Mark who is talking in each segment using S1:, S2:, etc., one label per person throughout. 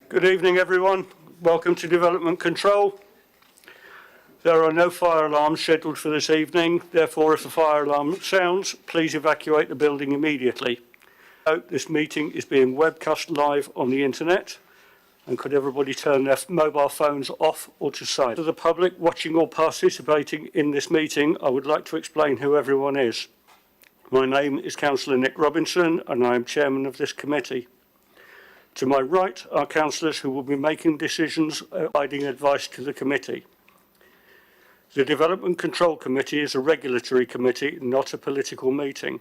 S1: Good evening, everyone. Welcome to Development Control. There are no fire alarms scheduled for this evening. Therefore, if a fire alarm sounds, please evacuate the building immediately. This meeting is being webcast live on the internet. And could everybody turn their mobile phones off or to silent? To the public watching or participating in this meeting, I would like to explain who everyone is. My name is Councillor Nick Robinson and I am Chairman of this committee. To my right are councillors who will be making decisions and providing advice to the committee. The Development Control Committee is a regulatory committee, not a political meeting.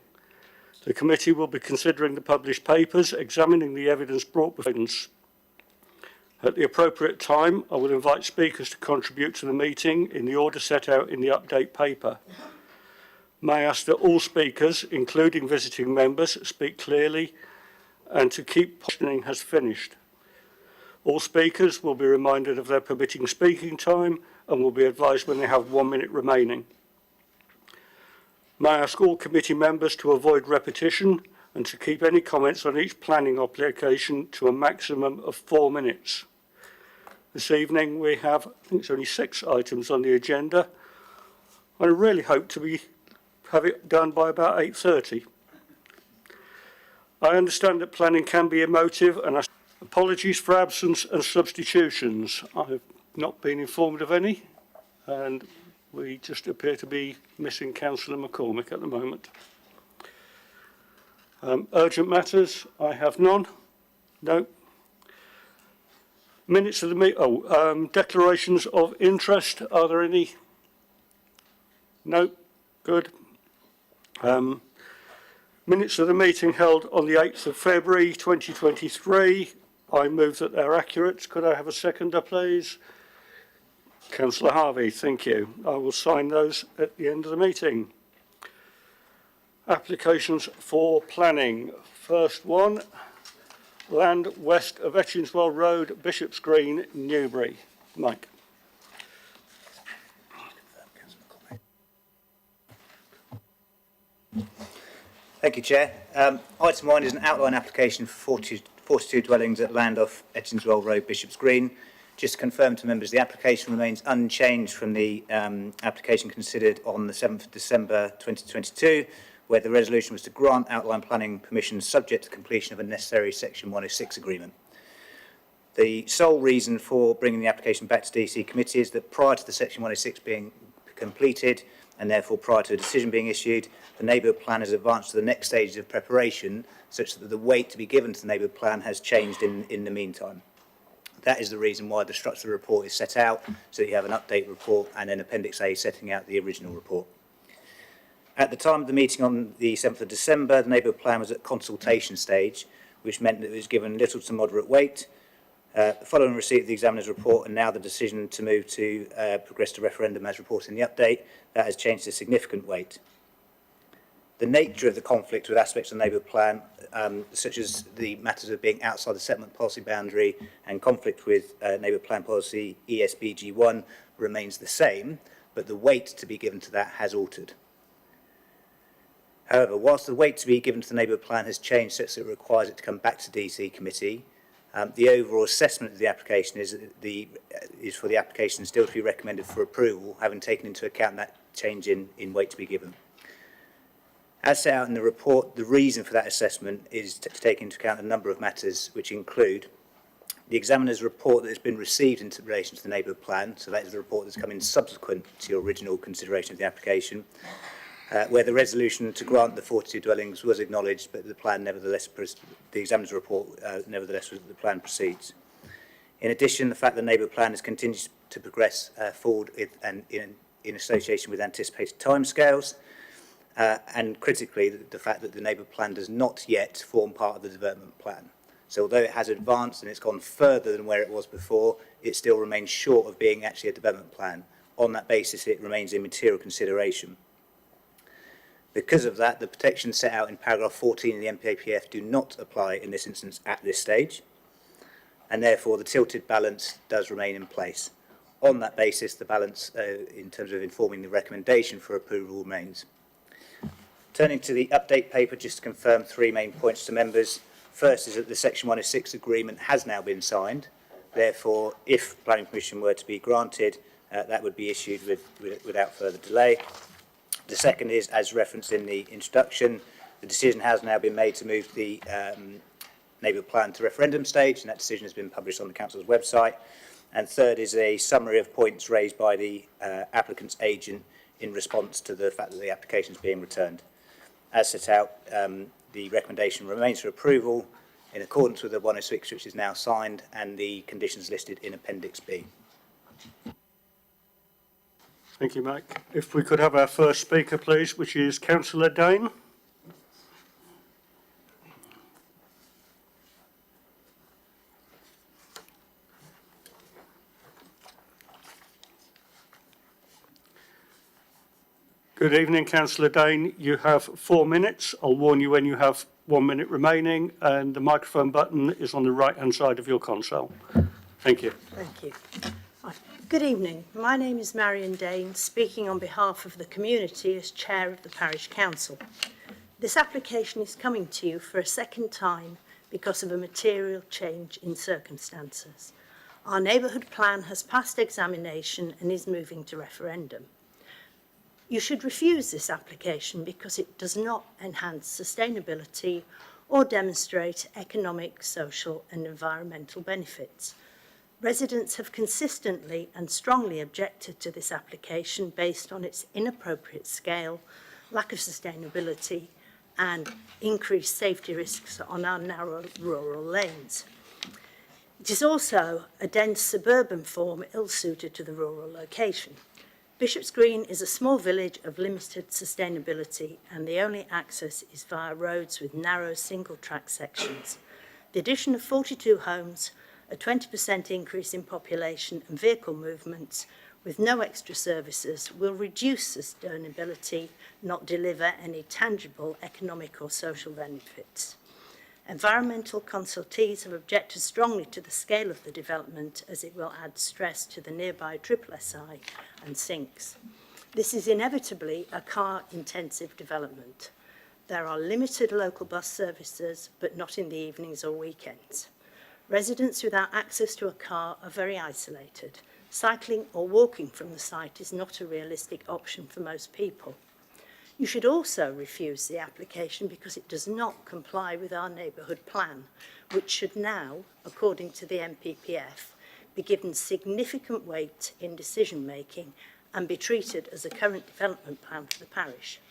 S1: The committee will be considering the published papers, examining the evidence brought before us. At the appropriate time, I will invite speakers to contribute to the meeting in the order set out in the update paper. May I ask that all speakers, including visiting members, speak clearly and to keep questioning has finished. All speakers will be reminded of their permitting speaking time and will be advised when they have 1 minute remaining. May I ask all committee members to avoid repetition and to keep any comments on each planning application to a maximum of 4 minutes. This evening we have, I think it's only 6 items on the agenda. I really hope to have it done by about 8:30. I understand that planning can be emotive and apologies for absence and substitutions. I've not been informed of any and we just appear to be missing Councillor McCormick at the moment. Urgent matters, I have none. No. Minutes of the meeting. Declarations of interest. Are there any? No. Good. Minutes of the meeting held on the 8th of February 2023. I move that they're accurate. Could I have a seconder, please? Councillor Harvey, thank you. I will sign those at the end of the meeting. Applications for planning. First one, land west of Etchingswell Road, Bishop's Green, Newbury. Mike.
S2: Thank you, Chair. Item 1 is an outline application for 42 dwellings at land off Etchingswell Road, Bishop's Green. Just to confirm to members, the application remains unchanged from the application considered on the 7th of December 2022, where the resolution was to grant outline planning permission subject to completion of a necessary Section 106 agreement. The sole reason for bringing the application back to DC Committee is that prior to the Section 106 being completed, and therefore prior to a decision being issued, the neighbourhood plan has advanced to the next stage of preparation, such that the weight to be given to the neighbourhood plan has changed in the meantime. That is the reason why the structure of the report is set out, so that you have an update report and then Appendix A setting out the original report. At the time of the meeting on the 7th of December, the neighbourhood plan was at consultation stage, which meant that it was given little to moderate weight. Following receipt of the examiner's report and now the decision to move to progress to referendum as reported in the update, that has changed to significant weight. The nature of the conflict with aspects of the neighbourhood plan, such as the matters of being outside the settlement policy boundary and conflict with neighbourhood plan policy ESBG1 remains the same, but the weight to be given to that has altered. However, whilst the weight to be given to the neighbourhood plan has changed such that it requires it to come back to DC Committee, the overall assessment of the application is for the application still to be recommended for approval, having taken into account that change in weight to be given. As set out in the report, the reason for that assessment is to take into account a number of matters, which include the examiner's report that has been received in relation to the neighbourhood plan, so that is the report that's come in subsequent to your original consideration of the application, where the resolution to grant the 42 dwellings was acknowledged, but the plan nevertheless, the examiner's report nevertheless, the plan proceeds. In addition, the fact that the neighbourhood plan has continued to progress forward in association with anticipated timescales, and critically, the fact that the neighbourhood plan does not yet form part of the development plan. So although it has advanced and it's gone further than where it was before, it still remains short of being actually a development plan. On that basis, it remains a material consideration. Because of that, the protections set out in paragraph 14 of the MPAPF do not apply in this instance at this stage, and therefore the tilted balance does remain in place. On that basis, the balance in terms of informing the recommendation for approval remains. Turning to the update paper, just to confirm 3 main points to members. First is that the Section 106 agreement has now been signed, Therefore, if planning permission were to be granted, that would be issued without further delay. The second is, as referenced in the introduction, the decision has now been made to move the neighbourhood plan to referendum stage, and that decision has been published on the council's website. And third is a summary of points raised by the applicant's agent in response to the fact that the application is being returned. As set out, the recommendation remains for approval in accordance with the 106, which is now signed, and the conditions listed in Appendix B.
S1: Thank you, Mike. If we could have our first speaker, please, which is Councillor Dane. Good evening, Councillor Dane. You have 4 minutes. I'll warn you when you have 1 minute remaining, and the microphone button is on the right-hand side of your console. Thank you.
S3: Thank you. Good evening. My name is Marion Dane, speaking on behalf of the community as Chair of the Parish Council. This application is coming to you for a second time because of a material change in circumstances. Our neighbourhood plan has passed examination and is moving to referendum. You should refuse this application because it does not enhance sustainability or demonstrate economic, social and environmental benefits. Residents have consistently and strongly objected to this application based on its inappropriate scale, lack of sustainability and increased safety risks on our narrow rural lanes. It is also a dense suburban form ill-suited to the rural location. Bishop's Green is a small village of limited sustainability and the only access is via roads with narrow single-track sections. The addition of 42 homes, a 20% increase in population and vehicle movements with no extra services will reduce sustainability, not deliver any tangible economic or social benefits. Environmental consultees have objected strongly to the scale of the development as it will add stress to the nearby SSI and sinks. This is inevitably a car-intensive development. There are limited local bus services, but not in the evenings or weekends. Residents without access to a car are very isolated. Cycling or walking from the site is not a realistic option for most people. You should also refuse the application because it does not comply with our neighbourhood plan, which should now, according to the NPPF, be given significant weight in decision-making and be treated as a current development plan for the parish.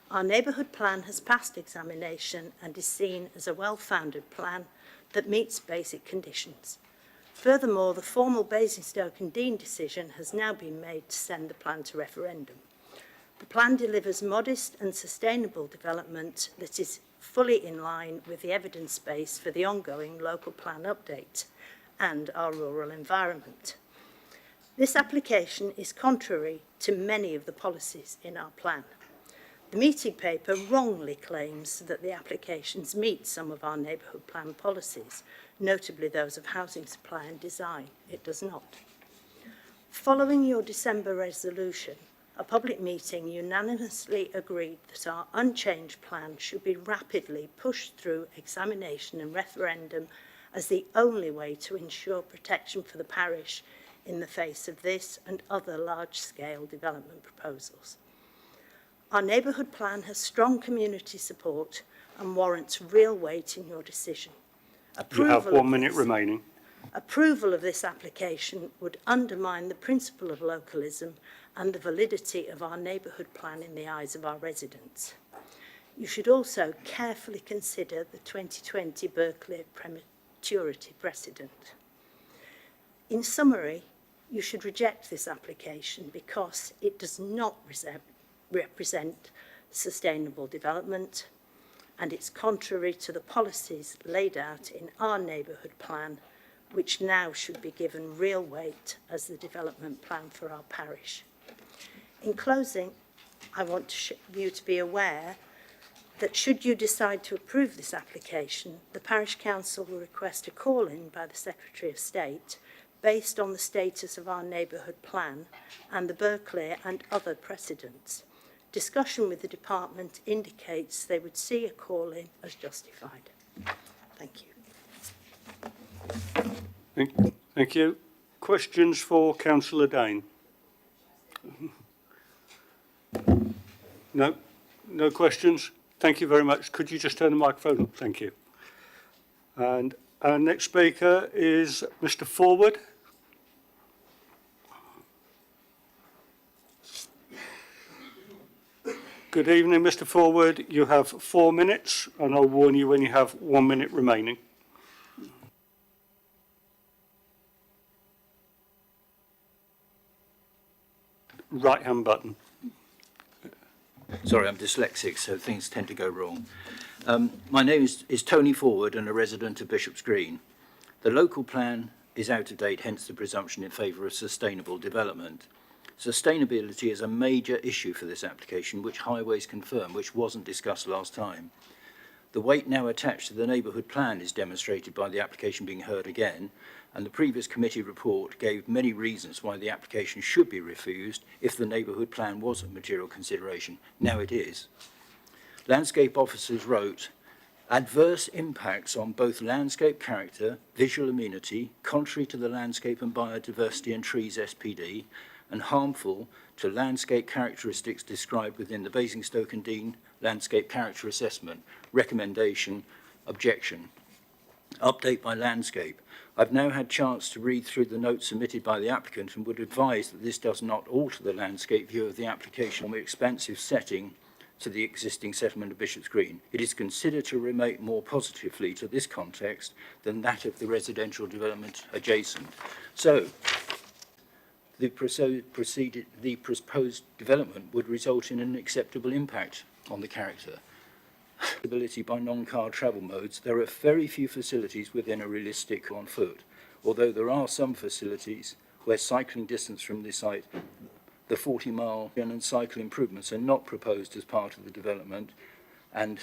S3: Our neighbourhood plan has passed examination and is seen as a well-founded plan that meets basic conditions. Furthermore, the formal Basingstoke and Dean decision has now been made to send the plan to referendum. The plan delivers modest and sustainable development that is fully in line with the evidence base for the ongoing local plan update and our rural environment. This application is contrary to many of the policies in our plan. The meeting paper wrongly claims that the applications meet some of our neighbourhood plan policies, notably those of housing supply and design. It does not. Following your December resolution, a public meeting unanimously agreed that our unchanged plan should be rapidly pushed through examination and referendum as the only way to ensure protection for the parish in the face of this and other large-scale development proposals. Our neighbourhood plan has strong community support and warrants real weight in your decision.
S1: You have 1 minute remaining.
S3: Approval of this application would undermine the principle of localism and the validity of our neighbourhood plan in the eyes of our residents. You should also carefully consider the 2020 Berkeley prematurity precedent. In summary, you should reject this application because it does not represent sustainable development and it's contrary to the policies laid out in our neighbourhood plan, which now should be given real weight as the development plan for our parish. In closing, I want you to be aware that should you decide to approve this application, the Parish Council will request a call-in by the Secretary of State based on the status of our neighbourhood plan and the Berkeley and other precedents. Discussion with the department indicates they would see a call-in as justified. Thank you.
S1: Thank you. Questions for Councillor Dane? No? No questions? Thank you very much. Could you just turn the microphone up? Thank you. And our next speaker is Mr. Forward. Good evening, Mr. Forward. You have 4 minutes, and I'll warn you when you have 1 minute remaining. Right-hand button.
S4: Sorry, I'm dyslexic, so things tend to go wrong. My name is Tony Forward and a resident of Bishop's Green. The local plan is out of date, hence the presumption in favour of sustainable development. Sustainability is a major issue for this application, which Highways confirm, which wasn't discussed last time. The weight now attached to the neighbourhood plan is demonstrated by the application being heard again, and the previous committee report gave many reasons why the application should be refused if the neighbourhood plan was a material consideration. Now it is. Landscape officers wrote, adverse impacts on both landscape character, visual amenity, contrary to the Landscape and Biodiversity and Trees SPD, and harmful to landscape characteristics described within the Basingstoke and Dean Landscape Character Assessment. Recommendation, objection. Update by landscape. I've now had chance to read through the notes submitted by the applicant and would advise that this does not alter the landscape view of the application from an expansive setting to the existing settlement of Bishop's Green. It is considered to relate more positively to this context than that of the residential development adjacent. So, the proposed development would result in an acceptable impact on the character. Ability by non-car travel modes, there are very few facilities within a realistic on foot, although there are some facilities where cycling distance from the site, the 40-mile and cycle improvements are not proposed as part of the development and,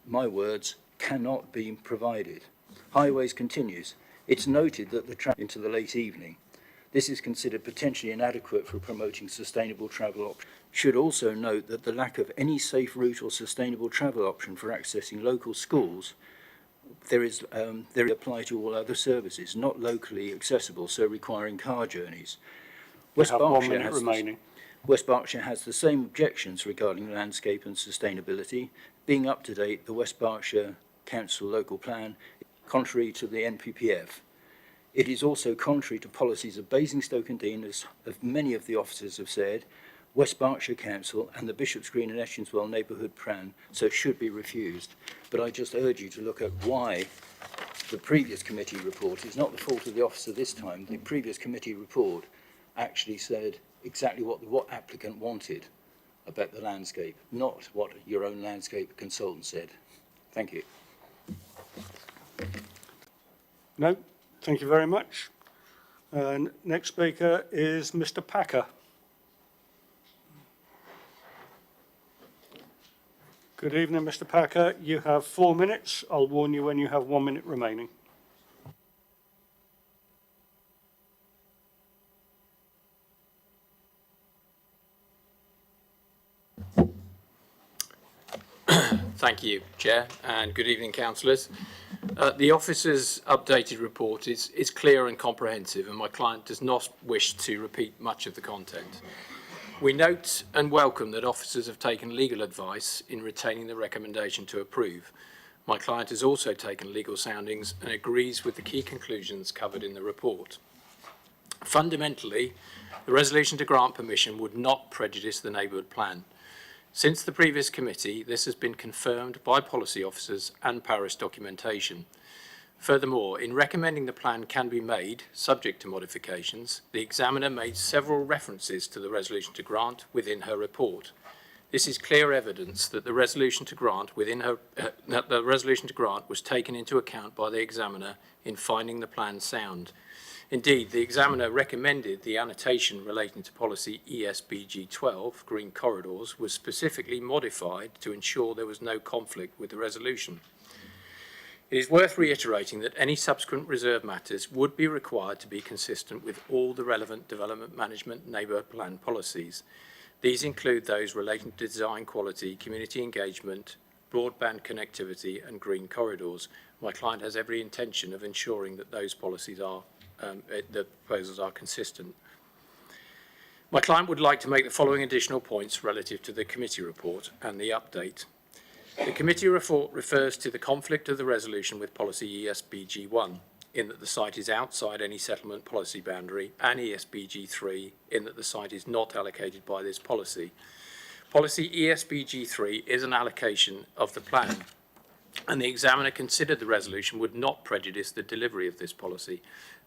S4: my words, cannot be provided. Highways continues. It's noted that the travel into the late evening. This is considered potentially inadequate for promoting sustainable travel options. Should also note that the lack of any safe route or sustainable travel option for accessing local schools, they apply to all other services, not locally accessible, so requiring car journeys. West Berkshire has the same objections regarding landscape and sustainability. Being up to date, the West Berkshire Council local plan, contrary to the NPPF. It is also contrary to policies of Basingstoke and Dean, as many of the officers have said, West Berkshire Council and the Bishop's Green and Eshenswell neighbourhood plan, so should be refused. But I just urge you to look at why the previous committee report, it's not the fault of the officer this time, the previous committee report actually said exactly what the applicant wanted about the landscape, not what your own landscape consultant said. Thank you.
S1: No, thank you very much. And next speaker is Mr. Packer. Good evening, Mr. Packer. You have 4 minutes. I'll warn you when you have 1 minute remaining.
S5: Thank you, Chair, and good evening, councillors. The officer's updated report is clear and comprehensive, and my client does not wish to repeat much of the content. We note and welcome that officers have taken legal advice in retaining the recommendation to approve. My client has also taken legal soundings and agrees with the key conclusions covered in the report. Fundamentally, the resolution to grant permission would not prejudice the neighbourhood plan. Since the previous committee, this has been confirmed by policy officers and parish documentation. Furthermore, in recommending the plan can be made, subject to modifications, the examiner made several references to the resolution to grant within her report. This is clear evidence that the resolution to grant was taken into account by the examiner in finding the plan sound. Indeed, the examiner recommended the annotation relating to policy ESBG 12, green corridors, was specifically modified to ensure there was no conflict with the resolution. It is worth reiterating that any subsequent reserve matters would be required to be consistent with all the relevant development management neighbourhood plan policies. These include those relating to design quality, community engagement, broadband connectivity and green corridors. My client has every intention of ensuring that those policies are, the proposals are consistent. My client would like to make the following additional points relative to the committee report and the update. The committee report refers to the conflict of the resolution with policy ESBG1, in that the site is outside any settlement policy boundary, and ESBG3, in that the site is not allocated by this policy. Policy ESBG3 is an allocation of the plan, and the examiner considered the resolution would not prejudice the delivery of this policy.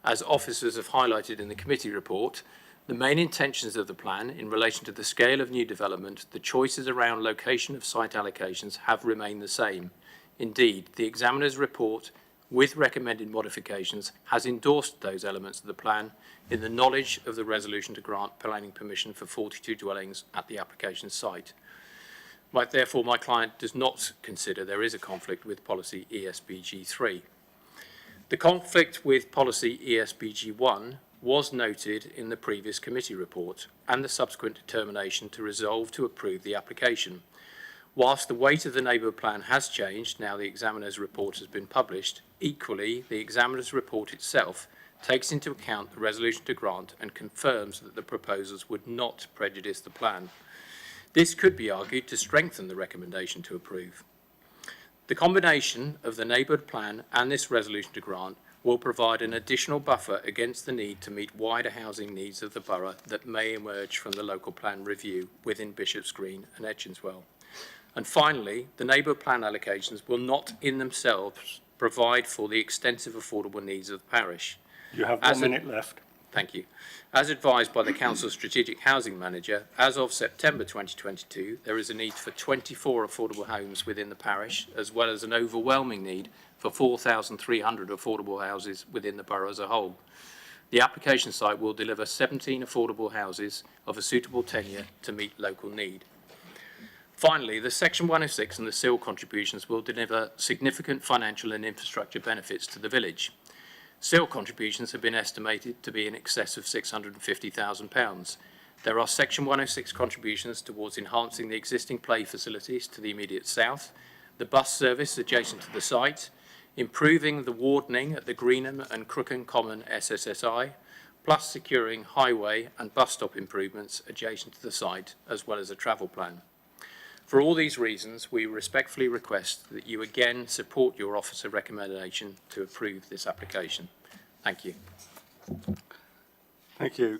S5: As officers have highlighted in the committee report, the main intentions of the plan in relation to the scale of new development, the choices around location of site allocations have remained the same. Indeed, the examiner's report, with recommended modifications, has endorsed those elements of the plan in the knowledge of the resolution to grant planning permission for 42 dwellings at the application site. Therefore, my client does not consider there is a conflict with policy ESBG3. The conflict with policy ESBG1 was noted in the previous committee report and the subsequent determination to resolve to approve the application. Whilst the weight of the neighbourhood plan has changed now the examiner's report has been published, equally the examiner's report itself takes into account the resolution to grant and confirms that the proposals would not prejudice the plan. This could be argued to strengthen the recommendation to approve. The combination of the neighbourhood plan and this resolution to grant will provide an additional buffer against the need to meet wider housing needs of the borough that may emerge from the local plan review within Bishop's Green and Etchinswell. And finally, the neighbourhood plan allocations will not in themselves provide for the extensive affordable needs of the parish.
S1: You have 1 minute left.
S5: Thank you. As advised by the Council's Strategic Housing Manager, as of September 2022, there is a need for 24 affordable homes within the parish, as well as an overwhelming need for 4,300 affordable houses within the borough as a whole. The application site will deliver 17 affordable houses of a suitable tenure to meet local need. Finally, the Section 106 and the SIL contributions will deliver significant financial and infrastructure benefits to the village. SIL contributions have been estimated to be in excess of £650,000. There are Section 106 contributions towards enhancing the existing play facilities to the immediate south, the bus service adjacent to the site, improving the wardening at the Greenham and Crookham Common SSSI, plus securing highway and bus stop improvements adjacent to the site, as well as a travel plan. For all these reasons, we respectfully request that you again support your officer recommendation to approve this application. Thank you.
S1: Thank you.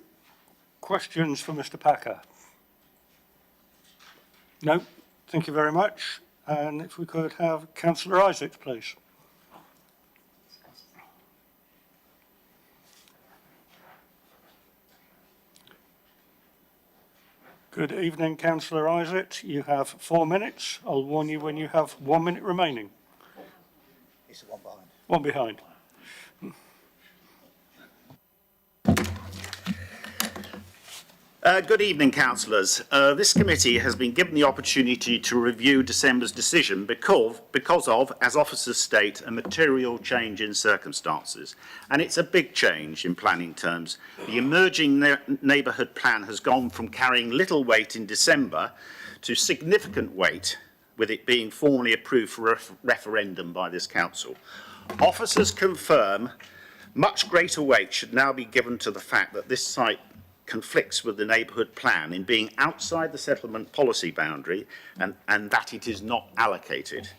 S1: Questions for Mr. Packer? No? Thank you very much. And if we could have Councillor Isaacs, please. Good evening, Councillor Isaacs. You have 4 minutes. I'll warn you when you have 1 minute remaining.
S2: It's the one behind.
S1: One behind.
S6: Good evening, councillors. This committee has been given the opportunity to review December's decision because of, as officers state, a material change in circumstances. And it's a big change in planning terms. The emerging neighbourhood plan has gone from carrying little weight in December to significant weight, with it being formally approved for a referendum by this council. Officers confirm much greater weight should now be given to the fact that this site conflicts with the neighbourhood plan in being outside the settlement policy boundary and that it is not allocated.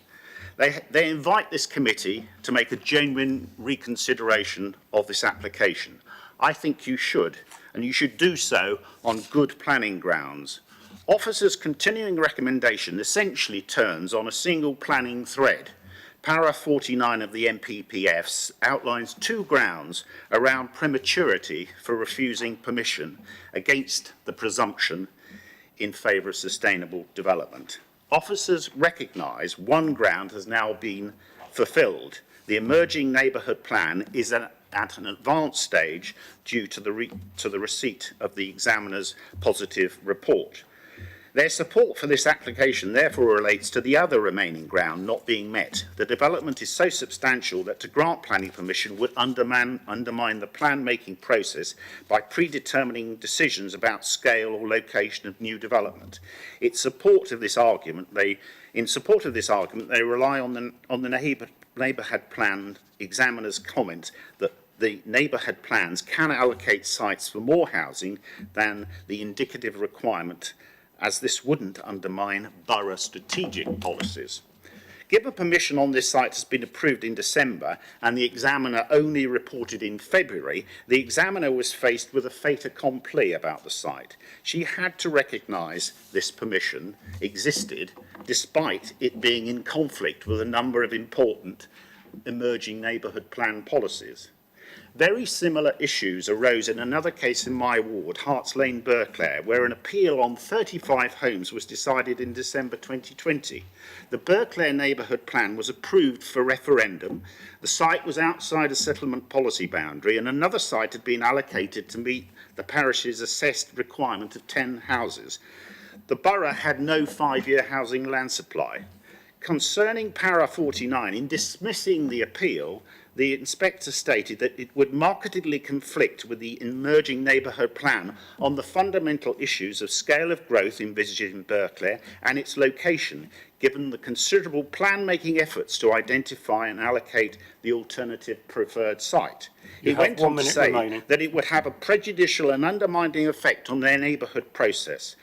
S6: They invite this committee to make a genuine reconsideration of this application. I think you should, and you should do so on good planning grounds. Officers' continuing recommendation essentially turns on a single planning thread. Para 49 of the MPPFs outlines 2 grounds around prematurity for refusing permission against the presumption in favour of sustainable development. Officers recognise 1 ground has now been fulfilled. The emerging neighbourhood plan is at an advanced stage due to the receipt of the examiner's positive report. Their support for this application therefore relates to the other remaining ground not being met. The development is so substantial that to grant planning permission would undermine the plan-making process by predetermining decisions about scale or location of new development. In support of this argument, they In support of this argument, they rely on the neighbourhood plan examiner's comment that the neighbourhood plans can allocate sites for more housing than the indicative requirement, as this wouldn't undermine borough strategic policies. Given permission on this site has been approved in December and the examiner only reported in February, the examiner was faced with a fait accompli about the site. She had to recognise this permission existed despite it being in conflict with a number of important emerging neighbourhood plan policies. Very similar issues arose in another case in my ward, Harts Lane, Burclare, where an appeal on 35 homes was decided in December 2020. The Burclare neighbourhood plan was approved for referendum. The site was outside a settlement policy boundary, and another site had been allocated to meet the parish's assessed requirement of 10 houses. The borough had no 5-year housing land supply. Concerning para 49, in dismissing the appeal, the inspector stated that it would markedly conflict with the emerging neighbourhood plan on the fundamental issues of scale of growth envisaged in Burclare and its location, given the considerable plan-making efforts to identify and allocate the alternative preferred site. He went on to say that it would have a prejudicial and undermining effect on their neighbourhood process.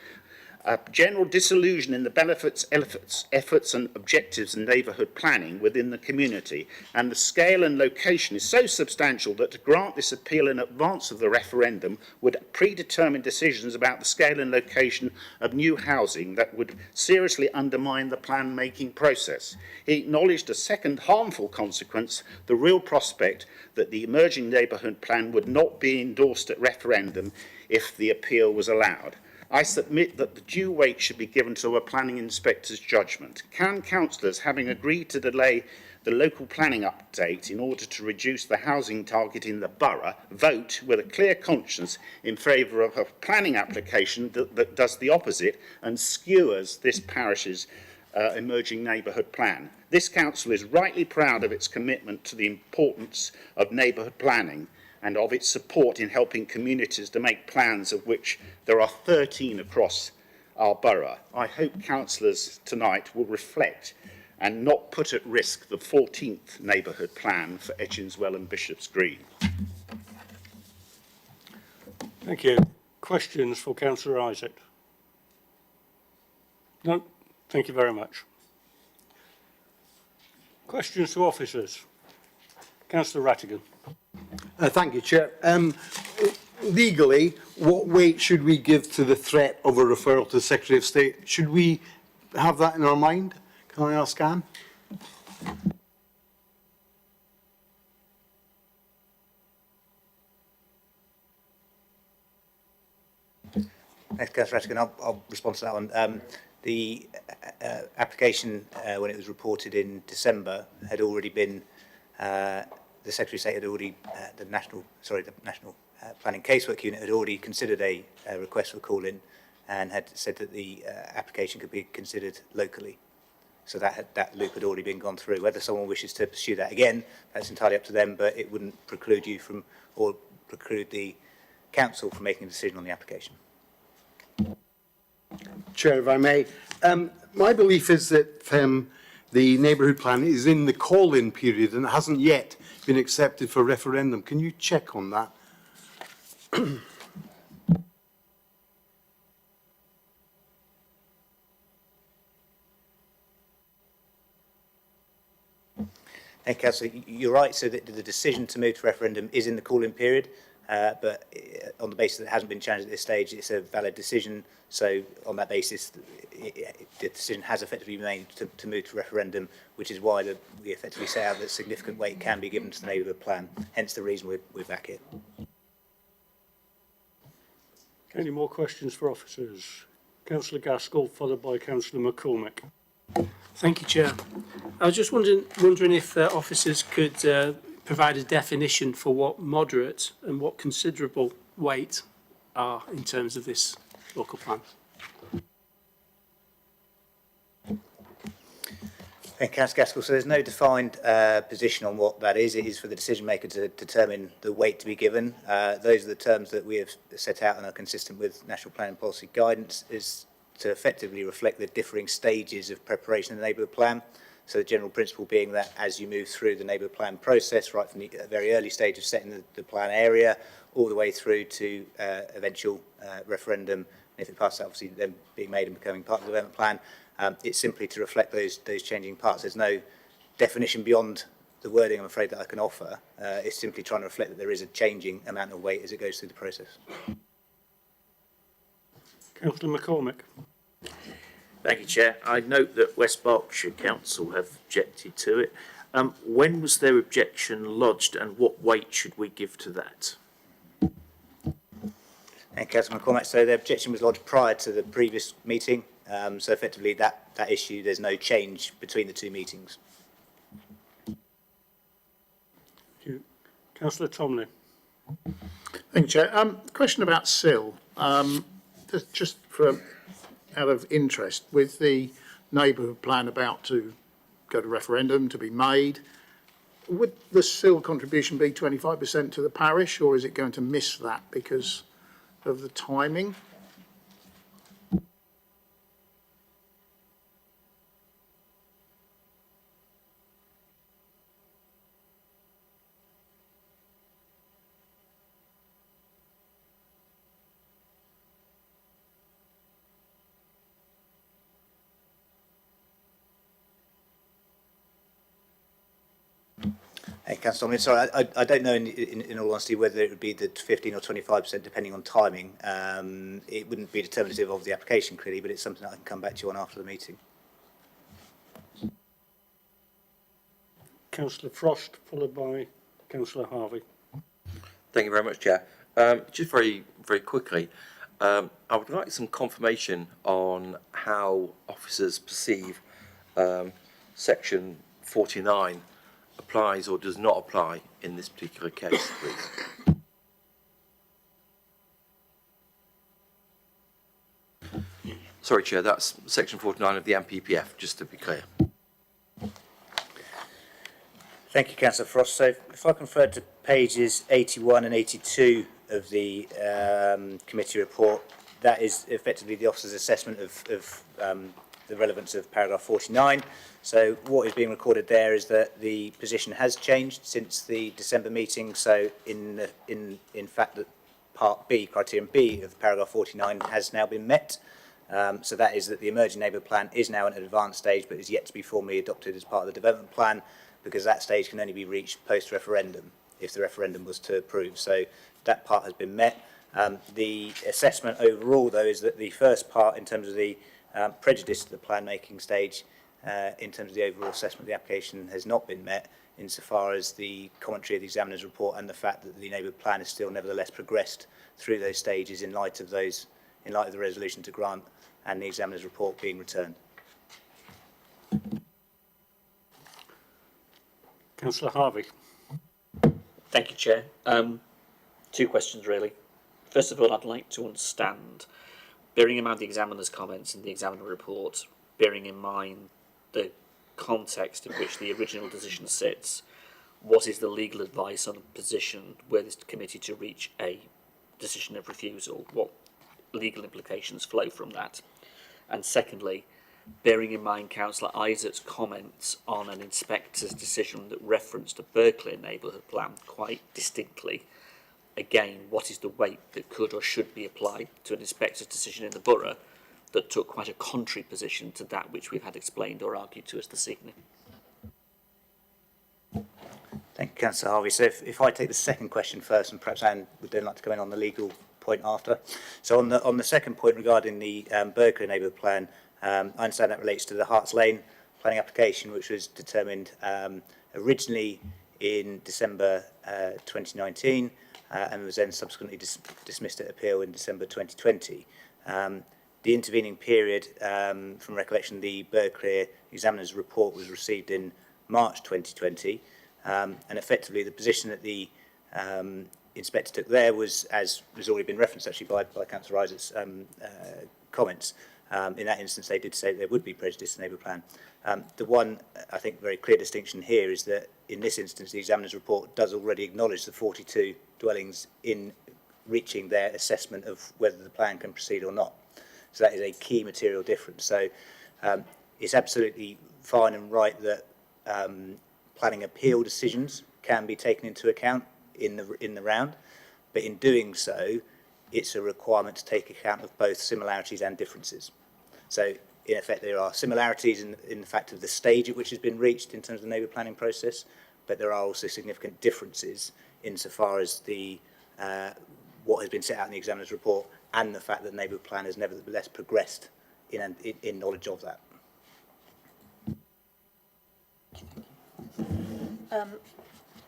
S6: A general disillusion in the benefits, efforts and objectives in neighbourhood planning within the community, and the scale and location is so substantial that to grant this appeal in advance of the referendum would predetermine decisions about the scale and location of new housing that would seriously undermine the plan-making process. He acknowledged a second harmful consequence, the real prospect that the emerging neighbourhood plan would not be endorsed at referendum if the appeal was allowed. I submit that the due weight should be given to a planning inspector's judgment. Can councillors, having agreed to delay the local planning update in order to reduce the housing target in the borough, vote with a clear conscience in favour of a planning application that does the opposite and skewers this parish's emerging neighbourhood plan? This council is rightly proud of its commitment to the importance of neighbourhood planning and of its support in helping communities to make plans, of which there are 13 across our borough. I hope councillors tonight will reflect and not put at risk the 14th neighbourhood plan for Etchinswell and Bishop's Green.
S1: Thank you. Questions for Councillor Isaac? No? Thank you very much. Questions to officers? Councillor Rattigan.
S7: Thank you, Chair. Legally, what weight should we give to the threat of a referral to the Secretary of State? Should we have that in our mind? Can I ask Anne?
S2: Thanks, Councillor Rattigan. I'll respond to that one. The application, when it was reported in December, had already been the Secretary of State had already, the National Planning Casework Unit had already considered a request for call-in and had said that the application could be considered locally. So that loop had already been gone through. Whether someone wishes to pursue that again, that's entirely up to them, but it wouldn't preclude you from, or preclude the council from making a decision on the application.
S7: Chair, if I may. My belief is that the neighbourhood plan is in the call-in period and it hasn't yet been accepted for referendum. Can you check on that?
S2: Thank you, Councillor. You're right, so that the decision to move to referendum is in the call-in period, but on the basis that it hasn't been changed at this stage, it's a valid decision. So on that basis, the decision has effectively been made to move to referendum, which is why we effectively say out that significant weight can be given to the neighbourhood plan, hence the reason we're back here.
S1: Any more questions for officers? Councillor Gaskell, followed by Councillor McCormick.
S8: Thank you, Chair. I was just wondering if officers could provide a definition for what moderate and what considerable weight are in terms of this local plan.
S2: Thank you, Councillor Gaskell. So there's no defined position on what that is. It is for the decision maker to determine the weight to be given. Those are the terms that we have set out and are consistent with National Planning Policy guidance, is to effectively reflect the differing stages of preparation of the neighbourhood plan. So the general principle being that as you move through the neighbourhood plan process, right from the very early stage of setting the plan area, all the way through to eventual referendum, and if it passes, obviously then being made and becoming part of the development plan, it's simply to reflect those changing parts. There's no definition beyond the wording, I'm afraid, that I can offer. It's simply trying to reflect that there is a changing amount of weight as it goes through the process.
S1: Councillor McCormick.
S9: Thank you, Chair. I note that West Berkshire Council have objected to it. When was their objection lodged and what weight should we give to that?
S2: And Councillor McCormack, so the objection was lodged prior to the previous meeting. So effectively that issue, there's no change between the two meetings.
S1: Thank you. Councillor Tomlin.
S10: Thank you, Chair. Question about Sill. Just for out of interest, with the neighbourhood plan about to go to referendum to be made, would the Sill contribution be 25% to the parish, or is it going to miss that because of the timing?
S2: Hey, Councillor Tomlin, sorry, I don't know in all honesty whether it would be the 15 or 25% depending on timing. It wouldn't be determinative of the application clearly, but it's something that I can come back to you on after the meeting.
S1: Councillor Frost, followed by Councillor Harvey.
S11: Thank you very much, Chair. Just very quickly, I would like some confirmation on how officers perceive Section 49 applies or does not apply in this particular case, please. Sorry, Chair, that's Section 49 of the MPPF, just to be clear.
S2: Thank you, Councillor Frost. So if I can refer to pages 81 and 82 of the committee report, that is effectively the officer's assessment of the relevance of paragraph 49. So what is being recorded there is that the position has changed since the December meeting. So in fact, that part B, criterion B of paragraph 49 has now been met. So that is that the emerging neighbourhood plan is now at an advanced stage, but is yet to be formally adopted as part of the development plan, because that stage can only be reached post-referendum if the referendum was to approve. So that part has been met. The assessment overall, though, is that the first part, in terms of the prejudice to the plan-making stage, in terms of the overall assessment of the application, has not been met, insofar as the commentary of the examiner's report and the fact that the neighbourhood plan is still nevertheless progressed through those stages in light of the resolution to grant and the examiner's report being returned.
S1: Councillor Harvey.
S12: Thank you, Chair. Two questions, really. First of all, I'd like to understand, bearing in mind the examiner's comments and the examiner report, bearing in mind the context in which the original decision sits, what is the legal advice on a position where this committee to reach a decision of refusal? What legal implications flow from that? And secondly, bearing in mind Councillor Isaac's comments on an inspector's decision that referenced a Berkeley neighbourhood plan quite distinctly, again, what is the weight that could or should be applied to an inspector's decision in the borough that took quite a contrary position to that which we've had explained or argued to us this evening?
S2: Thank you, Councillor Harvey. So if I take the second question first, and perhaps Anne would then like to come in on the legal point after. So on the second point regarding the Berkeley neighbourhood plan, I understand that relates to the Harts Lane planning application, which was determined originally in December 2019 and was then subsequently dismissed at appeal in December 2020. The intervening period, from recollection, the Berkeley examiner's report was received in March 2020, and effectively the position that the inspector took there was, as has already been referenced actually by Councillor Isaac's comments. In that instance, they did say there would be prejudice in the neighbourhood plan. The one, I think, very clear distinction here is that in this instance, the examiner's report does already acknowledge the 42 dwellings in reaching their assessment of whether the plan can proceed or not. So that is a key material difference. So it's absolutely fine and right that planning appeal decisions can be taken into account in the round, but in doing so, it's a requirement to take account of both similarities and differences. So in effect, there are similarities in the fact of the stage at which has been reached in terms of the neighbourhood planning process, but there are also significant differences insofar as the what has been set out in the examiner's report and the fact that the neighbourhood plan has nevertheless progressed in knowledge of that.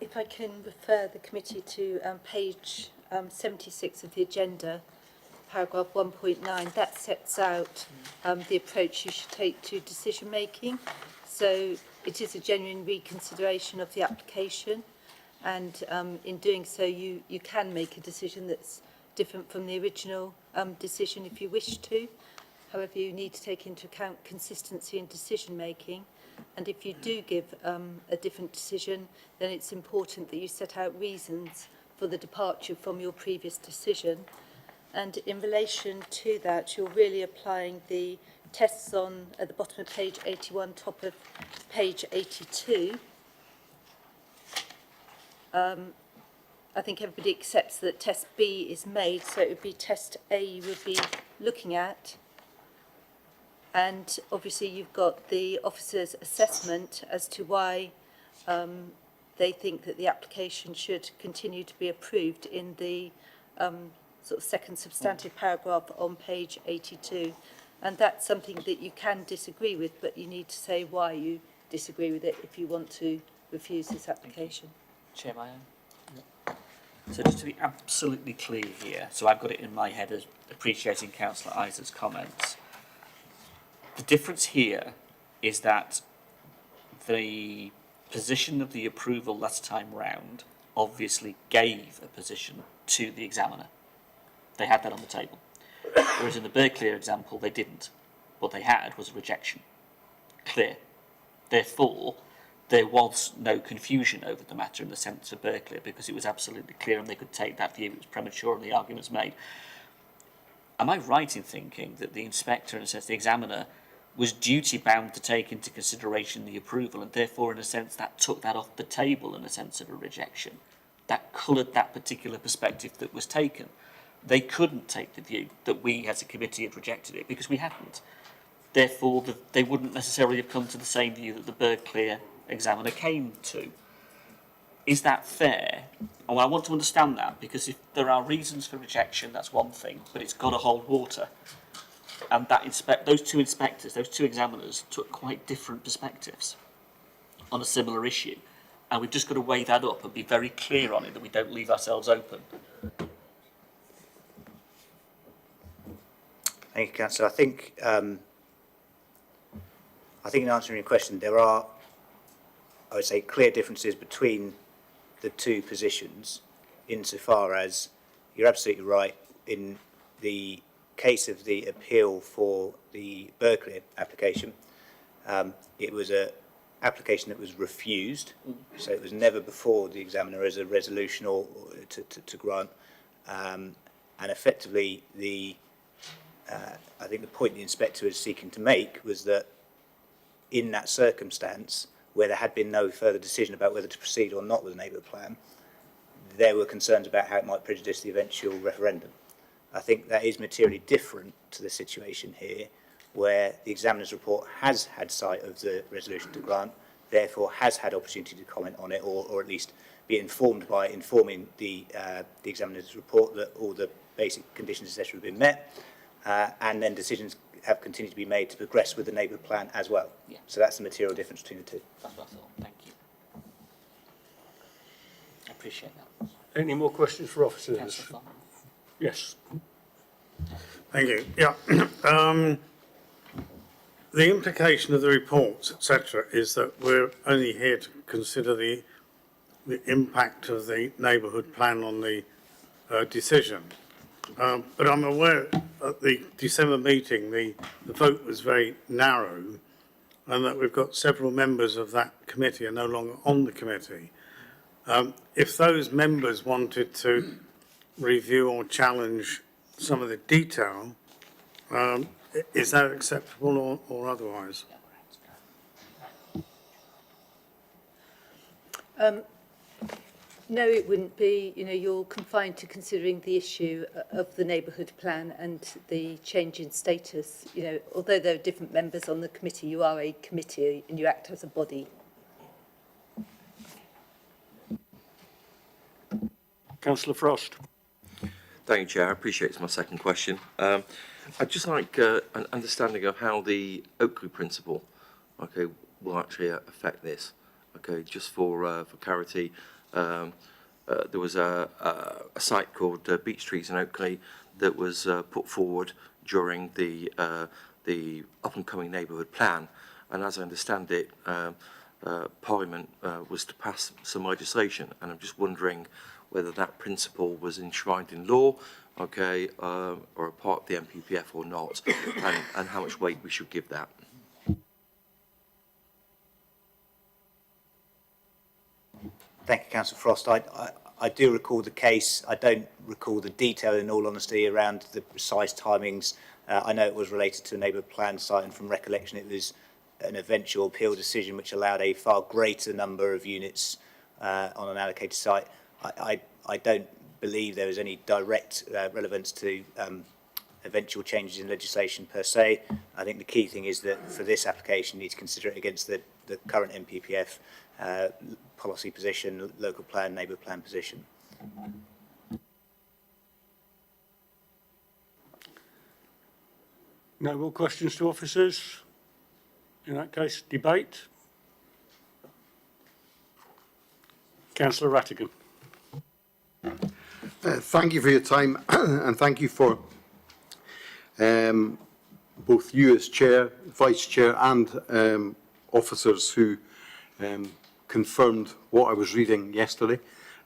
S3: If I can refer the committee to page 76 of the agenda, paragraph 1.9, that sets out the approach you should take to decision making. So it is a genuine reconsideration of the application, and in doing so you can make a decision that's different from the original decision if you wish to. However, you need to take into account consistency in decision making, and if you do give a different decision, then it's important that you set out reasons for the departure from your previous decision. And in relation to that, you're really applying the tests on at the bottom of page 81, top of page 82. I think everybody accepts that test B is made, so it would be test A you would be looking at. And obviously you've got the officer's assessment as to why they think that the application should continue to be approved in the sort of second substantive paragraph on page 82. And that's something that you can disagree with, but you need to say why you disagree with it if you want to refuse this application.
S12: Chair, may I? So just to be absolutely clear here, so I've got it in my head as appreciating Councillor Isaac's comments. The difference here is that the position of the approval last time round obviously gave a position to the examiner. They had that on the table. Whereas in the Berkeley example, they didn't. What they had was a rejection. Clear. Therefore, there was no confusion over the matter in the sense of Berkeley because it was absolutely clear and they could take that view. It was premature and the arguments made. Am I right in thinking that the inspector, in a sense, the examiner, was duty bound to take into consideration the approval and therefore, in a sense, that took that off the table in a sense of a rejection? That coloured that particular perspective that was taken. They couldn't take the view that we as a committee had rejected it because we hadn't. Therefore, they wouldn't necessarily have come to the same view that the Berkeley examiner came to. Is that fair? And I want to understand that because if there are reasons for rejection, that's one thing, but it's got to hold water. And that those two inspectors, those two examiners, took quite different perspectives on a similar issue. And we've just got to weigh that up and be very clear on it that we don't leave ourselves open.
S2: Thank you, Councillor. I think in answering your question, there are, I would say, clear differences between the two positions insofar as you're absolutely right. In the case of the appeal for the Berkeley application, it was an application that was refused, so it was never before the examiner as a resolution or to grant, and effectively I think the point the inspector was seeking to make was that in that circumstance, where there had been no further decision about whether to proceed or not with the neighbourhood plan, there were concerns about how it might prejudice the eventual referendum. I think that is materially different to the situation here, where the examiner's report has had sight of the resolution to grant, therefore has had opportunity to comment on it, or at least be informed by informing the examiner's report that all the basic conditions etc. have been met, and then decisions have continued to be made to progress with the neighbourhood plan as well.
S12: Yeah.
S2: So that's the material difference between the two.
S12: That's what I thought. Thank you. I appreciate that.
S1: Any more questions for officers?
S12: Councillor Farmer.
S1: Yes.
S10: Thank you. Yeah. The implication of the reports, etc., is that we're only here to consider the impact of the neighbourhood plan on the decision. But I'm aware at the December meeting, the vote was very narrow, and that we've got several members of that committee are no longer on the committee. If those members wanted to review or challenge some of the detail,
S13: Is that acceptable or otherwise?
S14: No, it wouldn't be. You know, you're confined to considering the issue of the neighbourhood plan and the change in status. You know, although there are different members on the committee, you are a committee and you act as a body.
S1: Councillor Frost.
S11: Thank you, Chair. I appreciate it's my second question. I'd just like an understanding of how the Oakley principle, okay, will actually affect this. Okay, just for clarity, there was a site called Beech Trees in Oakley that was put forward during the up and coming neighbourhood plan, and as I understand it, Parliament was to pass some legislation, and I'm just wondering whether that principle was enshrined in law, okay, or a part of the MPPF or not, and how much weight we should give that.
S2: Thank you, Councillor Frost. I do recall the case. I don't recall the detail, in all honesty, around the precise timings. I know it was related to a neighbourhood plan site, and from recollection it was an eventual appeal decision which allowed a far greater number of units on an allocated site. I don't believe there was any direct relevance to eventual changes in legislation per se. I think the key thing is that for this application, you need to consider it against the current MPPF policy position, local plan, neighbourhood plan position.
S1: No more questions to officers? In that case, debate. Councillor Rattigan.
S7: Thank you for your time and thank you for both you as Chair, Vice Chair and officers who confirmed what I was reading yesterday.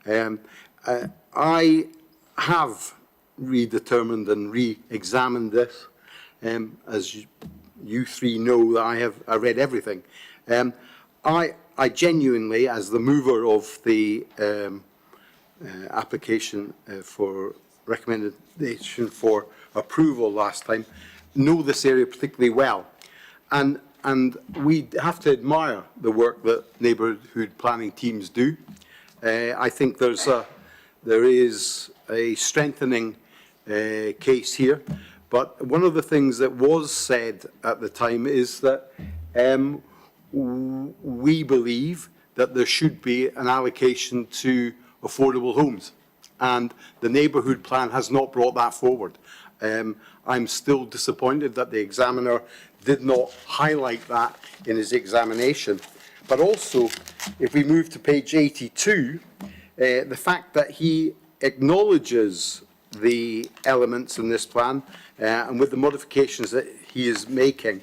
S7: I have redetermined and re-examined this. As you three know, that I read everything. I genuinely, as the mover of the application for recommendation for approval last time, know this area particularly well. And we have to admire the work that neighbourhood planning teams do. I think there is a strengthening case here. But one of the things that was said at the time is that we believe that there should be an allocation to affordable homes. And the neighbourhood plan has not brought that forward. I'm still disappointed that the examiner did not highlight that in his examination. But also, if we move to page 82, the fact that he acknowledges the elements in this plan and with the modifications that he is making,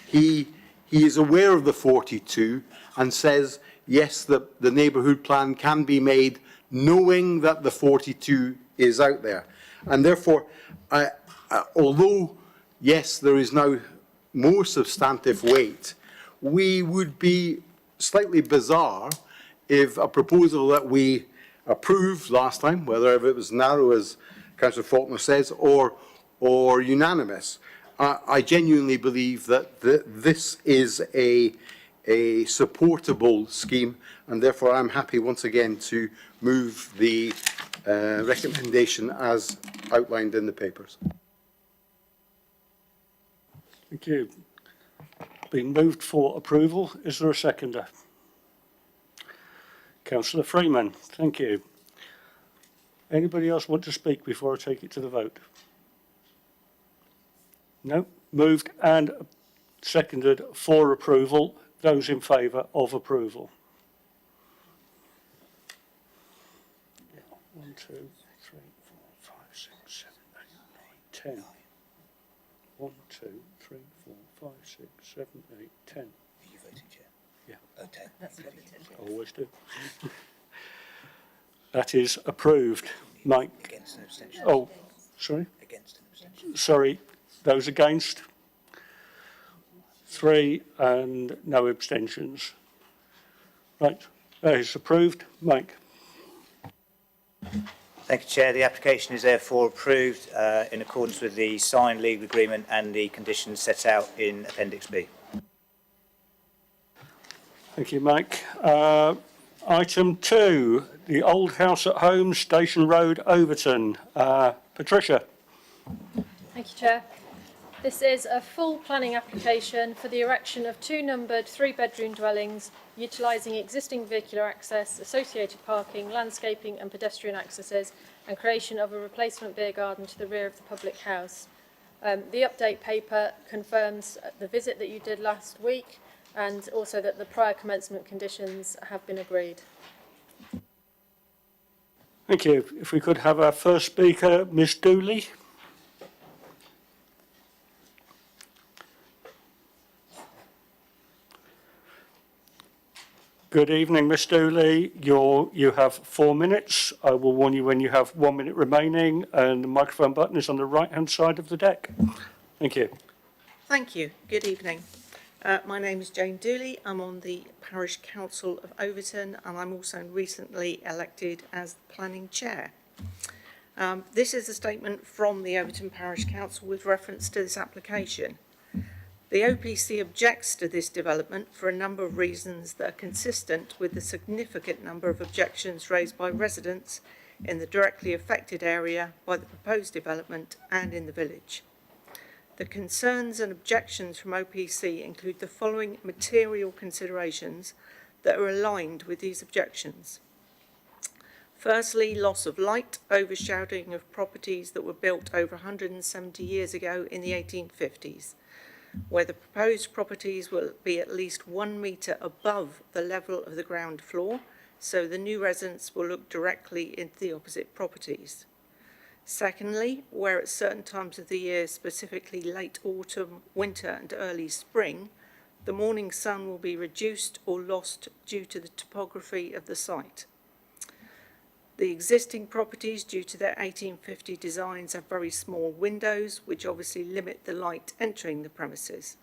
S7: he is aware of the 42 and says, yes, the neighbourhood plan can be made knowing that the 42 is out there. And therefore, although, yes, there is now more substantive weight, we would be slightly bizarre if a proposal that we approved last time, whether it was narrow, as Councillor Faulkner says, or unanimous, I genuinely believe that this is a supportable scheme, and therefore I'm happy once again to move the recommendation as outlined in the papers.
S1: Thank you. Been moved for approval. Is there a seconder? Councillor Freeman, thank you. Anybody else want to speak before I take it to the vote? No? Moved and seconded for approval. Those in favour of approval? 1, 2, 3, 4, 5, 6, 7, 8, 9, 10. 1, 2, 3, 4, 5, 6, 7, 8, 10.
S2: You voted, Chair?
S1: Yeah.
S2: Oh, 10.
S14: That's what it is.
S1: I always do. That is approved. Mike?
S2: Against an abstention.
S1: Oh, sorry?
S2: Against an abstention.
S1: Sorry, those against? 3 and no abstentions. Right, that is approved. Mike?
S2: Thank you, Chair. The application is therefore approved in accordance with the signed legal agreement and the conditions set out in Appendix B.
S1: Thank you, Mike. Item 2, the Old House at Home, Station Road, Overton. Patricia.
S15: Thank you, Chair. This is a full planning application for the erection of 2 numbered 3-bedroom dwellings, utilising existing vehicular access, associated parking, landscaping and pedestrian accesses, and creation of a replacement beer garden to the rear of the public house. The update paper confirms the visit that you did last week, and also that the prior commencement conditions have been agreed.
S1: Thank you. If we could have our first speaker, Ms Dooley. Good evening, Ms Dooley. You have 4 minutes. I will warn you when you have 1 minute remaining, and the microphone button is on the right-hand side of the deck. Thank you.
S16: Thank you. Good evening. My name is Jane Dooley. I'm on the Parish Council of Overton, and I'm also recently elected as Planning Chair. This is a statement from the Overton Parish Council with reference to this application. The OPC objects to this development for a number of reasons that are consistent with the significant number of objections raised by residents in the directly affected area by the proposed development and in the village. The concerns and objections from OPC include the following material considerations that are aligned with these objections. Firstly, loss of light, overshadowing of properties that were built over 170 years ago in the 1850s, where the proposed properties will be at least 1 metre above the level of the ground floor, so the new residents will look directly into the opposite properties. Secondly, where at certain times of the year, specifically late autumn, winter and early spring, the morning sun will be reduced or lost due to the topography of the site. The existing properties, due to their 1850 designs, have very small windows, which obviously limit the light entering the premises.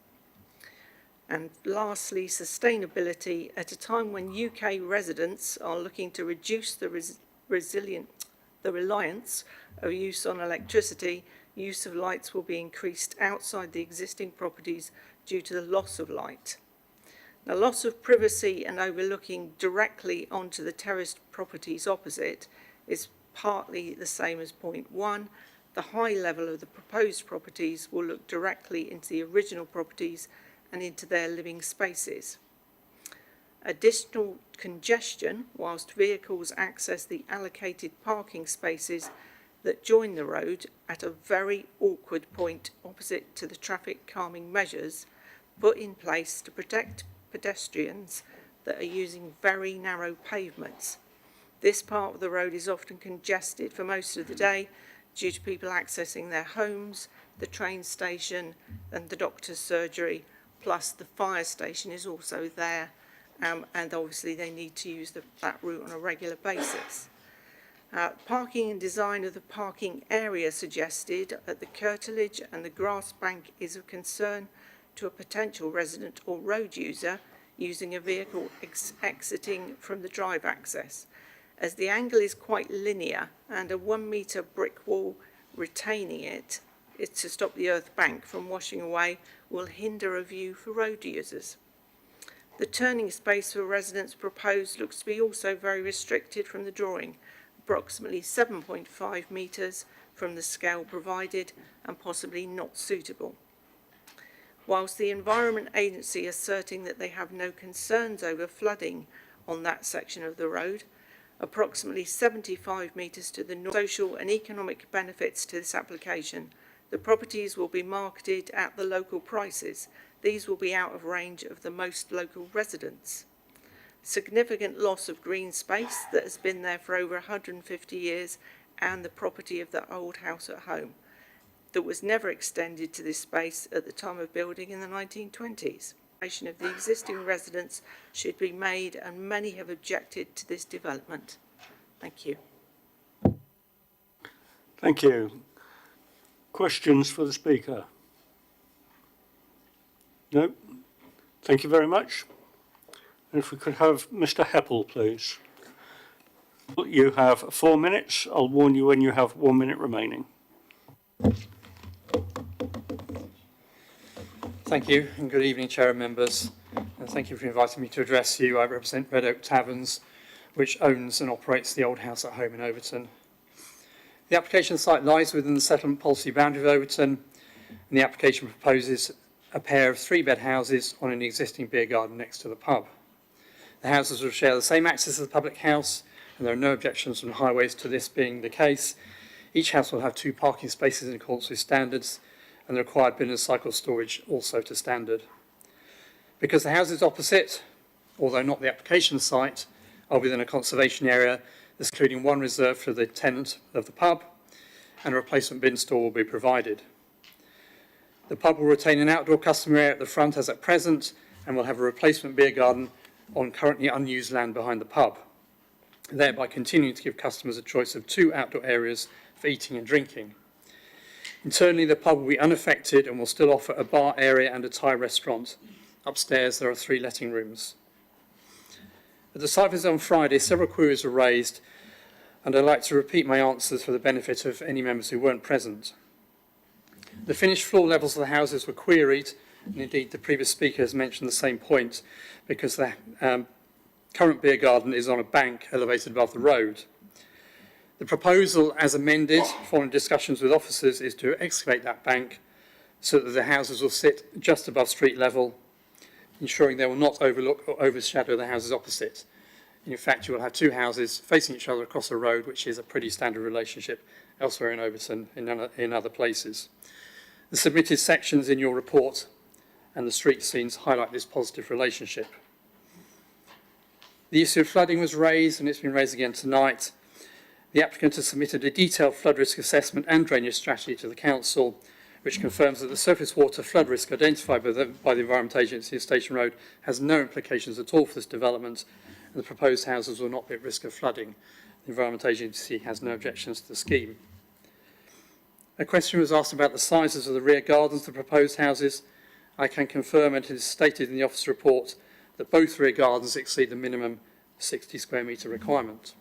S16: And lastly, sustainability. At a time when UK residents are looking to reduce the reliance of use on electricity, use of lights will be increased outside the existing properties due to the loss of light. Now, loss of privacy and overlooking directly onto the terraced properties opposite is partly the same as point 1. The high level of the proposed properties will look directly into the original properties and into their living spaces. Additional congestion whilst vehicles access the allocated parking spaces that join the road at a very awkward point opposite to the traffic calming measures put in place to protect pedestrians that are using very narrow pavements. This part of the road is often congested for most of the day due to people accessing their homes, the train station and the doctor's surgery, plus the fire station is also there, and obviously they need to use that route on a regular basis. Parking and design of the parking area suggested at the curtilage and the grass bank is of concern to a potential resident or road user using a vehicle exiting from the drive access, as the angle is quite linear and a 1 metre brick wall retaining it to stop the earth bank from washing away will hinder a view for road users. The turning space for residents proposed looks to be also very restricted from the drawing, approximately 7.5 metres from the scale provided and possibly not suitable. Whilst the Environment Agency asserting that they have no concerns over flooding on that section of the road, approximately 75 metres to the north. Social and economic benefits to this application. The properties will be marketed at the local prices. These will be out of range of the most local residents. Significant loss of green space that has been there for over 150 years and the property of the old house at home that was never extended to this space at the time of building in the 1920s. Of the existing residents should be made, and many have objected to this development. Thank you.
S1: Thank you. Questions for the speaker? No? Thank you very much. And if we could have Mr. Heppel, please. You have 4 minutes. I'll warn you when you have 1 minute remaining.
S17: Thank you, and good evening, Chair and members. And thank you for inviting me to address you. I represent Red Oak Taverns, which owns and operates the Old House at Home in Overton. The application site lies within the settlement policy boundary of Overton, and the application proposes a pair of 3-bed houses on an existing beer garden next to the pub. The houses will share the same access as the public house, and there are no objections from highways to this being the case. Each house will have 2 parking spaces in accordance with standards, and the required bin and cycle storage also to standard. Because the houses opposite, although not the application site, are within a conservation area, this including one reserved for the tenant of the pub, and a replacement bin store will be provided. The pub will retain an outdoor customer area at the front as at present, and will have a replacement beer garden on currently unused land behind the pub, thereby continuing to give customers a choice of 2 outdoor areas for eating and drinking. Internally, the pub will be unaffected and will still offer a bar area and a Thai restaurant. Upstairs, there are 3 letting rooms. At the site visit on Friday, several queries were raised, and I'd like to repeat my answers for the benefit of any members who weren't present. The finished floor levels of the houses were queried, and indeed the previous speaker has mentioned the same point, because the current beer garden is on a bank elevated above the road. The proposal, as amended, following discussions with officers, is to excavate that bank so that the houses will sit just above street level, ensuring they will not overlook or overshadow the houses opposite. In fact, you will have 2 houses facing each other across a road, which is a pretty standard relationship elsewhere in Overton, in other places. The submitted sections in your report and the street scenes highlight this positive relationship. The issue of flooding was raised, and it's been raised again tonight. The applicant has submitted a detailed flood risk assessment and drainage strategy to the council, which confirms that the surface water flood risk identified by the Environment Agency of Station Road has no implications at all for this development, and the proposed houses will not be at risk of flooding. The Environment Agency has no objections to the scheme. A question was asked about the sizes of the rear gardens of the proposed houses. I can confirm, and it is stated in the office report, that both rear gardens exceed the minimum 60 square metre requirement.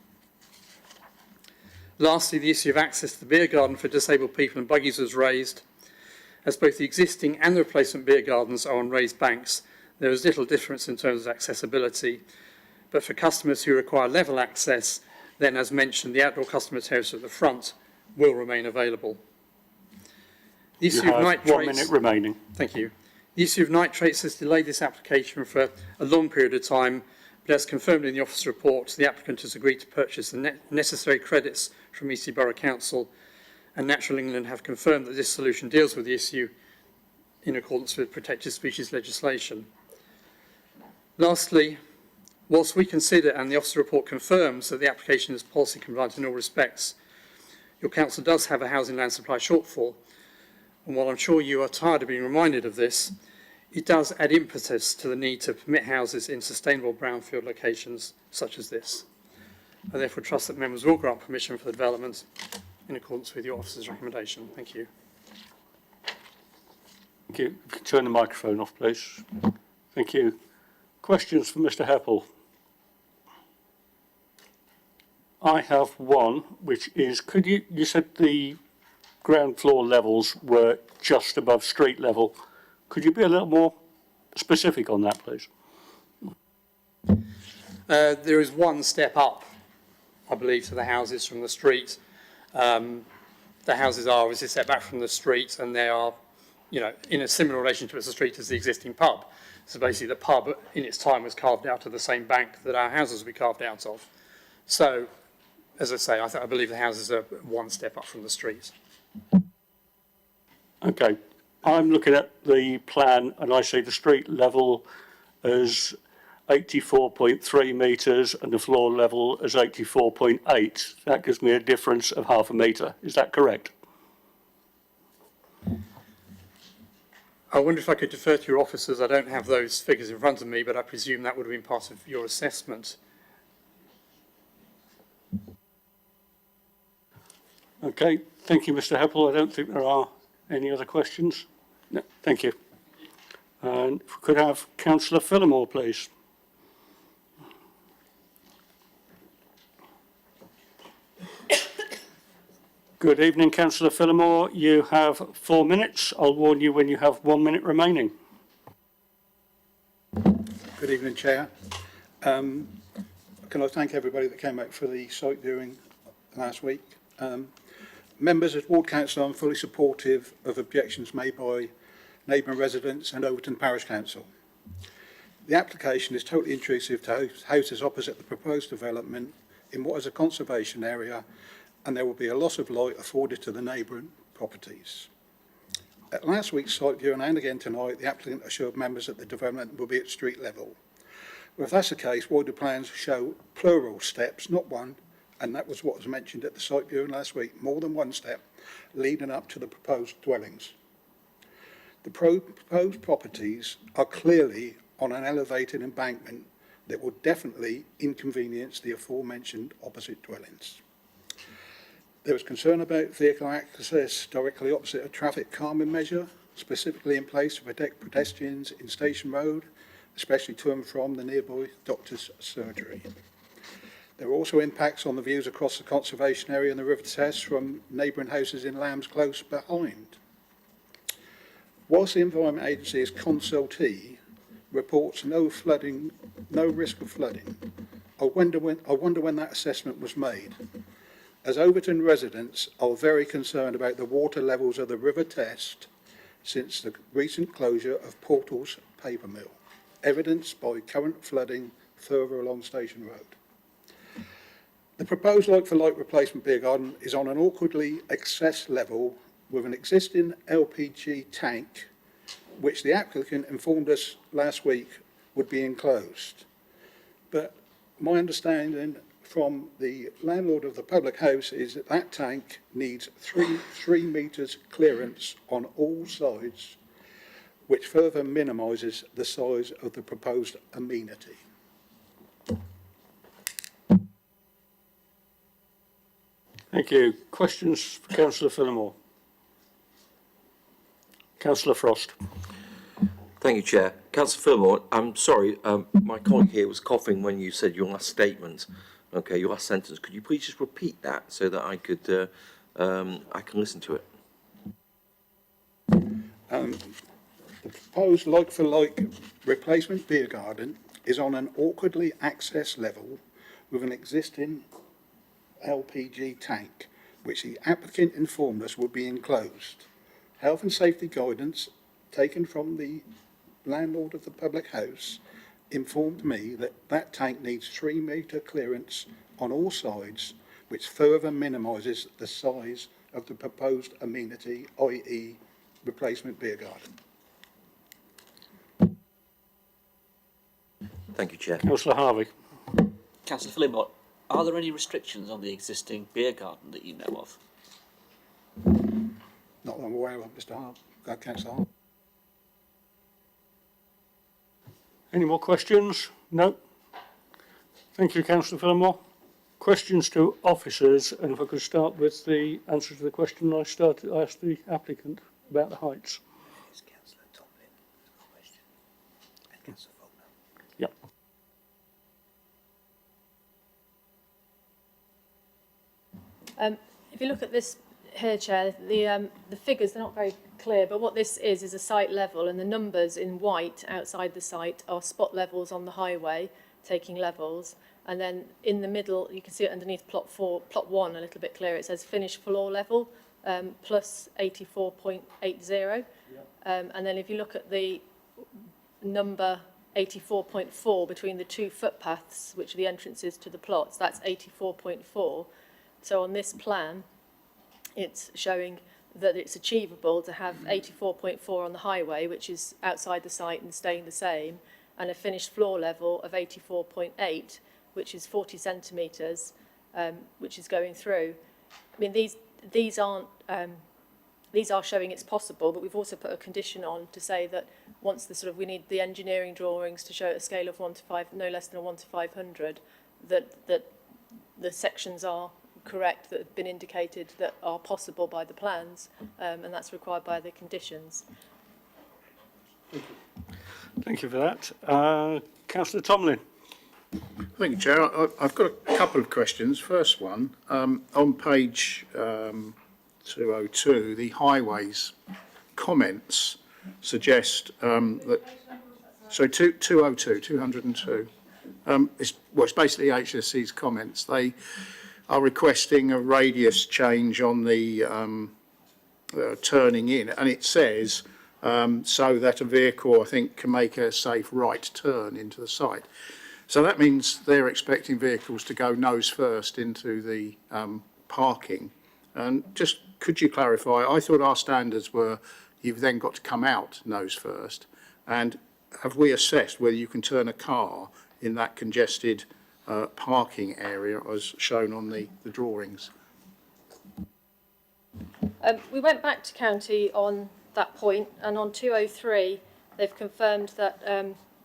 S17: Lastly, the issue of access to the beer garden for disabled people and buggies was raised. As both the existing and the replacement beer gardens are on raised banks, there is little difference in terms of accessibility. But for customers who require level access, then as mentioned, the outdoor customer terrace at the front will remain available. The issue of nitrates,
S1: 1 minute remaining.
S17: Thank you. The issue of nitrates has delayed this application for a long period of time, but as confirmed in the office report, the applicant has agreed to purchase the necessary credits from Eastleigh Borough Council, and Natural England have confirmed that this solution deals with the issue in accordance with protected species legislation. Lastly, whilst we consider, and the office report confirms, that the application is policy compliant in all respects, your council does have a housing land supply shortfall, and while I'm sure you are tired of being reminded of this, it does add impetus to the need to permit houses in sustainable brownfield locations such as this. I therefore trust that members will grant permission for the development in accordance with your officer's recommendation. Thank you.
S1: Thank you. If you could turn the microphone off, please. Thank you. Questions for Mr. Heppel? I have one, which is, you said the ground floor levels were just above street level. Could you be a little more specific on that, please?
S17: There is one step up, I believe, to the houses from the street. The houses are obviously set back from the street, and they are, in a similar relationship as the street as the existing pub. So basically the pub in its time was carved out of the same bank that our houses will be carved out of. So, as I say, I believe the houses are one step up from the street.
S1: Okay. I'm looking at the plan and I see the street level as 84.3 metres and the floor level as 84.8. That gives me a difference of half a metre. Is that correct?
S17: I wonder if I could defer to your officers. I don't have those figures in front of me, but I presume that would have been part of your assessment.
S1: Okay. Thank you, Mr. Heppel. I don't think there are any other questions. No, thank you. And if we could have Councillor Phillimore, please. Good evening, Councillor Phillimore. You have 4 minutes. I'll warn you when you have 1 minute remaining.
S18: Good evening, Chair. Can I thank everybody that came out for the site viewing last week? Members of Ward Council, I'm fully supportive of objections made by neighbouring residents and Overton Parish Council. The application is totally intrusive to houses opposite the proposed development in what is a conservation area, and there will be a loss of light afforded to the neighbouring properties. At last week's site viewing and again tonight, the applicant assured members that the development will be at street level. Well, if that's the case, why do plans show plural steps, not one, and that was what was mentioned at the site viewing last week, more than one step leading up to the proposed dwellings? The proposed properties are clearly on an elevated embankment that will definitely inconvenience the aforementioned opposite dwellings. There was concern about vehicle access directly opposite a traffic calming measure, specifically in place to protect pedestrians in Station Road, especially to and from the nearby doctor's surgery. There were also impacts on the views across the conservation area and the River Tess from neighbouring houses in Lambs Close behind. Whilst the Environment Agency's consultee reports no risk of flooding, I wonder when that assessment was made, as Overton residents are very concerned about the water levels of the River Tess since the recent closure of Portal's paper mill, evidenced by current flooding further along Station Road. The proposed like-for-like replacement beer garden is on an awkwardly access level with an existing LPG tank, which the applicant informed us last week would be enclosed. But my understanding from the landlord of the public house is that that tank needs three metres clearance on all sides, which further minimises the size of the proposed amenity.
S1: Thank you. Questions for Councillor Phillimore? Councillor Frost.
S11: Thank you, Chair. Councillor Phillimore, I'm sorry, my colleague here was coughing when you said your last statement. Okay, your last sentence. Could you please just repeat that so that I could, I can listen to it?
S18: The proposed like-for-like replacement beer garden is on an awkwardly access level with an existing LPG tank, which the applicant informed us would be enclosed. Health and safety guidance taken from the landlord of the public house informed me that that tank needs 3 metre clearance on all sides, which further minimises the size of the proposed amenity, i.e. replacement beer garden.
S11: Thank you, Chair.
S1: Councillor Harvey.
S12: Councillor Phillimore, are there any restrictions on the existing beer garden that you know of?
S18: Not that I'm aware of, Mr. Hart. Councillor Hart.
S1: Any more questions? No? Thank you, Councillor Phillimore. Questions to officers, and if I could start with the answer to the question I asked the applicant about the heights.
S2: It's Councillor Tomlin, question, and Councillor Faulkner.
S1: Yep.
S15: If you look at this here, Chair, the figures, they're not very clear, but what this is a site level, and the numbers in white outside the site are spot levels on the highway, taking levels, and then in the middle, you can see it underneath plot 1 a little bit clearer, it says finished floor level, plus 84.80. And then if you look at the number 84.4 between the two footpaths, which are the entrances to the plots, that's 84.4. So on this plan, it's showing that it's achievable to have 84.4 on the highway, which is outside the site and staying the same, and a finished floor level of 84.8, which is 40 centimetres, which is going through. I mean, these aren't, these are showing it's possible, but we've also put a condition on to say that once we need the engineering drawings to show a scale of 1 to 5, no less than a 1 to 500, that the sections are correct that have been indicated that are possible by the plans, and that's required by the conditions.
S1: Thank you for that. Councillor Tomlin.
S10: Thank you, Chair. I've got a couple of questions. First one, on page 202, the highways comments suggest that, so 202, 202, it's basically HSC's comments. They are requesting a radius change on the turning in, and it says so that a vehicle, I think, can make a safe right turn into the site. So that means they're expecting vehicles to go nose first into the parking. And just could you clarify, I thought our standards were you've then got to come out nose first, and have we assessed whether you can turn a car in that congested parking area as shown on the drawings?
S15: We went back to county on that point, and on 203 they've confirmed that,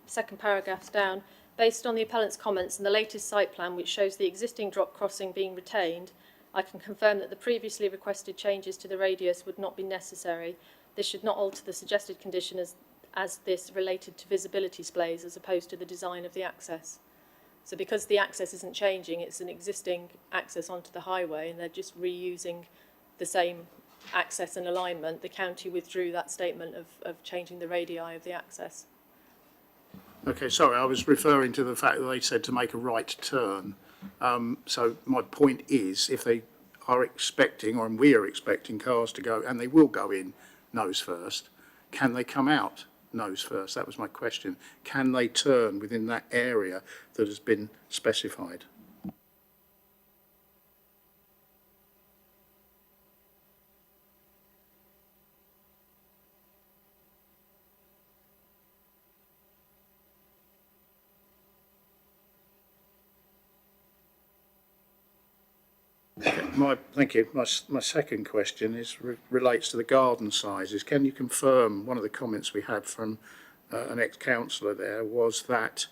S15: second paragraph down, based on the appellant's comments and the latest site plan which shows the existing drop crossing being retained, I can confirm that the previously requested changes to the radius would not be necessary. This should not alter the suggested condition as this related to visibility displays as opposed to the design of the access. So because the access isn't changing, it's an existing access onto the highway and they're just reusing the same access and alignment, the county withdrew that statement of changing the radii of the access.
S10: Okay, sorry, I was referring to the fact that they said to make a right turn. So my point is, if they are expecting, or we are expecting cars to go, and they will go in nose first, can they come out nose first? That was my question. Can they turn within that area that has been specified? Thank you. My second question relates to the garden sizes. Can you confirm, one of the comments we had from an ex-councillor there was that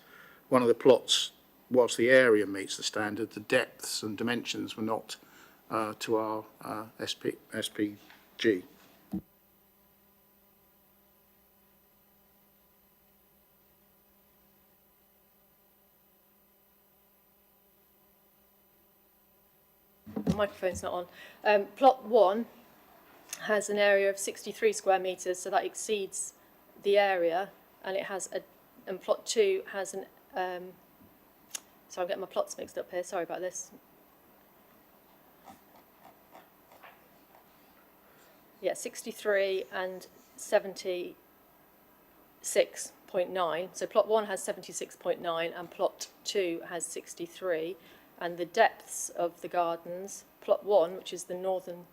S10: one of the plots, whilst the area meets the standard, the depths and dimensions were not to our SPG.
S15: The microphone's not on. Plot 1 has an area of 63 square metres, so that exceeds the area, and it has and plot 2 has an, so I'm getting my plots mixed up here, sorry about this. Yeah, 63 and 76.9. So plot 1 has 76.9 and plot 2 has 63. And the depths of the gardens, plot 1, which is the northernmost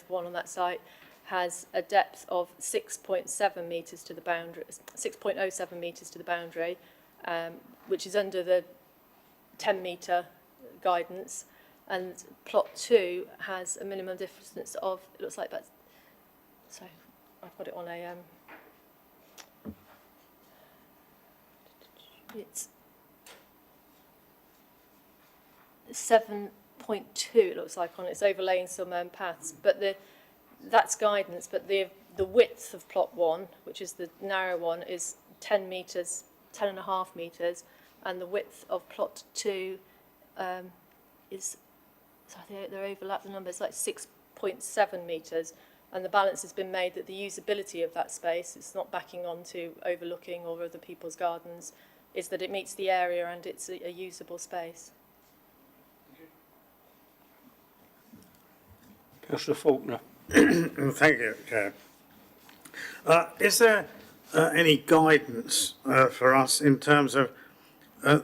S15: one on that site, has a depth of 6.7 metres to the boundary, 6.07 metres to the boundary, which is under the 10 metre guidance. And plot 2 has a minimum distance of, it looks like that's, so I've got it on a, it's 7.2 it looks like on it. It's overlaying some paths, but that's guidance, but the width of plot 1, which is the narrow one, is 10 metres, 10.5 metres, and the width of plot 2 is, so I think they overlap the numbers, like 6.7 metres, and the balance has been made that the usability of that space, it's not backing onto overlooking or other people's gardens, is that it meets the area and it's a usable space.
S1: Councillor Faulkner.
S13: Thank you, Chair. Is there any guidance for us in terms of a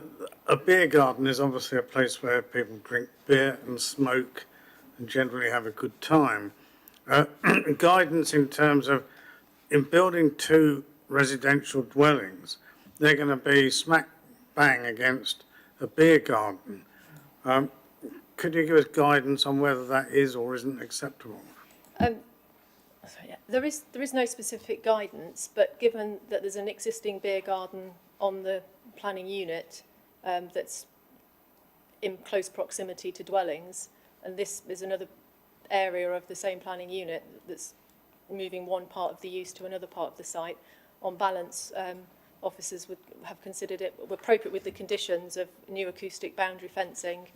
S13: beer garden is obviously a place where people drink beer and smoke and generally have a good time. Guidance in terms of in building 2 residential dwellings, they're going to be smack bang against a beer garden. Could you give us guidance on whether that is or isn't acceptable?
S15: There is no specific guidance, but given that there's an existing beer garden on the planning unit that's in close proximity to dwellings, and this is another area of the same planning unit that's moving one part of the use to another part of the site, on balance, officers would have considered it appropriate with the conditions of new acoustic boundary fencing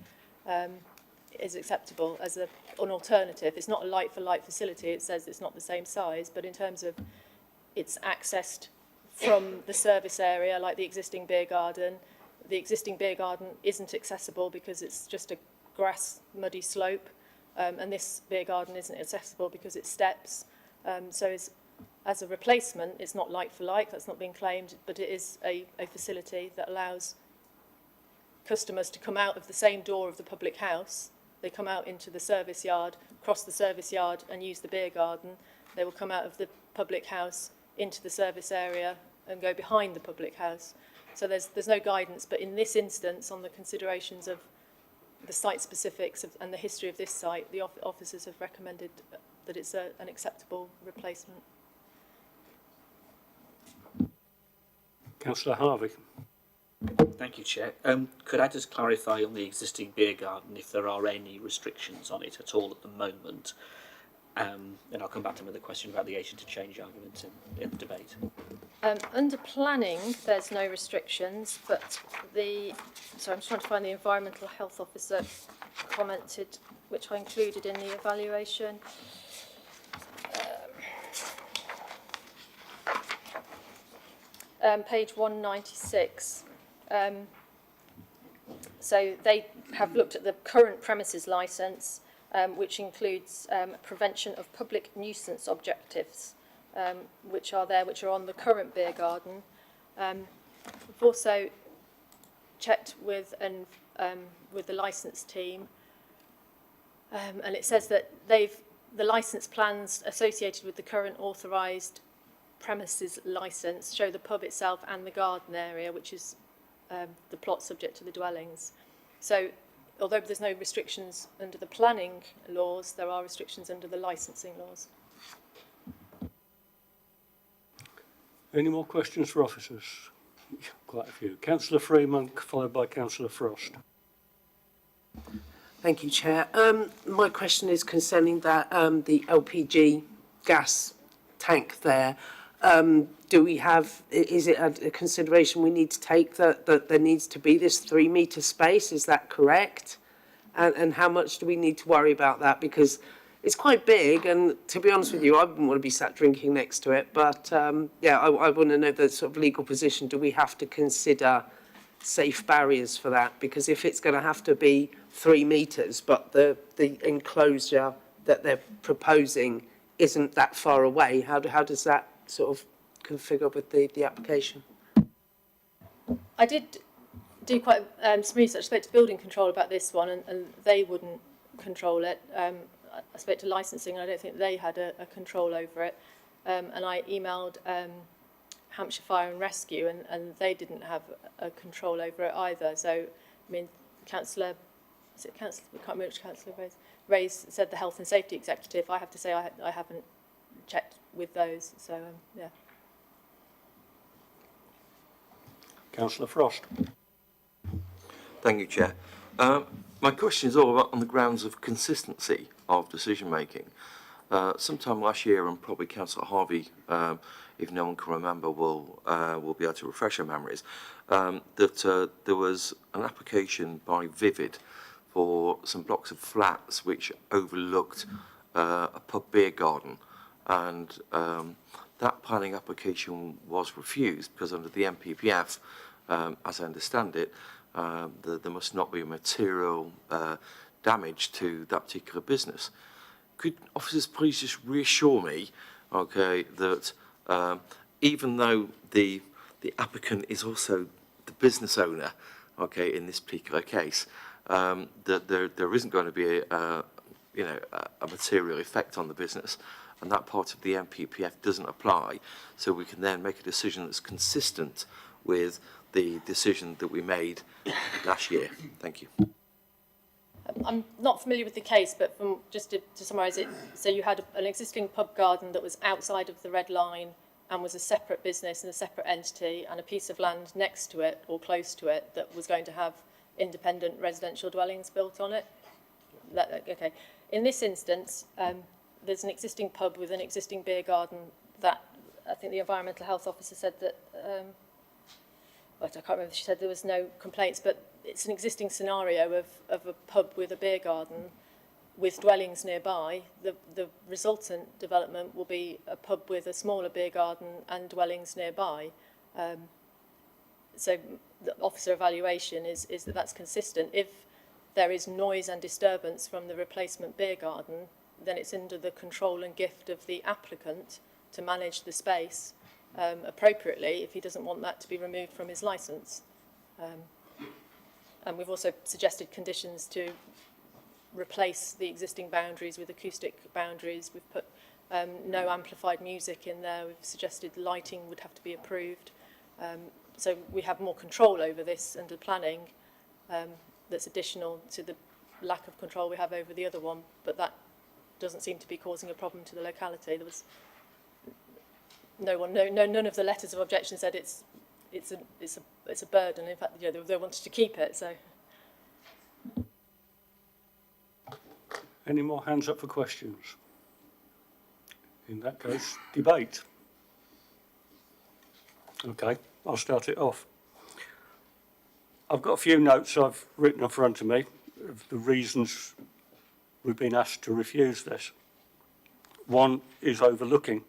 S15: is acceptable as an alternative. It's not a like-for-like facility. It says it's not the same size, but in terms of it's accessed from the service area, like the existing beer garden. The existing beer garden isn't accessible because it's just a grass, muddy slope, and this beer garden isn't accessible because it's steps. So as a replacement, it's not like for like, that's not being claimed, but it is a facility that allows customers to come out of the same door of the public house. They come out into the service yard, cross the service yard and use the beer garden. They will come out of the public house into the service area and go behind the public house. So there's no guidance, but in this instance, on the considerations of the site specifics and the history of this site, the officers have recommended that it's an acceptable replacement.
S1: Councillor Harvey.
S12: Thank you, Chair. Could I just clarify on the existing beer garden if there are any restrictions on it at all at the moment? And I'll come back to another question about the agent to change argument in the debate.
S15: Under planning, there's no restrictions, but so I'm just trying to find the environmental health officer commented, which I included in the evaluation. Page 196. So they have looked at the current premises licence, which includes prevention of public nuisance objectives, which are on the current beer garden. We've also checked with the licence team, and it says that the licence plans associated with the current authorised premises licence show the pub itself and the garden area, which is the plot subject to the dwellings. So although there's no restrictions under the planning laws, there are restrictions under the licensing laws.
S1: Any more questions for officers? Quite a few. Councillor Freeman, followed by Councillor Frost.
S19: Thank you, Chair. My question is concerning that the LPG gas tank there. Do we have, is it a consideration we need to take that there needs to be this 3 metre space? Is that correct? And how much do we need to worry about that? Because it's quite big, and to be honest with you, I wouldn't want to be sat drinking next to it. But yeah, I want to know the sort of legal position. Do we have to consider safe barriers for that? Because if it's going to have to be 3 metres, but the enclosure that they're proposing isn't that far away, how does that sort of configure with the application?
S15: I did do quite some research. I spoke to building control about this one, and they wouldn't control it. I spoke to licensing, and I don't think they had a control over it. And I emailed Hampshire Fire and Rescue, and they didn't have a control over it either. So, I mean, Councillor, I can't remember which Councillor raised said the Health and Safety Executive. I have to say I haven't checked with those. So, yeah.
S1: Councillor Frost.
S11: Thank you, Chair. My question is all about on the grounds of consistency of decision making. Sometime last year, and probably Councillor Harvey, if no one can remember, will be able to refresh our memories, that there was an application by Vivid for some blocks of flats which overlooked a pub beer garden, and that planning application was refused because under the MPPF, as I understand it, there must not be a material damage to that particular business. Could officers please just reassure me, okay, that even though the applicant is also the business owner, okay, in this particular case, that there isn't going to be a material effect on the business, and that part of the MPPF doesn't apply, so we can then make a decision that's consistent with the decision that we made last year. Thank you.
S15: I'm not familiar with the case, but just to summarise it, so you had an existing pub garden that was outside of the red line and was a separate business and a separate entity, and a piece of land next to it or close to it that was going to have independent residential dwellings built on it. Okay. In this instance, there's an existing pub with an existing beer garden that I think the environmental health officer said that, I can't remember if she said there was no complaints, but it's an existing scenario of a pub with a beer garden with dwellings nearby. The resultant development will be a pub with a smaller beer garden and dwellings nearby. So the officer evaluation is that that's consistent. If there is noise and disturbance from the replacement beer garden, then it's under the control and gift of the applicant to manage the space appropriately if he doesn't want that to be removed from his licence. And we've also suggested conditions to replace the existing boundaries with acoustic boundaries. We've put no amplified music in there. We've suggested lighting would have to be approved. So we have more control over this under planning that's additional to the lack of control we have over the other one, but that doesn't seem to be causing a problem to the locality. There was none of the letters of objection said it's a burden. In fact, they wanted to keep it. So,
S1: any more hands up for questions? In that case, debate. Okay, I'll start it off. I've got a few notes I've written in front of me of the reasons we've been asked to refuse this. One is overlooking,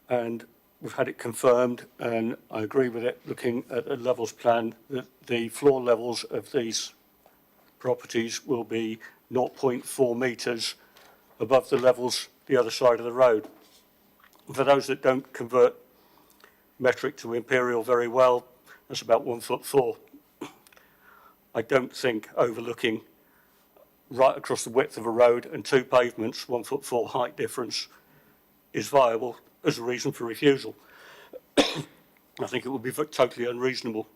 S1: and we've had it confirmed, and I agree with it, looking at a levels plan, that the floor levels of these properties will be 0.4 metres above the levels the other side of the road. For those that don't convert metric to imperial very well, that's about 1'4". I don't think overlooking right across the width of a road and two pavements, 1'4" height difference, is viable as a reason for refusal. I think it would be totally unreasonable.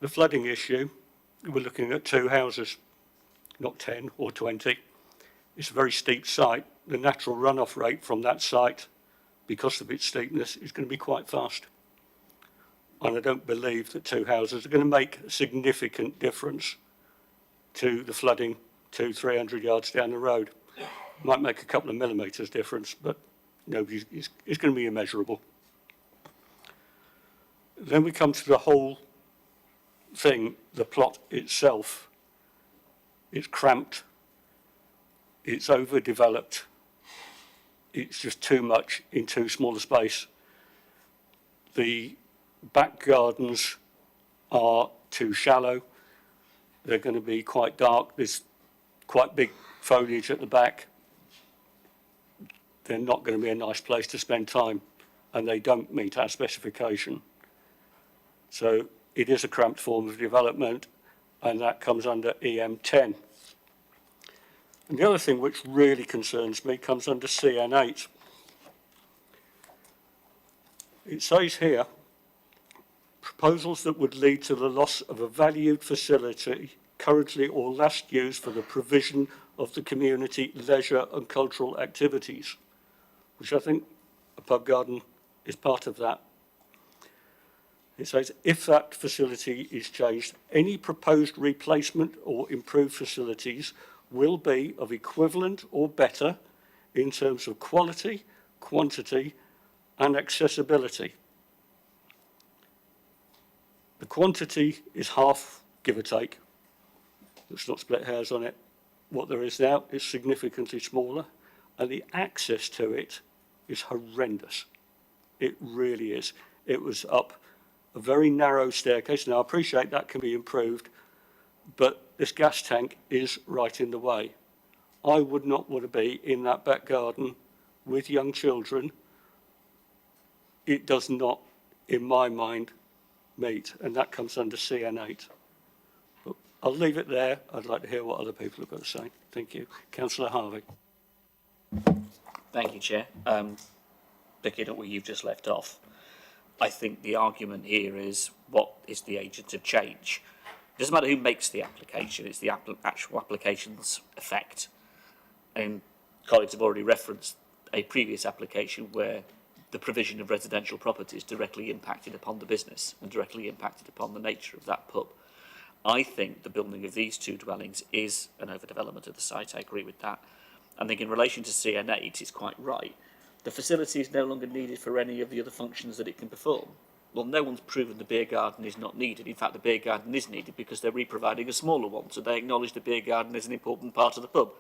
S1: The flooding issue, we're looking at two houses, not 10 or 20. It's a very steep site. The natural runoff rate from that site, because of its steepness, is going to be quite fast. And I don't believe that two houses are going to make a significant difference to the flooding 200-300 yards down the road. Might make a couple of millimetres difference, but it's going to be immeasurable. Then we come to the whole thing, the plot itself. It's cramped, it's overdeveloped, it's just too much in too small a space. The back gardens are too shallow. They're going to be quite dark. There's quite big foliage at the back. They're not going to be a nice place to spend time, and they don't meet our specification. So it is a cramped form of development, and that comes under EM10. And the other thing which really concerns me comes under CN8. It says here, proposals that would lead to the loss of a valued facility currently or last used for the provision of the community leisure and cultural activities, which I think a pub garden is part of that. It says, if that facility is changed, any proposed replacement or improved facilities will be of equivalent or better in terms of quality, quantity, and accessibility. The quantity is half, give or take. Let's not split hairs on it. What there is now is significantly smaller, and the access to it is horrendous. It really is. It was up a very narrow staircase. Now, I appreciate that can be improved, but this gas tank is right in the way. I would not want to be in that back garden with young children. It does not, in my mind, meet, and that comes under CN8. But I'll leave it there. I'd like to hear what other people have got to say. Thank you. Councillor Harvey.
S12: Thank you, Chair. Picking up where you've just left off, I think the argument here is, what is the agent of change? It doesn't matter who makes the application, it's the actual application's effect. And colleagues have already referenced a previous application where the provision of residential properties directly impacted upon the business and directly impacted upon the nature of that pub. I think the building of these two dwellings is an overdevelopment of the site. I agree with that. I think in relation to CN8, it's quite right. The facility is no longer needed for any of the other functions that it can perform. Well, no one's proven the beer garden is not needed. In fact, the beer garden is needed because they're re-providing a smaller one, so they acknowledge the beer garden is an important part of the pub.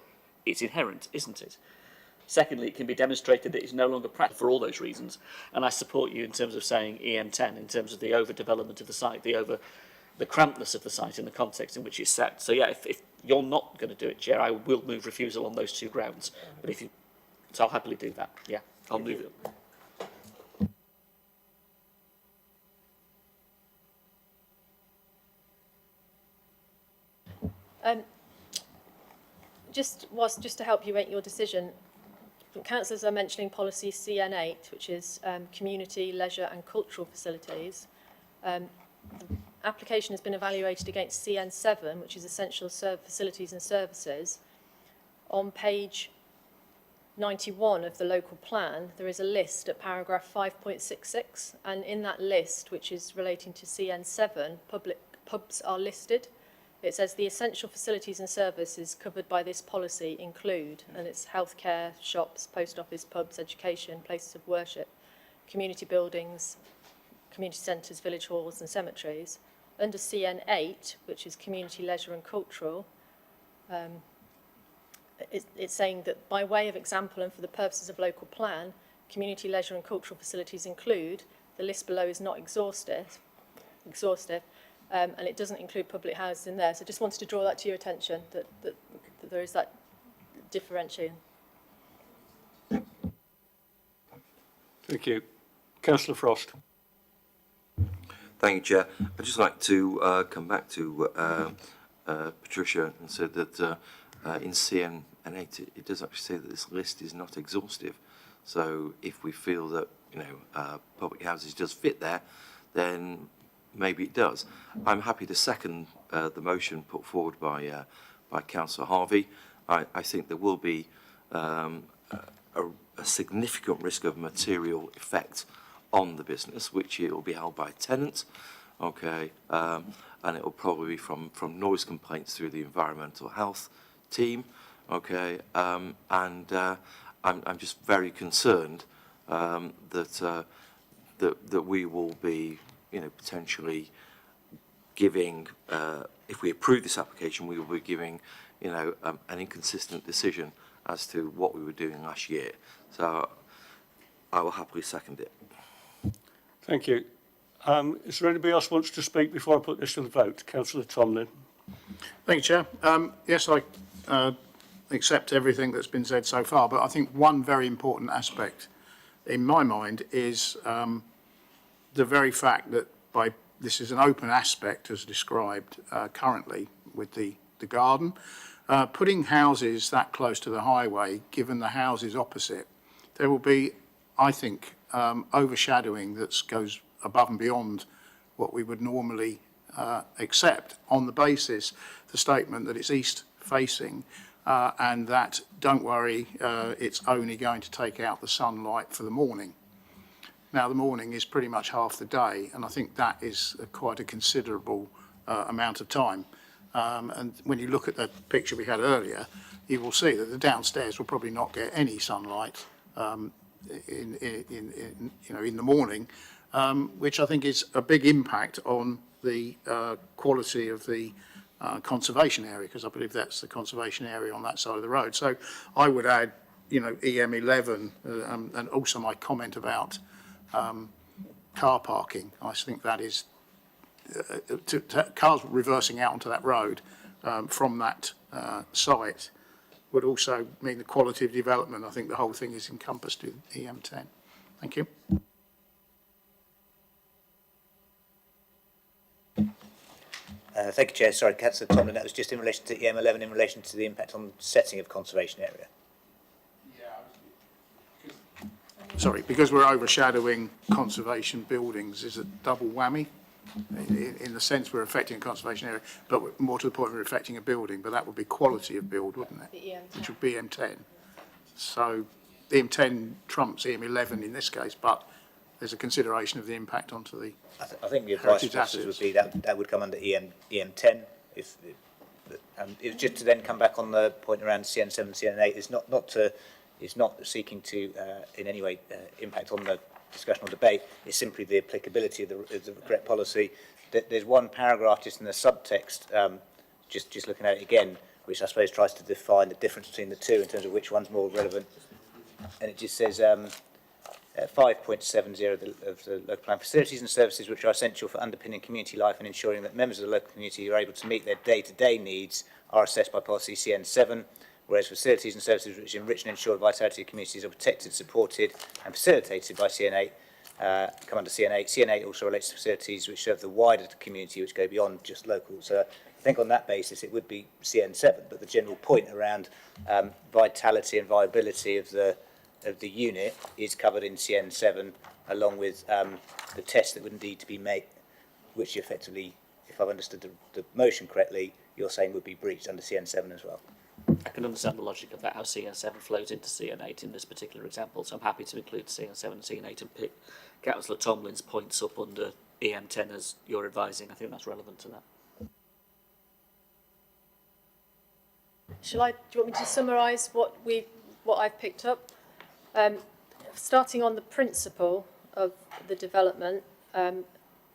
S12: It's inherent, isn't it? Secondly, it can be demonstrated that it's no longer practical for all those reasons, and I support you in terms of saying EM10, in terms of the overdevelopment of the site, the crampedness of the site in the context in which it's set. So yeah, if you're not going to do it, Chair, I will move refusal on those two grounds. But if you, so I'll happily do that. Yeah, I'll move it.
S15: Just to help you make your decision, councillors are mentioning policy CN8, which is community, leisure and cultural facilities. The application has been evaluated against CN7, which is essential facilities and services. On page 91 of the local plan, there is a list at paragraph 5.66, and in that list, which is relating to CN7, public pubs are listed. It says the essential facilities and services covered by this policy include, and it's healthcare, shops, post office, pubs, education, places of worship, community buildings, community centres, village halls and cemeteries. Under CN8, which is community, leisure and cultural, it's saying that by way of example and for the purposes of local plan, community, leisure and cultural facilities include, the list below is not exhaustive, and it doesn't include public houses in there. So just wanted to draw that to your attention, that there is that differentiation.
S1: Thank you. Councillor Frost.
S11: Thank you, Chair. I'd just like to come back to Patricia and say that in CN8 it does actually say that this list is not exhaustive. So if we feel that public houses does fit there, then maybe it does. I'm happy to second the motion put forward by Councillor Harvey. I think there will be a significant risk of material effect on the business, which it will be held by tenants, okay, and it will probably be from noise complaints through the environmental health team, okay, and I'm just very concerned that we will be, potentially giving, if we approve this application, we will be giving, an inconsistent decision as to what we were doing last year. So I will happily second it.
S1: Thank you. Is there anybody else who wants to speak before I put this to the vote? Councillor Tomlin.
S10: Thank you, Chair. Yes, I accept everything that's been said so far, but I think one very important aspect in my mind is the very fact that this is an open aspect as described currently with the garden. Putting houses that close to the highway, given the houses opposite, there will be, I think, overshadowing that goes above and beyond what we would normally accept on the basis, the statement that it's east facing and that, don't worry, it's only going to take out the sunlight for the morning. Now, the morning is pretty much half the day, and I think that is quite a considerable amount of time. And when you look at the picture we had earlier, you will see that the downstairs will probably not get any sunlight in the morning, which I think is a big impact on the quality of the conservation area, because I believe that's the conservation area on that side of the road. So I would add, EM11 and also my comment about car parking. I think that is cars reversing out onto that road from that site would also mean the quality of development. I think the whole thing is encompassed in EM10. Thank you.
S2: Thank you, Chair. Sorry, Councillor Tomlin, that was just in relation to EM11 in relation to the impact on setting of conservation area.
S10: Sorry, because we're overshadowing conservation buildings, is a double whammy in the sense we're affecting a conservation area, but more to the point we're affecting a building, but that would be quality of build, wouldn't it?
S15: The EM10.
S10: Which would be M10. So EM10 trumps EM11 in this case, but there's a consideration of the impact onto the
S2: I think the advice of officers would be that would come under EM10. If it was just to then come back on the point around CN7, CN8. It's not seeking to in any way impact on the discussion or debate, is simply the applicability of the correct policy. There's one paragraph just in the subtext, just looking at it again, which I suppose tries to define the difference between the two in terms of which one's more relevant. And it just says 5.70 of the local plan, facilities and services which are essential for underpinning community life and ensuring that members of the local community are able to meet their day-to-day needs are assessed by policy CN7, whereas facilities and services which enrich and ensure the vitality of communities are protected, supported and facilitated by CN8 come under CN8. CN8 also relates to facilities which serve the wider community, which go beyond just local. So I think on that basis it would be CN7, but the general point around vitality and viability of the unit is covered in CN7, along with the test that would need to be made, which effectively, if I've understood the motion correctly, you're saying would be breached under CN7 as well.
S12: I can understand the logic of that, how CN7 flows into CN8 in this particular example, so I'm happy to include CN7 and CN8 and pick Councillor Tomlin's points up under EM10 as you're advising. I think that's relevant to that.
S15: Do you want me to summarise what I've picked up? Starting on the principle of the development,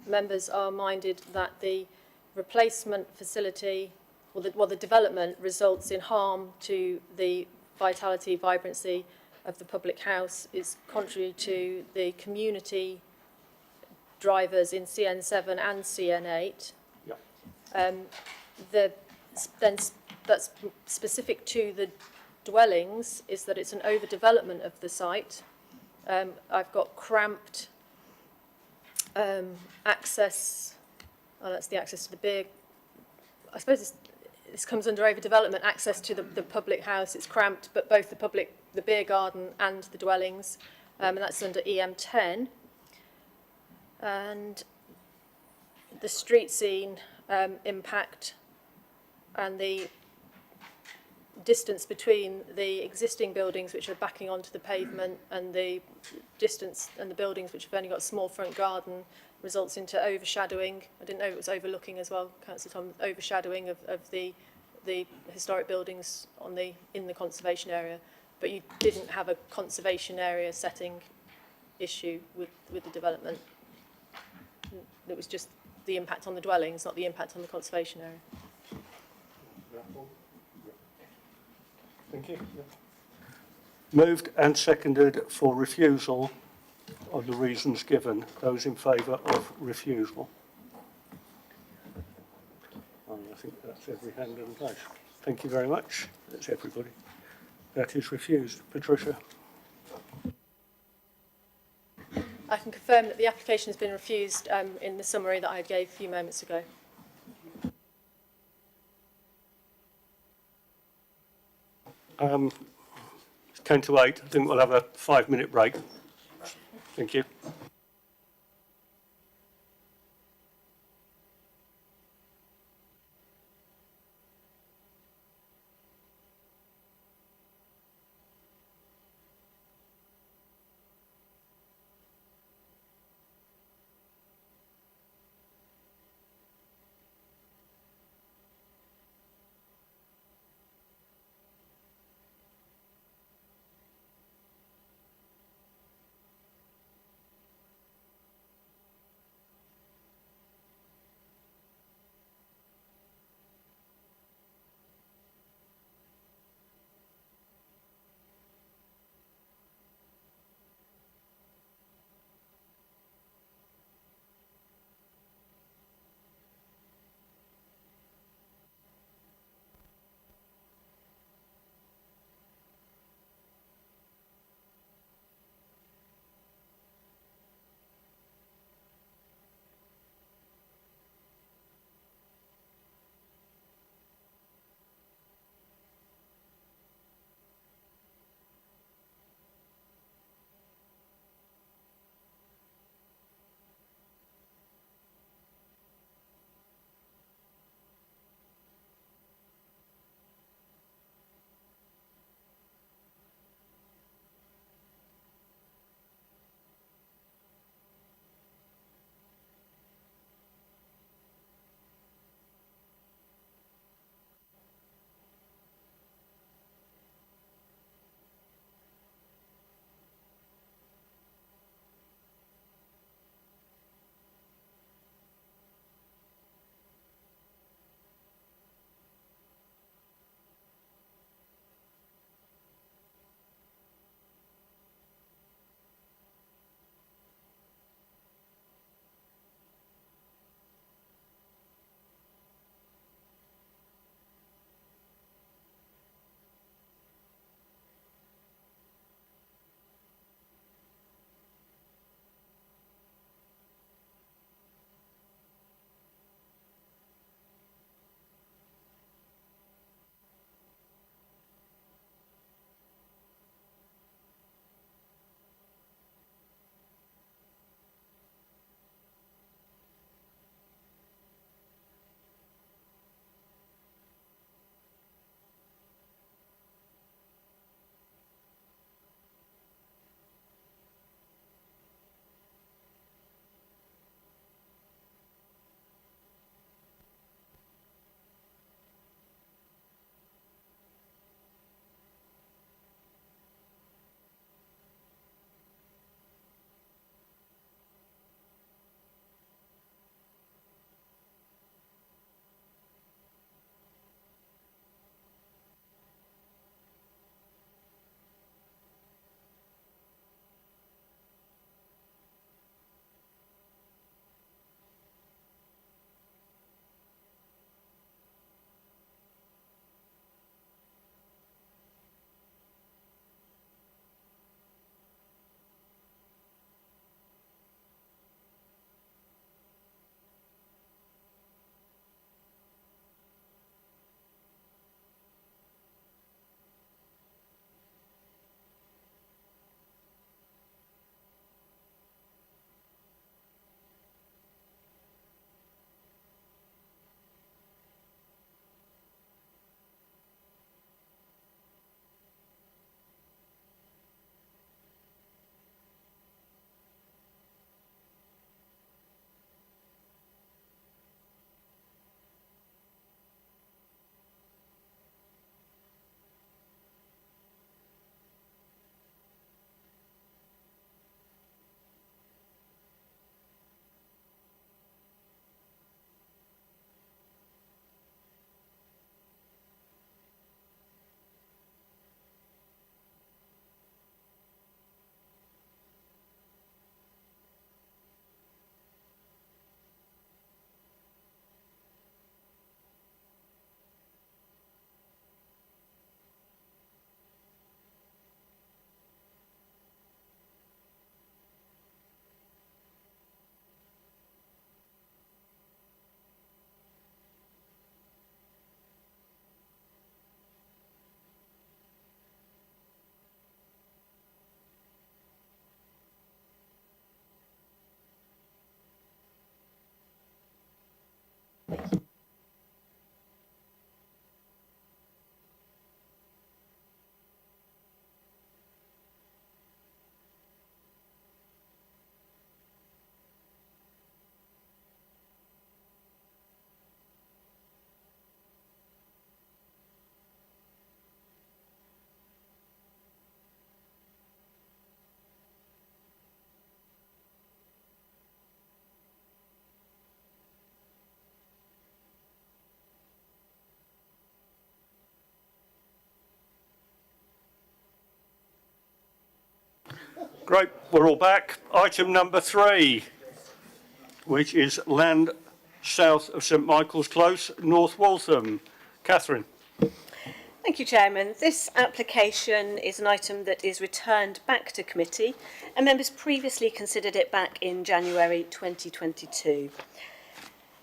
S15: members are minded that the replacement facility, the development results in harm to the vitality, vibrancy of the public house, is contrary to the community drivers in CN7 and CN8. Yep. That's specific to the dwellings is that it's an overdevelopment of the site. I've got cramped access. Oh, that's the access to the beer. I suppose this comes under overdevelopment. Access to the public house. It's cramped, but both the beer garden and the dwellings, and that's under EM10. And the street scene impact and the distance between the existing buildings which are backing onto the pavement and the distance and the buildings which have only got a small front garden results into overshadowing. I didn't know it was overlooking as well, Councillor Tom, overshadowing of the historic buildings in the conservation area. But you didn't have a conservation area setting issue with the development. It was just the impact on the dwellings, not the impact on the conservation area.
S1: Thank you. Moved and seconded for refusal of the reasons given. Those in favour of refusal? I think that's every hand in place. Thank you very much. That's everybody. That is refused. Patricia?
S15: I can confirm that the application has been refused in the summary that I gave a few moments ago.
S1: It's 10 to 8. I think we'll have a 5-minute break. Thank you. Great, we're all back. Item number 3, which is land south of St Michael's Close, North Waltham. Catherine.
S3: Thank you, Chairman. This application is an item that is returned back to committee, and members previously considered it back in January 2022.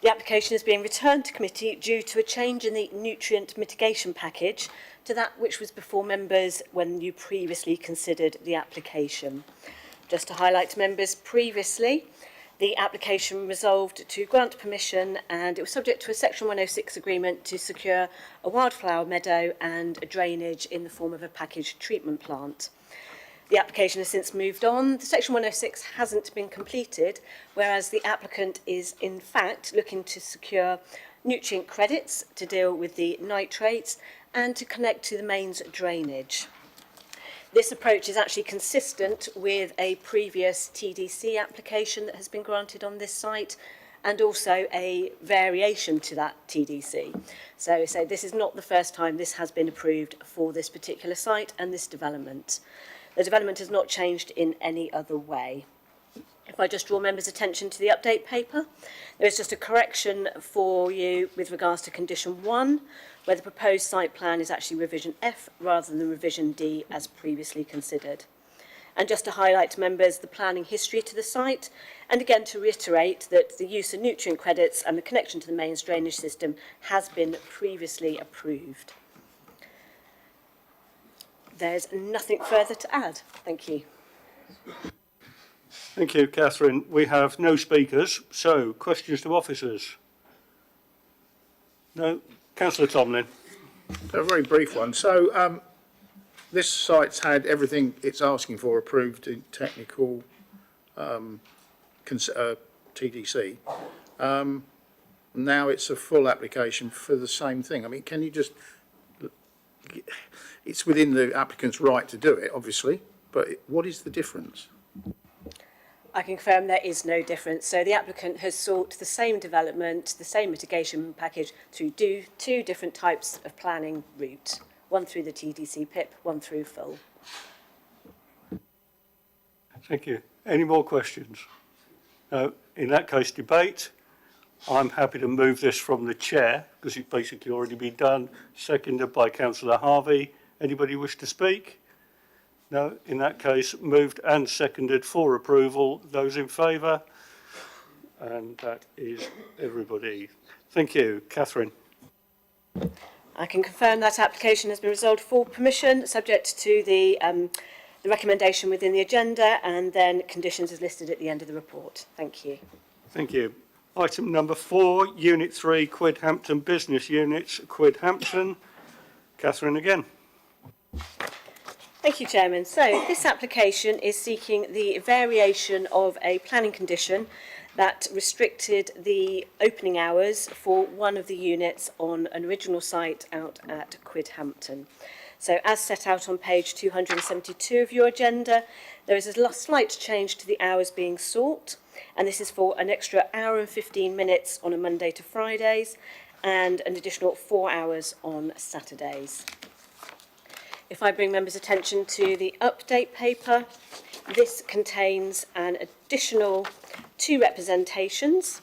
S3: The application is being returned to committee due to a change in the nutrient mitigation package to that which was before members when you previously considered the application. Just to highlight to members, previously the application resolved to grant permission, and it was subject to a Section 106 agreement to secure a wildflower meadow and a drainage in the form of a packaged treatment plant. The application has since moved on. The Section 106 hasn't been completed, whereas the applicant is in fact looking to secure nutrient credits to deal with the nitrates and to connect to the mains drainage. This approach is actually consistent with a previous TDC application that has been granted on this site, and also a variation to that TDC. So this is not the first time this has been approved for this particular site and this development. The development has not changed in any other way. If I just draw members' attention to the update paper, there is just a correction for you with regards to condition 1, where the proposed site plan is actually revision F rather than revision D as previously considered. And just to highlight to members the planning history to the site, and again to reiterate that the use of nutrient credits and the connection to the mains drainage system has been previously approved. There's nothing further to add. Thank you.
S1: Thank you, Catherine. We have no speakers, so questions to officers? No? Councillor Tomlin.
S10: A very brief one. So this site's had everything it's asking for approved in technical TDC. Now it's a full application for the same thing. I mean, can you just... It's within the applicant's right to do it, obviously, but what is the difference?
S3: I can confirm there is no difference. So the applicant has sought the same development, the same mitigation package to do 2 different types of planning route, one through the TDC PIP, one through full.
S1: Thank you. Any more questions? No. In that case, debate. I'm happy to move this from the chair because it's basically already been done. Seconded by Councillor Harvey. Anybody wish to speak? No. In that case, moved and seconded for approval. Those in favour? And that is everybody. Thank you. Catherine.
S3: I can confirm that application has been resolved for permission, subject to the recommendation within the agenda and then conditions as listed at the end of the report. Thank you.
S1: Thank you. Item number 4, Unit 3, Quidhampton Business Units, Quidhampton. Catherine again.
S3: Thank you, Chairman. So this application is seeking the variation of a planning condition that restricted the opening hours for one of the units on an original site out at Quidhampton. So as set out on page 272 of your agenda, there is a slight change to the hours being sought, and this is for an extra hour and 15 minutes on a Monday to Fridays and an additional 4 hours on Saturdays. If I bring members' attention to the update paper, this contains an additional 2 representations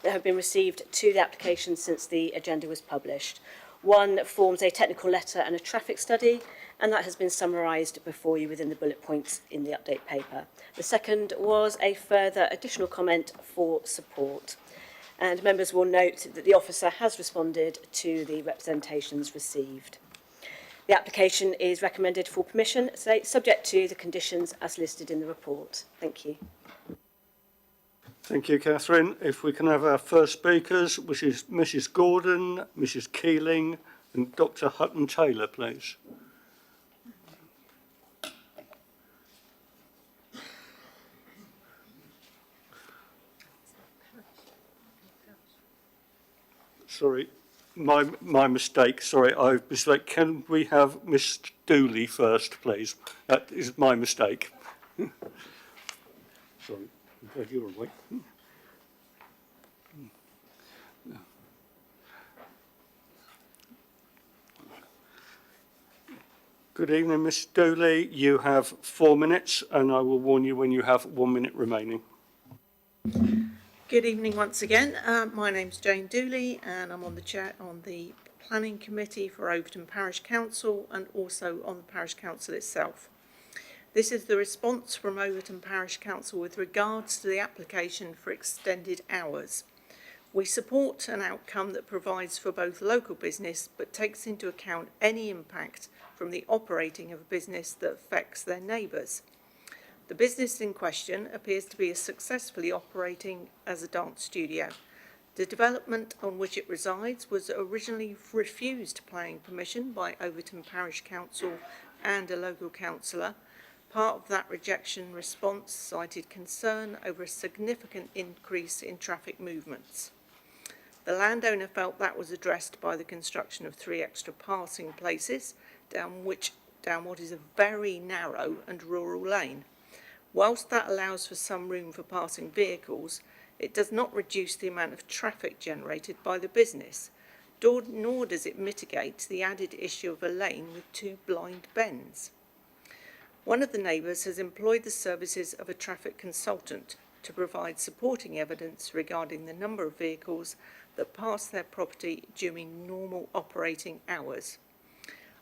S3: that have been received to the application since the agenda was published. One forms a technical letter and a traffic study, and that has been summarised before you within the bullet points in the update paper. The second was a further additional comment for support. And members will note that the officer has responded to the representations received. The application is recommended for permission, subject to the conditions as listed in the report. Thank you.
S1: Thank you, Catherine. If we can have our first speakers, which is Mrs. Gordon, Mrs. Keeling, and Dr. Hutton-Taylor, please. Sorry, my mistake. Sorry, I mistake. Can we have Miss Dooley first, please? That is my mistake. Sorry, I'm glad you're awake. Good evening, Miss Dooley. You have 4 minutes, and I will warn you when you have 1 minute remaining.
S16: Good evening once again. My name's Jane Dooley and I'm on the Planning Committee for Overton Parish Council and also on the Parish Council itself. This is the response from Overton Parish Council with regards to the application for extended hours. We support an outcome that provides for both local business but takes into account any impact from the operating of a business that affects their neighbours. The business in question appears to be successfully operating as a dance studio. The development on which it resides was originally refused planning permission by Overton Parish Council and a local councillor. Part of that rejection response cited concern over a significant increase in traffic movements. The landowner felt that was addressed by the construction of 3 extra passing places down what is a very narrow and rural lane. Whilst that allows for some room for passing vehicles, it does not reduce the amount of traffic generated by the business, nor does it mitigate the added issue of a lane with 2 blind bends. One of the neighbours has employed the services of a traffic consultant to provide supporting evidence regarding the number of vehicles that pass their property during normal operating hours.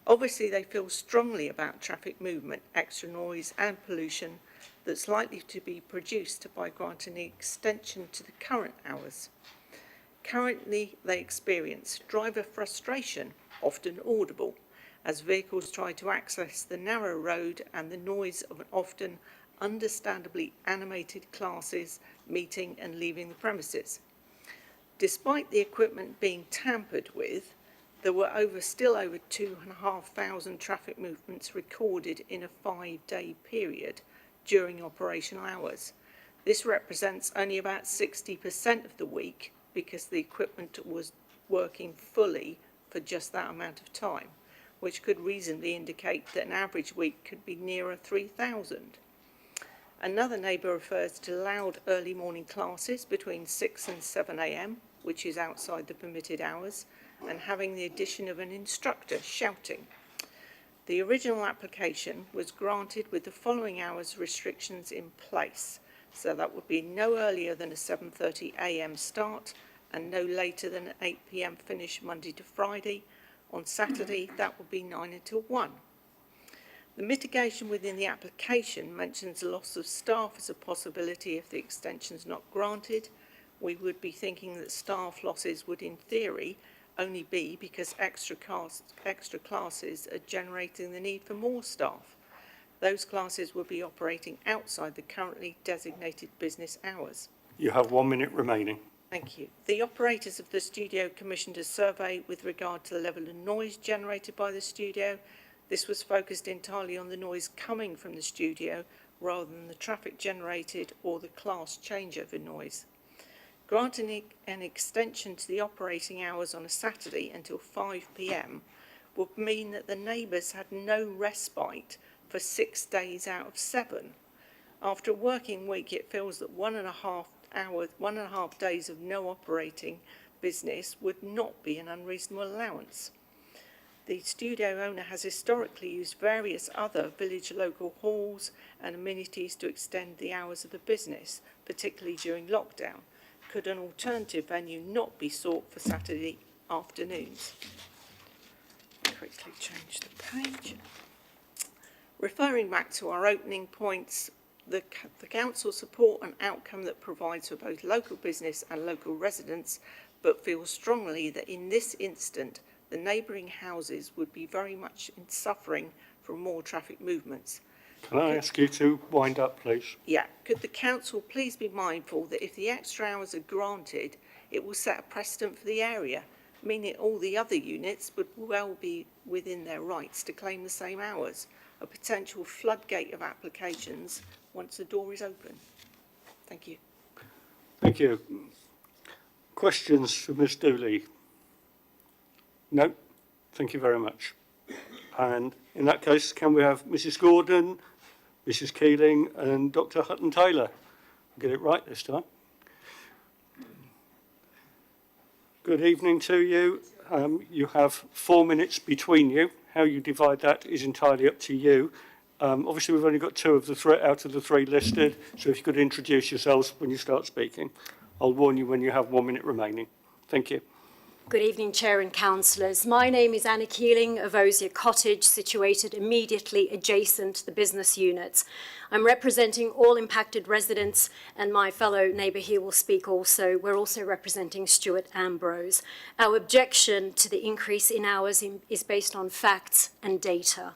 S16: Obviously, they feel strongly about traffic movement, extra noise and pollution that's likely to be produced by granting an extension to the current hours. Currently, they experience driver frustration, often audible, as vehicles try to access the narrow road and the noise of an often understandably animated classes meeting and leaving the premises. Despite the equipment being tampered with, there were still over 2,500 traffic movements recorded in a 5-day period during operational hours. This represents only about 60% of the week because the equipment was working fully for just that amount of time, which could reasonably indicate that an average week could be nearer 3,000. Another neighbour refers to loud early morning classes between 6 and 7 a.m, which is outside the permitted hours, and having the addition of an instructor shouting. The original application was granted with the following hours restrictions in place, so that would be no earlier than a 7:30 a.m. start and no later than an 8 p.m. finish Monday to Friday. On Saturday, that would be 9 until 1. The mitigation within the application mentions loss of staff as a possibility if the extension is not granted. We would be thinking that staff losses would, in theory, only be because extra classes are generating the need for more staff. Those classes will be operating outside the currently designated business hours.
S1: You have 1 minute remaining.
S16: Thank you. The operators of the studio commissioned a survey with regard to the level of noise generated by the studio. This was focused entirely on the noise coming from the studio rather than the traffic generated or the class changeover noise. Granting an extension to the operating hours on a Saturday until 5 p.m. would mean that the neighbours had no respite for 6 days out of 7. After a working week, it feels that 1.5 days of no operating business would not be an unreasonable allowance. The studio owner has historically used various other village local halls and amenities to extend the hours of the business, particularly during lockdown. Could an alternative venue not be sought for Saturday afternoons? Quickly change the page. Referring back to our opening points, the council support an outcome that provides for both local business and local residents, but feels strongly that in this instant, the neighbouring houses would be very much in suffering from more traffic movements.
S1: Can I ask you to wind up, please?
S16: Yeah, could the council please be mindful that if the extra hours are granted, it will set a precedent for the area, meaning all the other units would well be within their rights to claim the same hours, a potential floodgate of applications once the door is open. Thank you.
S1: Thank you. Questions for Ms Dooley? No? Thank you very much. And in that case, can we have Mrs Gordon, Mrs Keeling and Dr Hutton-Taylor? Get it right this time. Good evening to you. You have 4 minutes between you. How you divide that is entirely up to you. Obviously, we've only got two of the three out of the three listed, so if you could introduce yourselves when you start speaking. I'll warn you when you have 1 minute remaining. Thank you.
S20: Good evening, Chair and Councillors. My name is Anna Keeling of Osier Cottage, situated immediately adjacent to the business units. I'm representing all impacted residents, and my fellow neighbour here will speak also. We're also representing Stuart Ambrose. Our objection to the increase in hours is based on facts and data.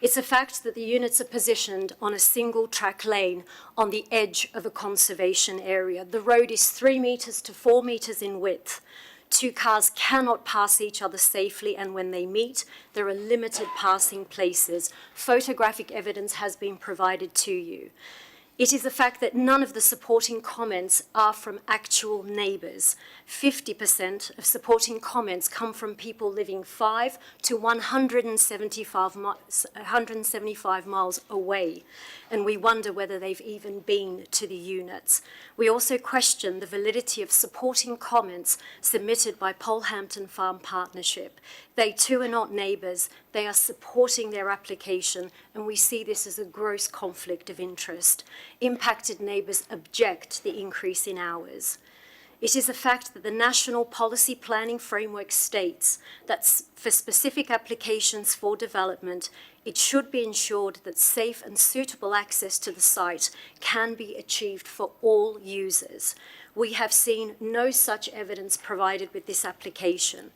S20: It's a fact that the units are positioned on a single track lane on the edge of a conservation area. The road is 3 metres to 4 metres in width. Two cars cannot pass each other safely, and when they meet, there are limited passing places. Photographic evidence has been provided to you. It is a fact that none of the supporting comments are from actual neighbours. 50% of supporting comments come from people living 5 to 175 miles away, and we wonder whether they've even been to the units. We also question the validity of supporting comments submitted by Polehampton Farm Partnership. They too are not neighbours, they are supporting their application, and we see this as a gross conflict of interest. Impacted neighbours object to the increase in hours. It is a fact that the National Policy Planning Framework states that for specific applications for development, it should be ensured that safe and suitable access to the site can be achieved for all users. We have seen no such evidence provided with this application.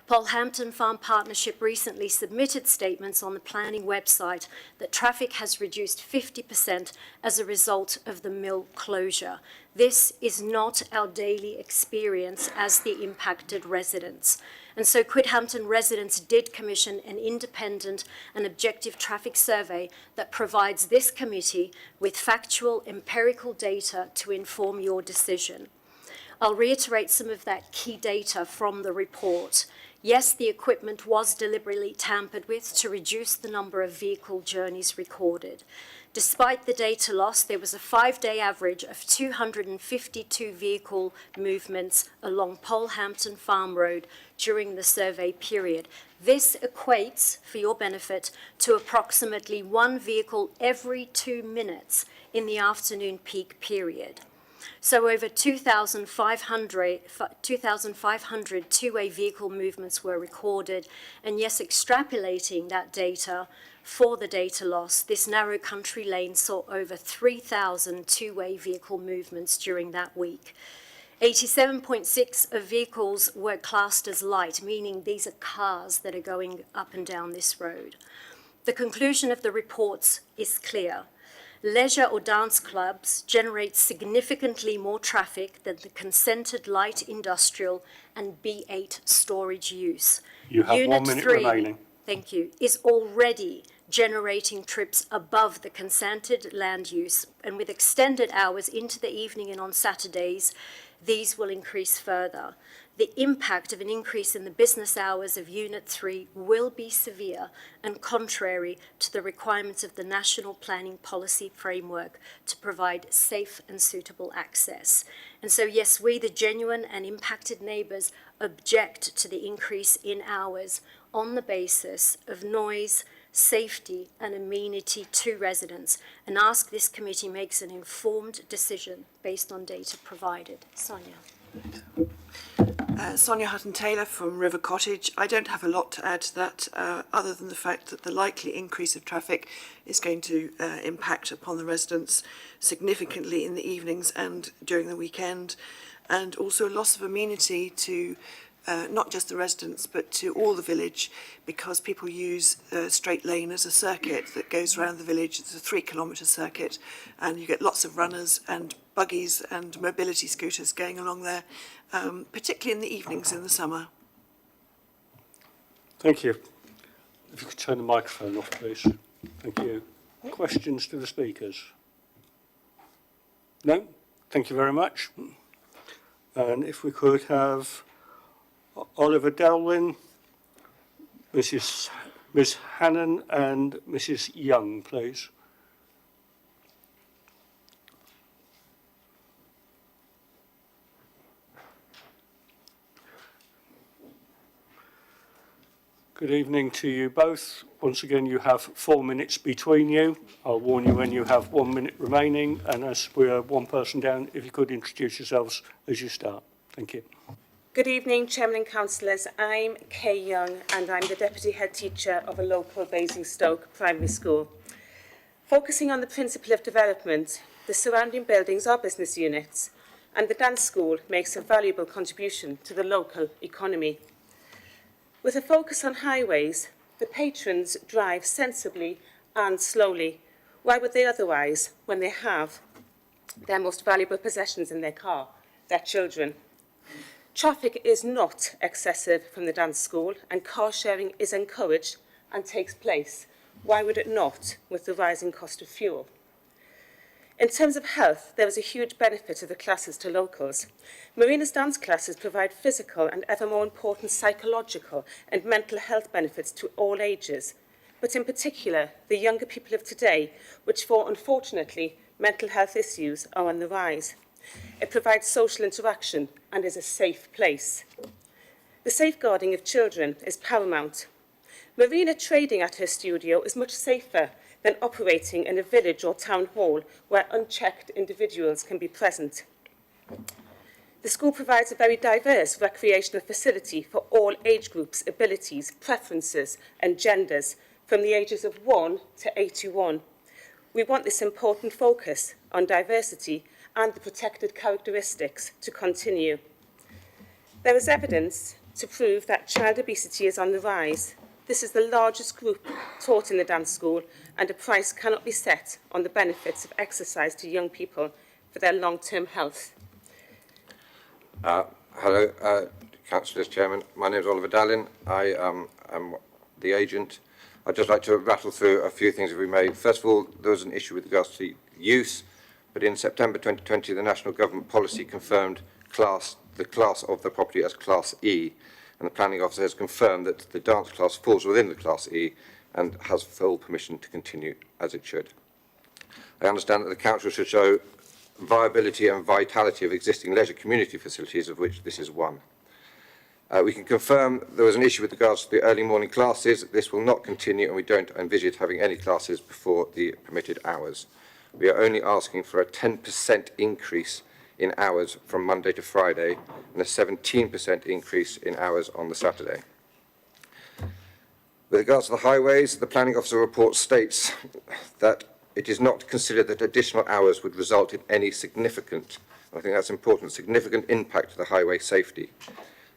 S20: Polehampton Farm Partnership recently submitted statements on the planning website that traffic has reduced 50% as a result of the mill closure. This is not our daily experience as the impacted residents. And so Quidhampton residents did commission an independent and objective traffic survey that provides this committee with factual, empirical data to inform your decision. I'll reiterate some of that key data from the report. Yes, the equipment was deliberately tampered with to reduce the number of vehicle journeys recorded. Despite the data loss, there was a 5-day average of 252 vehicle movements along Polehampton Farm Road during the survey period. This equates, for your benefit, to approximately 1 vehicle every 2 minutes in the afternoon peak period. So over 2,500 two-way vehicle movements were recorded, and yes, extrapolating that data for the data loss, this narrow country lane saw over 3,000 two-way vehicle movements during that week. 87.6 of vehicles were classed as light, meaning these are cars that are going up and down this road. The conclusion of the reports is clear. Leisure or dance clubs generate significantly more traffic than the consented light industrial and B8 storage use.
S1: You have
S20: Unit
S1: 1 minute
S20: 3,
S1: remaining.
S20: Thank you, is already generating trips above the consented land use, and with extended hours into the evening and on Saturdays, these will increase further. The impact of an increase in the business hours of Unit 3 will be severe and contrary to the requirements of the National Planning Policy Framework to provide safe and suitable access. And so, yes, we, the genuine and impacted neighbours, object to the increase in hours on the basis of noise, safety and amenity to residents, and ask this committee makes an informed decision based on data provided. Sonia.
S21: Sonia Hutton-Taylor from River Cottage. I don't have a lot to add to that, other than the fact that the likely increase of traffic is going to impact upon the residents significantly in the evenings and during the weekend, and also a loss of amenity to not just the residents, but to all the village, because people use Straight Lane as a circuit that goes around the village. It's a 3-kilometre circuit, and you get lots of runners and buggies and mobility scooters going along there, particularly in the evenings in the summer.
S1: Thank you. If you could turn the microphone off, please. Thank you. Questions to the speakers? No? Thank you very much. And if we could have Oliver Delwyn, Ms. Hannon and Mrs. Young, please. Good evening to you both. Once again, you have 4 minutes between you. I'll warn you when you have 1 minute remaining, and as we are one person down, if you could introduce yourselves as you start. Thank you.
S4: Good evening, Chairman and Councillors. I'm Kay Young and I'm the Deputy Head Teacher of a local Basingstoke primary school. Focusing on the principle of development, the surrounding buildings are business units and the dance school makes a valuable contribution to the local economy. With a focus on highways, the patrons drive sensibly and slowly. Why would they otherwise when they have their most valuable possessions in their car, their children? Traffic is not excessive from the dance school and car sharing is encouraged and takes place. Why would it not with the rising cost of fuel? In terms of health, there is a huge benefit to the classes to locals. Marina's dance classes provide physical and ever more important psychological and mental health benefits to all ages, but in particular the younger people of today, which for, unfortunately, mental health issues are on the rise. It provides social interaction and is a safe place. The safeguarding of children is paramount. Marina trading at her studio is much safer than operating in a village or town hall where unchecked individuals can be present. The school provides a very diverse recreational facility for all age groups, abilities, preferences and genders from the ages of 1 to 81. We want this important focus on diversity and the protected characteristics to continue. There is evidence to prove that child obesity is on the rise. This is the largest group taught in the dance school and a price cannot be set on the benefits of exercise to young people for their long-term health.
S22: Hello, Councillors, Chairman. My name is Oliver Dallin. I am the agent. I'd just like to rattle through a few things if we may. First of all, there was an issue with regards to use, but in September 2020, the National Government policy confirmed the class of the property as Class E, and the Planning Officer has confirmed that the dance class falls within the Class E and has full permission to continue as it should. I understand that the Council should show viability and vitality of existing leisure community facilities, of which this is one. We can confirm there was an issue with regards to the early morning classes. This will not continue and we don't envisage having any classes before the permitted hours. We are only asking for a 10% increase in hours from Monday to Friday and a 17% increase in hours on the Saturday. With regards to the highways, the Planning Officer report states that it is not considered that additional hours would result in any significant, I think that's important, significant impact to the highway safety.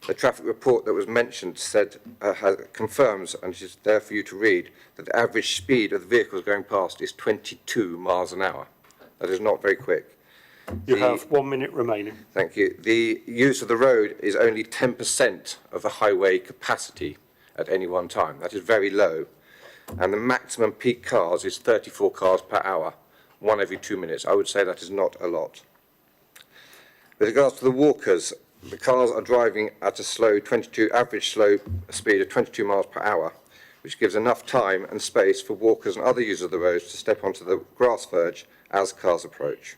S22: The traffic report that was mentioned said, confirms, and it is there for you to read, that the average speed of the vehicles going past is 22 miles an hour. That is not very quick.
S1: You have 1 minute remaining.
S22: Thank you. The use of the road is only 10% of the highway capacity at any one time. That is very low. And the maximum peak cars is 34 cars per hour, 1 every 2 minutes. I would say that is not a lot. With regards to the walkers, the cars are driving at a slow average slow speed of 22 miles per hour, which gives enough time and space for walkers and other users of the roads to step onto the grass verge as cars approach.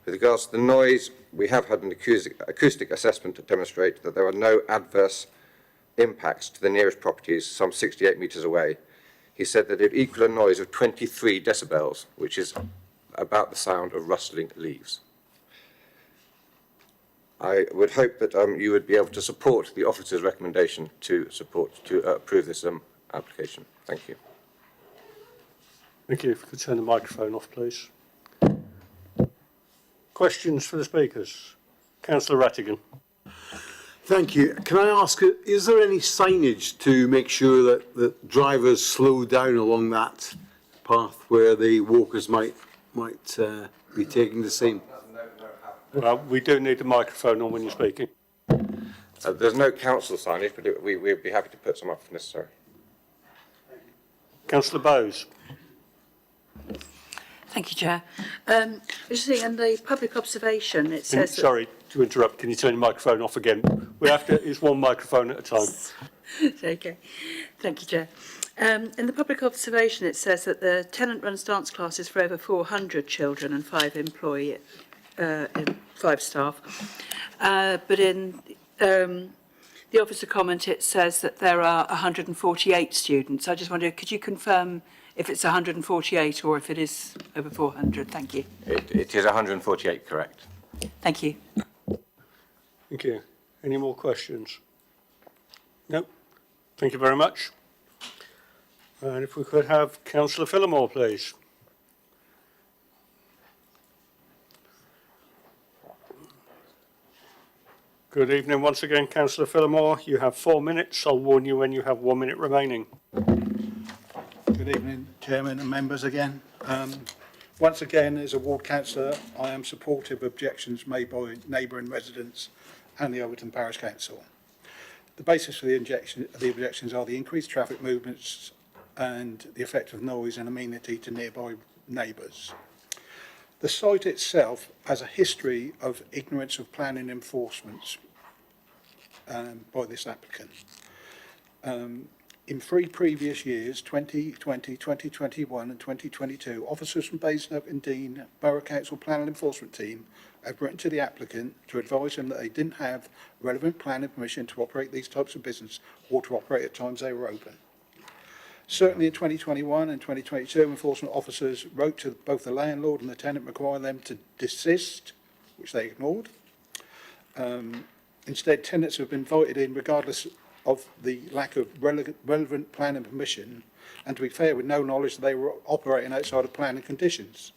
S22: With regards to the noise, we have had an acoustic assessment to demonstrate that there are no adverse impacts to the nearest properties, some 68 metres away. He said that it would equal a noise of 23 decibels, which is about the sound of rustling leaves. I would hope that you would be able to support the officer's recommendation to approve this application. Thank you.
S1: Thank you. If you could turn the microphone off, please. Questions for the speakers? Councillor Rattigan.
S7: Thank you. Can I ask, is there any signage to make sure that drivers slow down along that path where the walkers might be taking the same?
S1: Well, we do need a microphone on when you're speaking.
S22: There's no council signage, but we'd be happy to put some up if necessary.
S1: Councillor Bowes.
S5: Thank you, Chair. Just saying, in the public observation, it says...
S1: Sorry to interrupt. Can you turn your microphone off again? We have to. It's one microphone at a time.
S5: Okay. Thank you, Chair. In the public observation, it says that the tenant runs dance classes for over 400 children and 5 staff. But in the officer comment, it says that there are 148 students. I just wonder, could you confirm if it's 148 or if it is over 400? Thank you.
S22: It is 148, correct.
S5: Thank you.
S1: Thank you. Any more questions? No. Thank you very much. And if we could have Councillor Phillimore, please. Good evening once again, Councillor Phillimore. You have 4 minutes. I'll warn you when you have 1 minute remaining.
S18: Good evening, Chairman and members again. Once again, as a ward councillor, I am supportive of objections made by neighbouring residents and the Overton Parish Council. The basis for the objections are the increased traffic movements and the effect of noise and amenity to nearby neighbours. The site itself has a history of ignorance of planning enforcement by this applicant. In 3 previous years, 2020, 2021 and 2022, officers from Basingstoke and Dean Borough Council Planning Enforcement Team have written to the applicant to advise them that they didn't have relevant planning permission to operate these types of business or to operate at times they were open. Certainly in 2021 and 2022, enforcement officers wrote to both the landlord and the tenant requiring them to desist, which they ignored. Instead, tenants have been invited in regardless of the lack of relevant planning permission, and to be fair, with no knowledge that they were operating outside of planning conditions.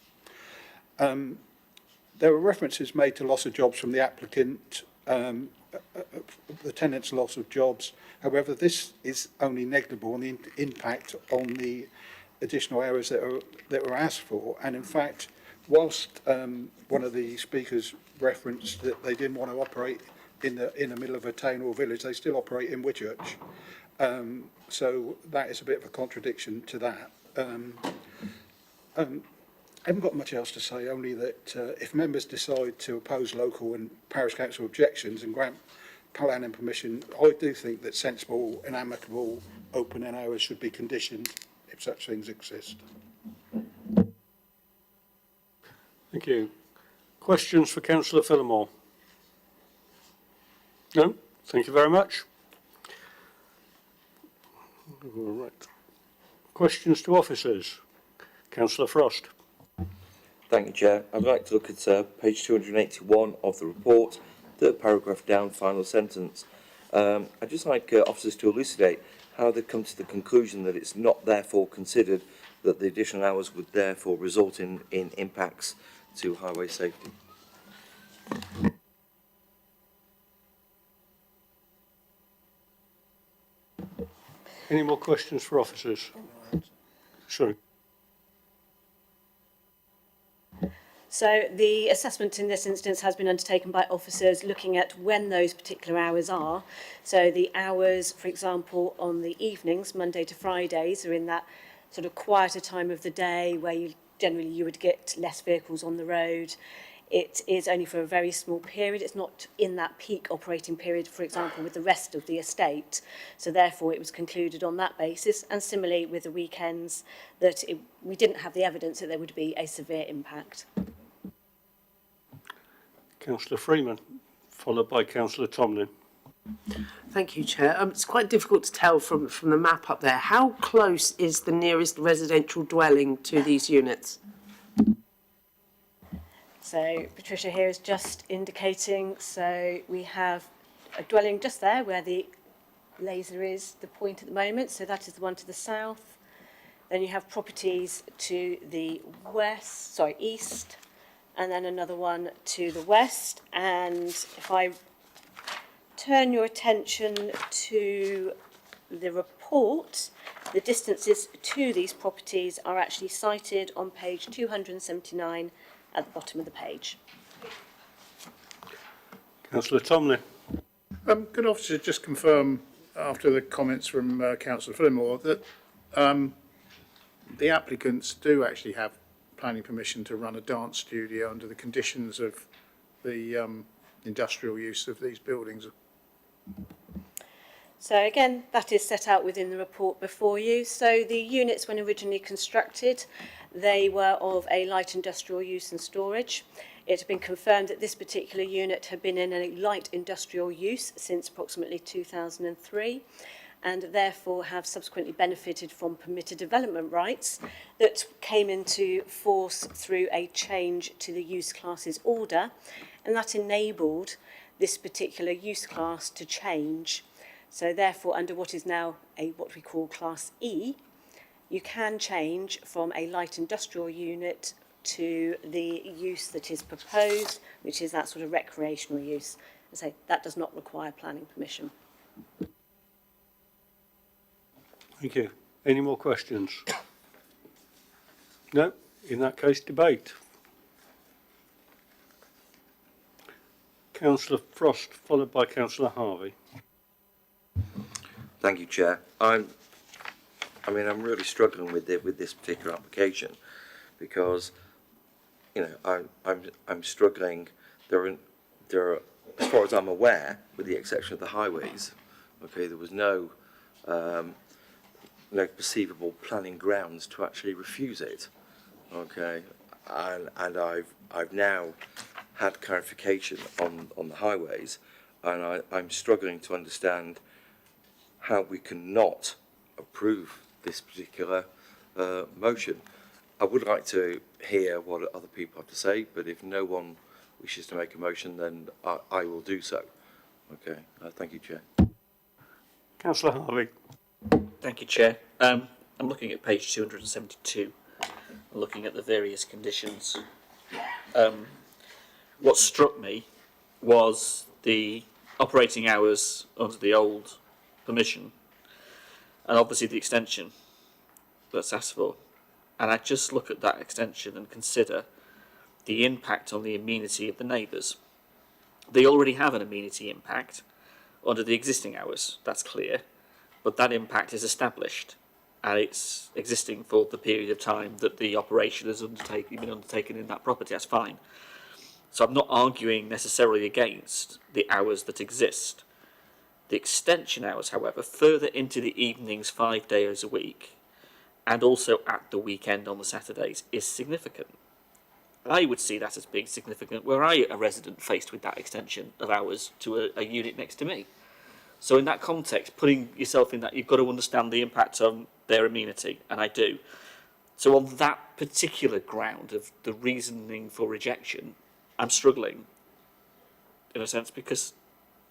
S18: There were references made to loss of jobs from the applicant, the tenant's loss of jobs. However, this is only negligible on the impact on the additional hours that were asked for. And in fact, whilst one of the speakers referenced that they didn't want to operate in the middle of a town or village, they still operate in Whitchurch. So that is a bit of a contradiction to that. I haven't got much else to say, only that if members decide to oppose local and parish council objections and grant planning permission, I do think that sensible and amicable opening hours should be conditioned if such things exist.
S1: Thank you. Questions for Councillor Phillimore? No? Thank you very much. All right. Questions to officers? Councillor Frost.
S11: Thank you, Chair. I'd like to look at page 281 of the report, third paragraph down, final sentence. I'd just like officers to elucidate how they come to the conclusion that it's not therefore considered that the additional hours would therefore result in impacts to highway safety.
S1: Any more questions for officers? Sorry.
S6: So the assessment in this instance has been undertaken by officers looking at when those particular hours are. So the hours, for example, on the evenings, Monday to Fridays, are in that sort of quieter time of the day where you would get less vehicles on the road. It is only for a very small period. It's not in that peak operating period, for example, with the rest of the estate. So therefore, it was concluded on that basis. And similarly with the weekends, that we didn't have the evidence that there would be a severe impact.
S1: Councillor Freeman, followed by Councillor Tomlin.
S19: Thank you, Chair. It's quite difficult to tell from the map up there. How close is the nearest residential dwelling to these units?
S6: So Patricia here is just indicating, so we have a dwelling just there where the laser is, the point at the moment, so that is the one to the south. Then you have properties to the east, and then another one to the west. And if I turn your attention to the report, the distances to these properties are actually cited on page 279 at the bottom of the page.
S1: Councillor Tomlin.
S10: Could officer just confirm, after the comments from Councillor Fillmore, that the applicants do actually have planning permission to run a dance studio under the conditions of the industrial use of these buildings?
S6: So again, that is set out within the report before you. So the units, when originally constructed, they were of a light industrial use and storage. It had been confirmed that this particular unit had been in a light industrial use since approximately 2003, and therefore have subsequently benefited from permitted development rights that came into force through a change to the use classes order, and that enabled this particular use class to change. So therefore, under what is now what we call Class E, you can change from a light industrial unit to the use that is proposed, which is that sort of recreational use. And so that does not require planning permission.
S1: Thank you. Any more questions? No? In that case, debate. Councillor Frost, followed by Councillor Harvey.
S11: Thank you, Chair. I'm really struggling with this particular application because, you know, I'm struggling. There are, as far as I'm aware, with the exception of the highways, okay, there was no perceivable planning grounds to actually refuse it, okay, and I've now had clarification on the highways, and I'm struggling to understand how we cannot approve this particular motion. I would like to hear what other people have to say, but if no one wishes to make a motion, then I will do so. Okay, thank you, Chair.
S1: Councillor Harvey.
S12: Thank you, Chair. I'm looking at page 272, looking at the various conditions. What struck me was the operating hours under the old permission, and obviously the extension that's asked for. And I just look at that extension and consider the impact on the amenity of the neighbours. They already have an amenity impact under the existing hours, that's clear, but that impact is established and it's existing for the period of time that the operation has been undertaken in that property. That's fine. So I'm not arguing necessarily against the hours that exist. The extension hours, however, further into the evenings 5 days a week, and also at the weekend on the Saturdays, is significant. I would see that as being significant were I a resident faced with that extension of hours to a unit next to me. So in that context, putting yourself in that, you've got to understand the impact on their amenity, and I do. So on that particular ground of the reasoning for rejection, I'm struggling, in a sense, because,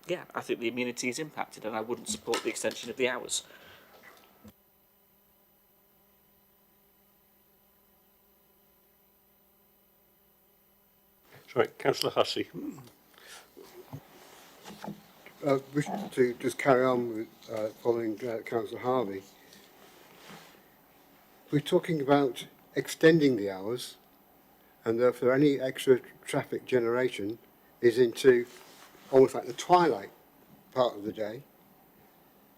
S12: yeah, I think the amenity is impacted and I wouldn't support the extension of the hours.
S1: Sorry, Councillor Hussey.
S8: Wish to just carry on with following Councillor Harvey. We're talking about extending the hours, and therefore any extra traffic generation is into almost like the twilight part of the day,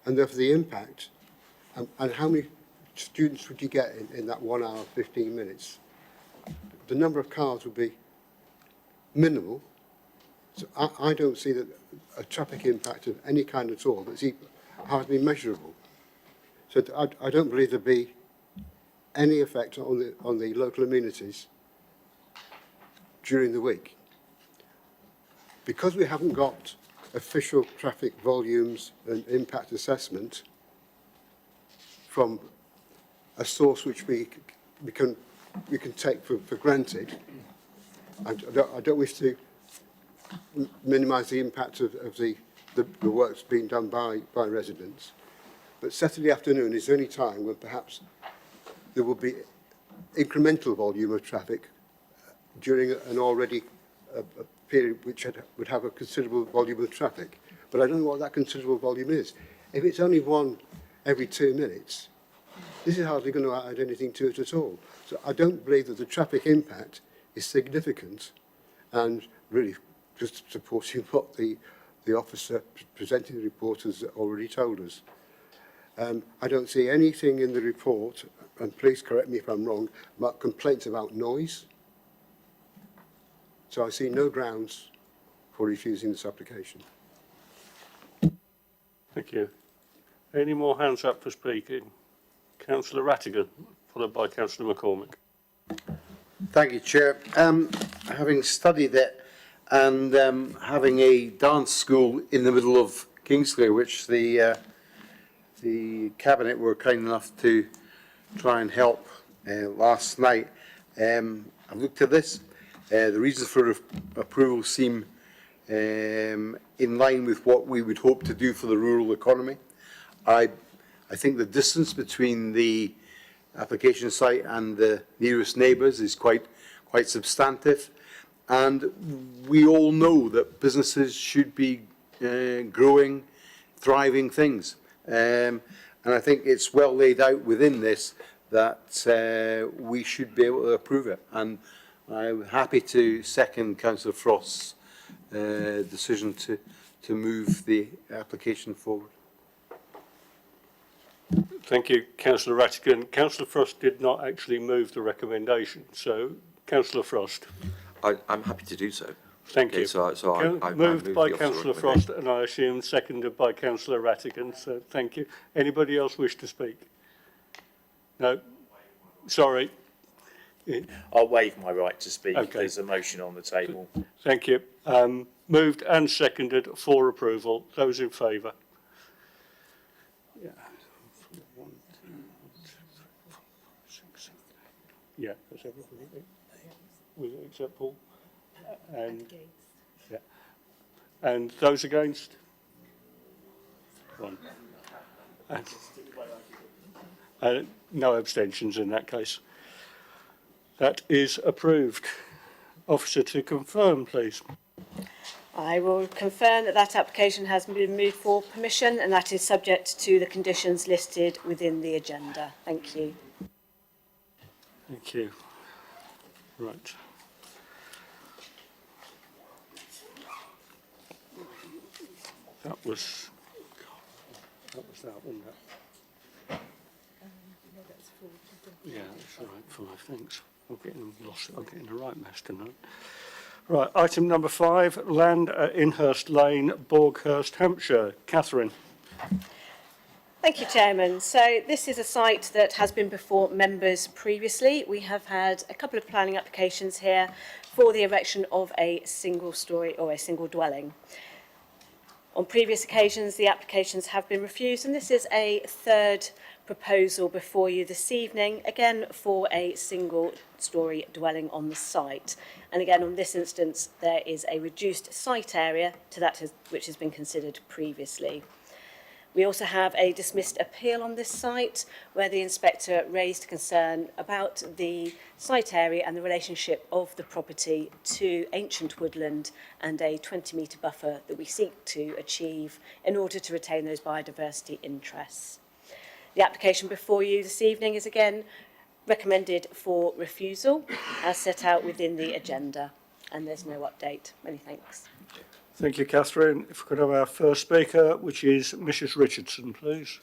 S8: and therefore the impact, and how many students would you get in that 1 hour, 15 minutes? The number of cars would be minimal. So I don't see that a traffic impact of any kind at all that's hardly measurable. So I don't believe there'd be any effect on the local amenities during the week. Because we haven't got official traffic volumes and impact assessment from a source which we can take for granted, I don't wish to minimise the impact of the works being done by residents. But Saturday afternoon is the only time when perhaps there will be incremental volume of traffic during an already a period which would have a considerable volume of traffic. but I don't know what that considerable volume is. If it's only one every 2 minutes, this is hardly going to add anything to it at all. So I don't believe that the traffic impact is significant, and really just supporting what the officer presenting the report has already told us. I don't see anything in the report, and please correct me if I'm wrong, about complaints about noise. So I see no grounds for refusing this application.
S1: Thank you. Any more hands up for speaking? Councillor Rattigan, followed by Councillor McCormick.
S7: Thank you, Chair. Having studied it and having a dance school in the middle of Kingsley, which the Cabinet were kind enough to try and help last night, I've looked at this. The reasons for approval seem in line with what we would hope to do for the rural economy. I think the distance between the application site and the nearest neighbours is quite substantive, and we all know that businesses should be growing, thriving things, and I think it's well laid out within this that we should be able to approve it, and I'm happy to second Councillor Frost's decision to move the application forward.
S1: Thank you, Councillor Rattigan. Councillor Frost did not actually move the recommendation, so Councillor Frost.
S11: I'm happy to do so.
S1: Thank
S11: Okay,
S1: you.
S11: So I
S1: moved by
S11: the officer
S1: Councillor
S11: recommendation.
S1: Frost, and I assume seconded by Councillor Rattigan, so thank you. Anybody else wish to speak? No? Sorry.
S9: I'll waive my right to speak.
S1: Okay.
S9: There's a motion on the table.
S1: Thank you. Moved and seconded for approval. Those in favour? Yeah. 1, 2, 3, 4, 5, 6, 7, 8. Yeah, that's everybody. Was it except Paul? And yeah. And those against? 1. And no abstentions in that case. That is approved. Officer, to confirm, please.
S6: I will confirm that that application has been moved for permission, and that is subject to the conditions listed within the agenda. Thank you.
S1: Thank you. Right. That was that, wasn't it? Yeah, that's all right. 5, thanks. I'm getting lost. I'm getting the right mess tonight. Right, item number 5, land at Inhurst Lane, Borghurst, Hampshire. Catherine.
S6: Thank you, Chairman. So this is a site that has been before members previously. We have had a couple of planning applications here for the erection of a single storey or a single dwelling. On previous occasions, the applications have been refused, and this is a third proposal before you this evening, again for a single storey dwelling on the site. And again, on this instance, there is a reduced site area to that which has been considered previously. We also have a dismissed appeal on this site where the inspector raised concern about the site area and the relationship of the property to ancient woodland and a 20-metre buffer that we seek to achieve in order to retain those biodiversity interests. The application before you this evening is again recommended for refusal as set out within the agenda, and there's no update. Many thanks.
S1: Thank you, Catherine. If we could have our first speaker, which is Mrs. Richardson, please.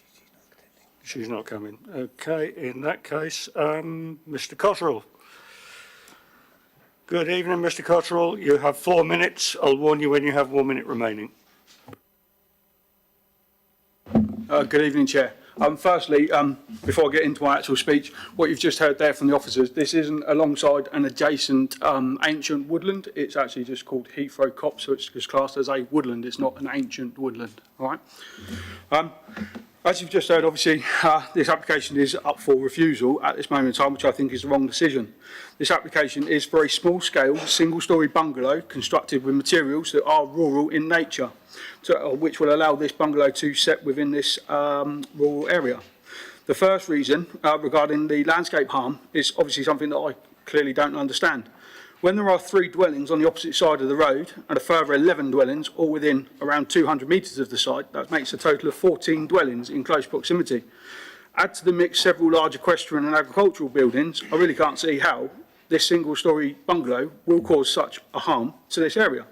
S1: She's not coming. Okay, in that case, Mr. Cotterill. Good evening, Mr. Cotterill. You have 4 minutes. I'll warn you when you have 1 minute remaining.
S18: Good evening, Chair. Firstly, before I get into my actual speech, what you've just heard there from the officers, this isn't alongside an adjacent ancient woodland. It's actually just called Heathrow Copse, so it's just classed as a woodland. It's not an ancient woodland. All right. As you've just heard, obviously, this application is up for refusal at this moment in time, which I think is the wrong decision. This application is for a small-scale, single-storey bungalow constructed with materials that are rural in nature, which will allow this bungalow to set within this rural area. The first reason regarding the landscape harm is obviously something that I clearly don't understand. When there are 3 dwellings on the opposite side of the road and a further 11 dwellings all within around 200 metres of the site, that makes a total of 14 dwellings in close proximity. Add to the mix several large equestrian and agricultural buildings, I really can't see how this single-storey bungalow will cause such a harm to this area.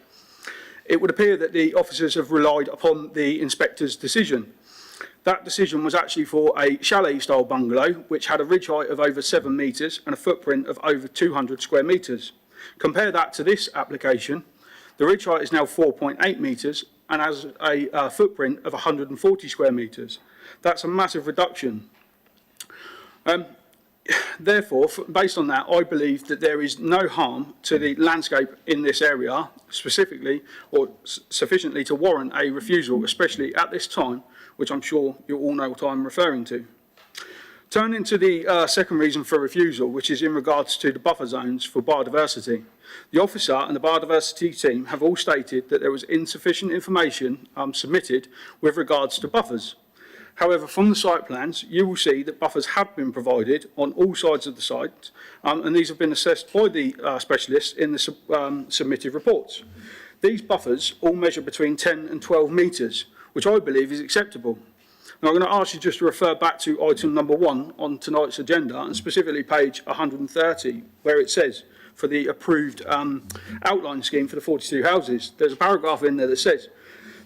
S18: It would appear that the officers have relied upon the inspector's decision. That decision was actually for a chalet-style bungalow, which had a ridge height of over 7 metres and a footprint of over 200 square metres. Compare that to this application. The ridge height is now 4.8 metres and has a footprint of 140 square metres. That's a massive reduction. Therefore, based on that, I believe that there is no harm to the landscape in this area, specifically or sufficiently to warrant a refusal, especially at this time, which I'm sure you all know what I'm referring to. Turning to the second reason for refusal, which is in regards to the buffer zones for biodiversity. The officer and the biodiversity team have all stated that there was insufficient information submitted with regards to buffers. However, from the site plans, you will see that buffers have been provided on all sides of the site, and these have been assessed by the specialists in the submitted reports. These buffers all measure between 10 and 12 metres, which I believe is acceptable. Now, I'm going to ask you just to refer back to item number 1 on tonight's agenda, and specifically page 130, where it says, for the approved outline scheme for the 42 houses, there's a paragraph in there that says,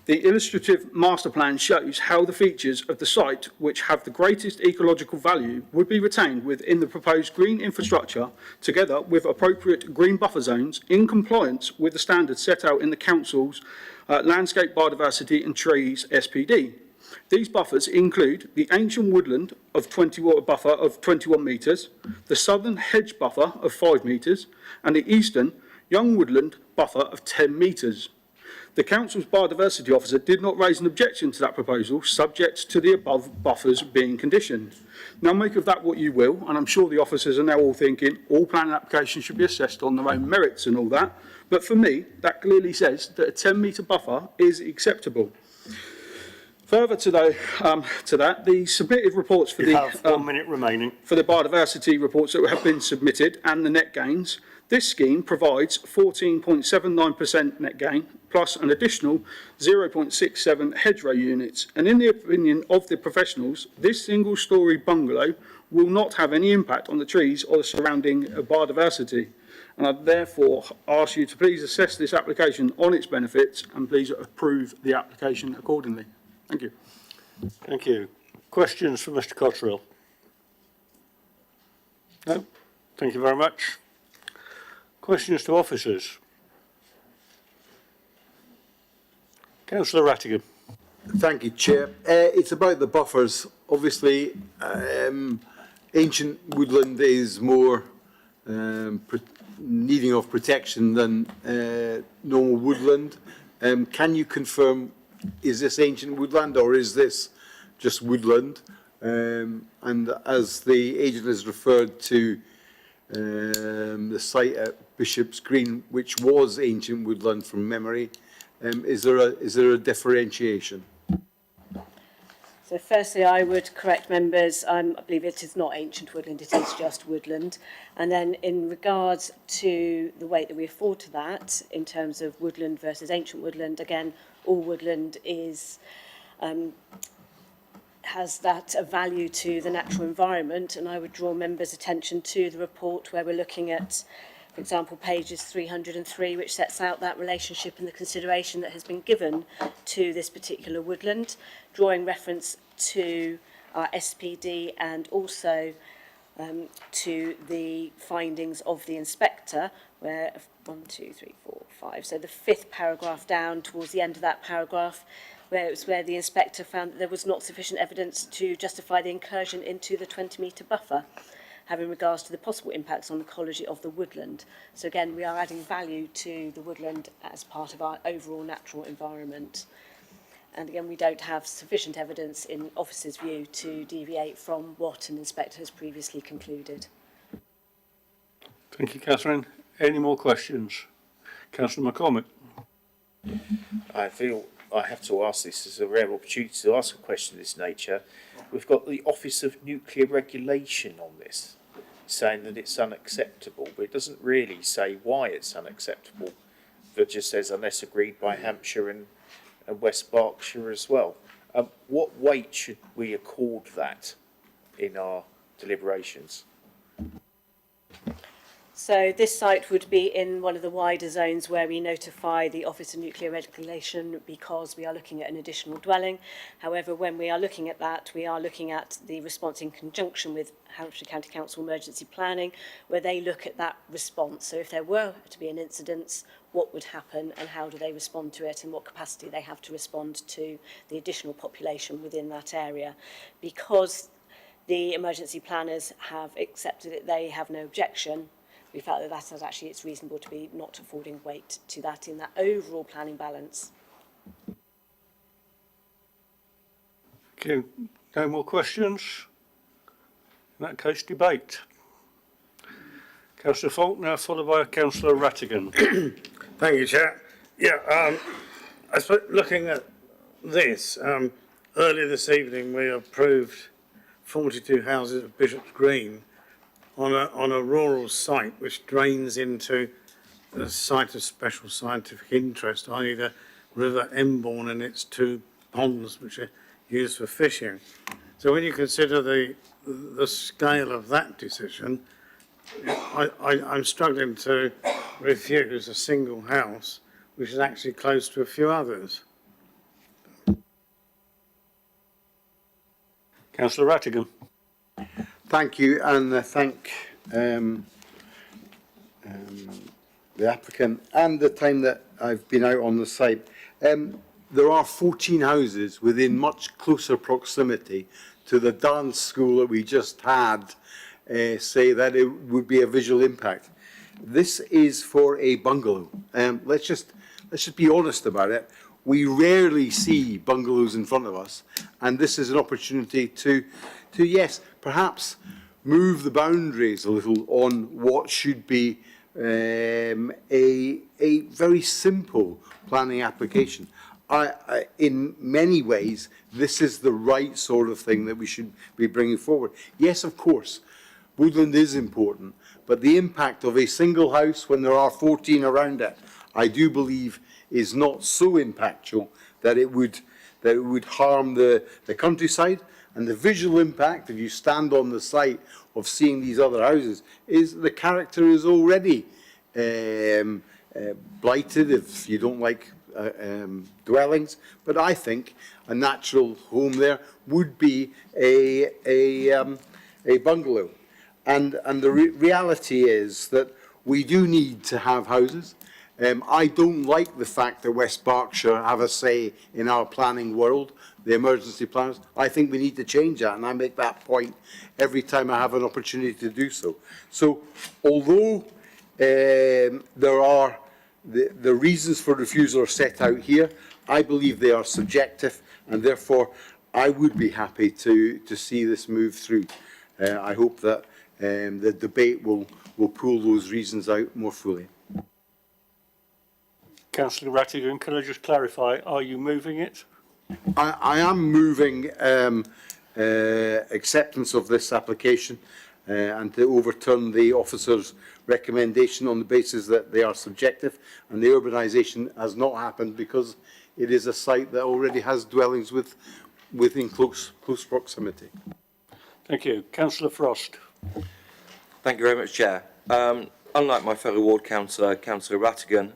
S18: the illustrative master plan shows how the features of the site which have the greatest ecological value would be retained within the proposed green infrastructure, together with appropriate green buffer zones in compliance with the standards set out in the Council's Landscape Biodiversity and Trees SPD. These buffers include the ancient woodland of 21 buffer of 21 metres, the southern hedge buffer of 5 metres, and the eastern young woodland buffer of 10 metres. The Council's biodiversity officer did not raise an objection to that proposal, subject to the above buffers being conditioned. Now make of that what you will, and I'm sure the officers are now all thinking all planning applications should be assessed on their own merits and all that, but for me, that clearly says that a 10-metre buffer is acceptable. Further to that, the submitted reports for
S1: you have 1 minute remaining.
S18: For the biodiversity reports that have been submitted and the net gains, this scheme provides 14.79% net gain plus an additional 0.67 hedgerow units. And in the opinion of the professionals, this single-storey bungalow will not have any impact on the trees or the surrounding biodiversity. And I therefore ask you to please assess this application on its benefits and please approve the application accordingly. Thank you.
S1: Thank you. Questions for Mr. Cotterill? No? Thank you very much. Questions to officers? Councillor Rattigan.
S7: Thank you, Chair. It's about the buffers. Obviously, ancient woodland is more needing of protection than normal woodland. Can you confirm, is this ancient woodland or is this just woodland? And as the agent has referred to the site at Bishop's Green, which was ancient woodland from memory, is there a differentiation?
S6: So firstly, I would correct members, I believe it is not ancient woodland, it is just woodland. And then in regards to the weight that we afford to that, in terms of woodland versus ancient woodland, again, all woodland is has that value to the natural environment, and I would draw members' attention to the report where we're looking at, for example, pages 303, which sets out that relationship and the consideration that has been given to this particular woodland, drawing reference to our SPD and also to the findings of the inspector, where 1, 2, 3, 4, 5. So the 5th paragraph down towards the end of that paragraph, where it was where the inspector found that there was not sufficient evidence to justify the incursion into the 20-metre buffer, having regards to the possible impacts on ecology of the woodland. So again, we are adding value to the woodland as part of our overall natural environment. And again, we don't have sufficient evidence in officers' view to deviate from what an inspector has previously concluded.
S1: Thank you, Catherine. Any more questions? Councillor McCormick.
S9: I feel I have to ask this as a rare opportunity to ask a question of this nature. We've got the Office of Nuclear Regulation on this. saying that it's unacceptable, but it doesn't really say why it's unacceptable. It just says unless agreed by Hampshire and West Berkshire as well. What weight should we accord that in our deliberations?
S6: So this site would be in one of the wider zones where we notify the Office of Nuclear Regulation because we are looking at an additional dwelling. However, when we are looking at that, we are looking at the response in conjunction with Hampshire County Council Emergency Planning, where they look at that response. So if there were to be an incident, what would happen and how do they respond to it and what capacity they have to respond to the additional population within that area. Because the emergency planners have accepted it, they have no objection, we felt that that is actually, it's reasonable to be not affording weight to that in that overall planning balance.
S1: Okay, no more questions? In that case, debate. Councillor Faulkner, followed by Councillor Rattigan.
S13: Thank you, Chair. Yeah, I suppose looking at this, earlier this evening we approved 42 houses at Bishop's Green on a rural site which drains into a site of special scientific interest, i.e. the River Emborne and its two ponds which are used for fishing. So when you consider the scale of that decision, I'm struggling to refuse a single house which is actually close to a few others.
S1: Councillor Rattigan.
S7: Thank you, and thank the applicant and the time that I've been out on the site. There are 14 houses within much closer proximity to the dance school that we just had say that it would be a visual impact. This is for a bungalow. Let's just be honest about it. We rarely see bungalows in front of us, and this is an opportunity to yes, perhaps move the boundaries a little on what should be a very simple planning application. In many ways, this is the right sort of thing that we should be bringing forward. Yes, of course, woodland is important, but the impact of a single house when there are 14 around it, I do believe is not so impactful that it would harm the countryside. And the visual impact, if you stand on the site of seeing these other houses, is the character is already blighted if you don't like dwellings. But I think a natural home there would be a bungalow. And the reality is that we do need to have houses. I don't like the fact that West Berkshire have a say in our planning world, the emergency planners. I think we need to change that, and I make that point every time I have an opportunity to do so. So, although there are the reasons for refusal are set out here, I believe they are subjective, and therefore I would be happy to see this move through. I hope that the debate will pull those reasons out more fully.
S1: Councillor Rattigan, can I just clarify, are you moving it?
S7: I am moving acceptance of this application and to overturn the officer's recommendation on the basis that they are subjective and the urbanisation has not happened because it is a site that already has dwellings within close proximity.
S1: Thank you. Councillor Frost.
S11: Thank you very much, Chair. Unlike my fellow ward councillor, Councillor Rattigan,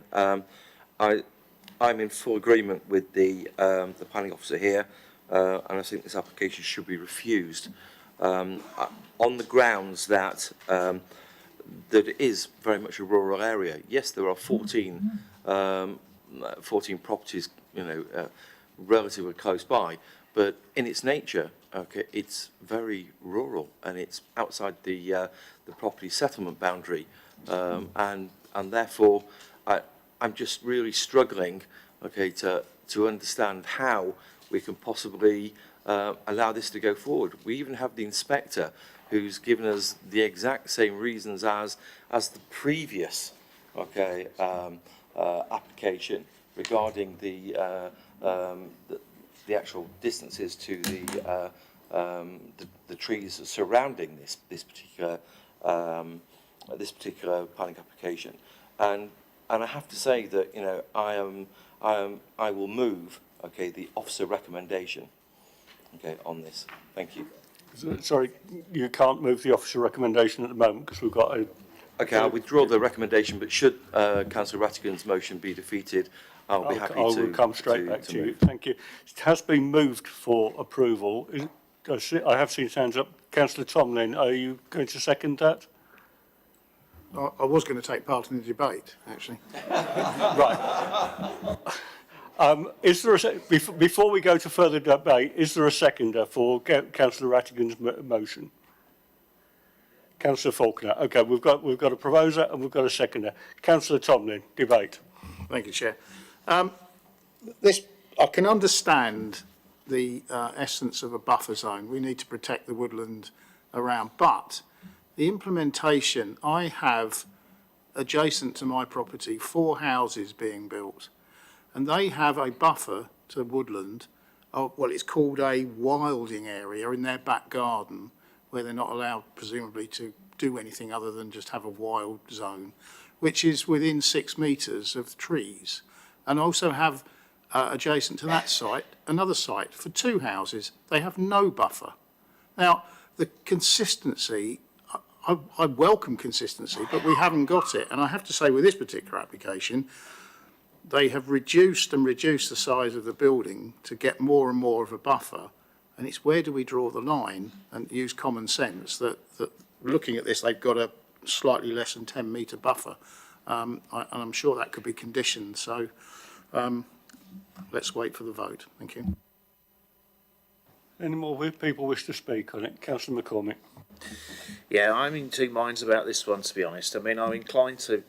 S11: I'm in full agreement with the planning officer here, and I think this application should be refused on the grounds that that it is very much a rural area. Yes, there are 14 properties, relatively close by, but in its nature, okay, it's very rural and it's outside the property settlement boundary, and therefore I'm just really struggling, okay, to understand how we can possibly allow this to go forward. We even have the inspector who's given us the exact same reasons as the previous, okay, application regarding the actual distances to the trees surrounding this particular this particular planning application. And I have to say that, you know, I will move, okay, the officer recommendation, okay, on this. Thank you.
S1: Sorry, you can't move the officer recommendation at the moment because we've got a...
S11: Okay, I'll withdraw the recommendation, but should Councillor Rattigan's motion be defeated, I'll be happy to...
S1: I will come straight back to you. Thank you. It has been moved for approval. I have seen hands up. Councillor Tomlin, are you going to second that?
S10: I was going to take part in the debate, actually.
S1: Right. Is there before we go to further debate, is there a seconder for Councillor Rattigan's motion? Councillor Faulkner. Okay, we've got a proposer and we've got a seconder. Councillor Tomlin, debate.
S10: Thank you, Chair. I can understand the essence of a buffer zone. We need to protect the woodland around, but the implementation, I have adjacent to my property 4 houses being built, and they have a buffer to woodland. Well, it's called a wilding area in their back garden, where they're not allowed, presumably, to do anything other than just have a wild zone, which is within 6 metres of trees. And also have, adjacent to that site, another site for 2 houses. They have no buffer. Now, the consistency, I welcome consistency, but we haven't got it. And I have to say, with this particular application, they have reduced and reduced the size of the building to get more and more of a buffer. And it's where do we draw the line and use common sense that looking at this, they've got a slightly less than 10 metre buffer. And I'm sure that could be conditioned. So let's wait for the vote. Thank you.
S1: Any more people wish to speak on it? Councillor McCormick.
S9: Yeah, I'm in two minds about this one, to be honest. I mean, I'm inclined to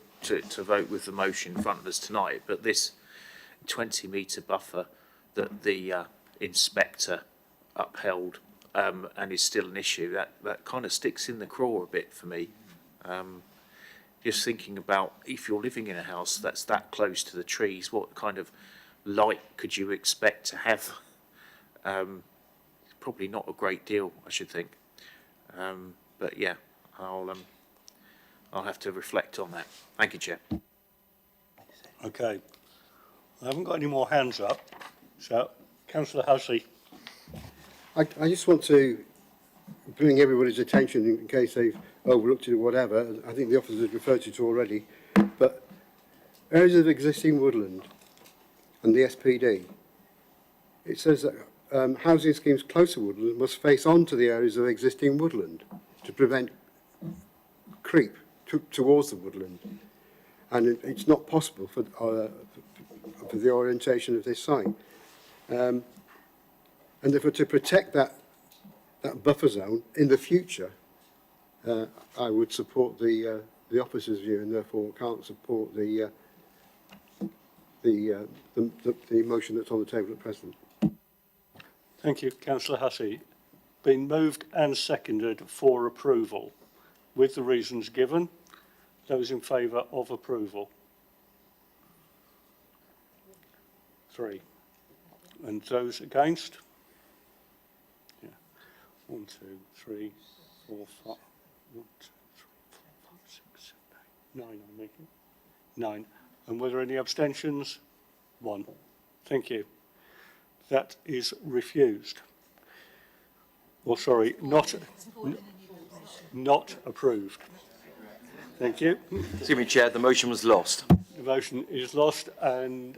S9: vote with the motion in front of us tonight, but this 20-metre buffer that the inspector upheld and is still an issue, that kind of sticks in the craw a bit for me. Just thinking about if you're living in a house that's that close to the trees, what kind of light could you expect to have? Probably not a great deal, I should think. But yeah, I'll have to reflect on that. Thank you, Chair.
S1: Okay. I haven't got any more hands up. So, Councillor Hussey.
S8: I just want to bring everybody's attention in case they've overlooked it or whatever. I think the officers have referred to it already. But areas of existing woodland and the SPD, it says that housing schemes close to woodland must face onto the areas of existing woodland to prevent creep towards the woodland. And it's not possible for the orientation of this site. And therefore, to protect that buffer zone in the future, I would support the officer's view, and therefore can't support the motion that's on the table at present.
S1: Thank you, Councillor Hussey. Been moved and seconded for approval. With the reasons given, those in favour of approval? 3. And those against? Yeah. 1, 2, 3, 4, 5. 1, 2, 3, 4, 5, 6, 7, 8, 9. I'm making 9. And were there any abstentions? 1. Thank you. That is refused. Or sorry, not approved. Thank you.
S11: Excuse me, Chair, the motion was lost.
S1: The motion is lost, and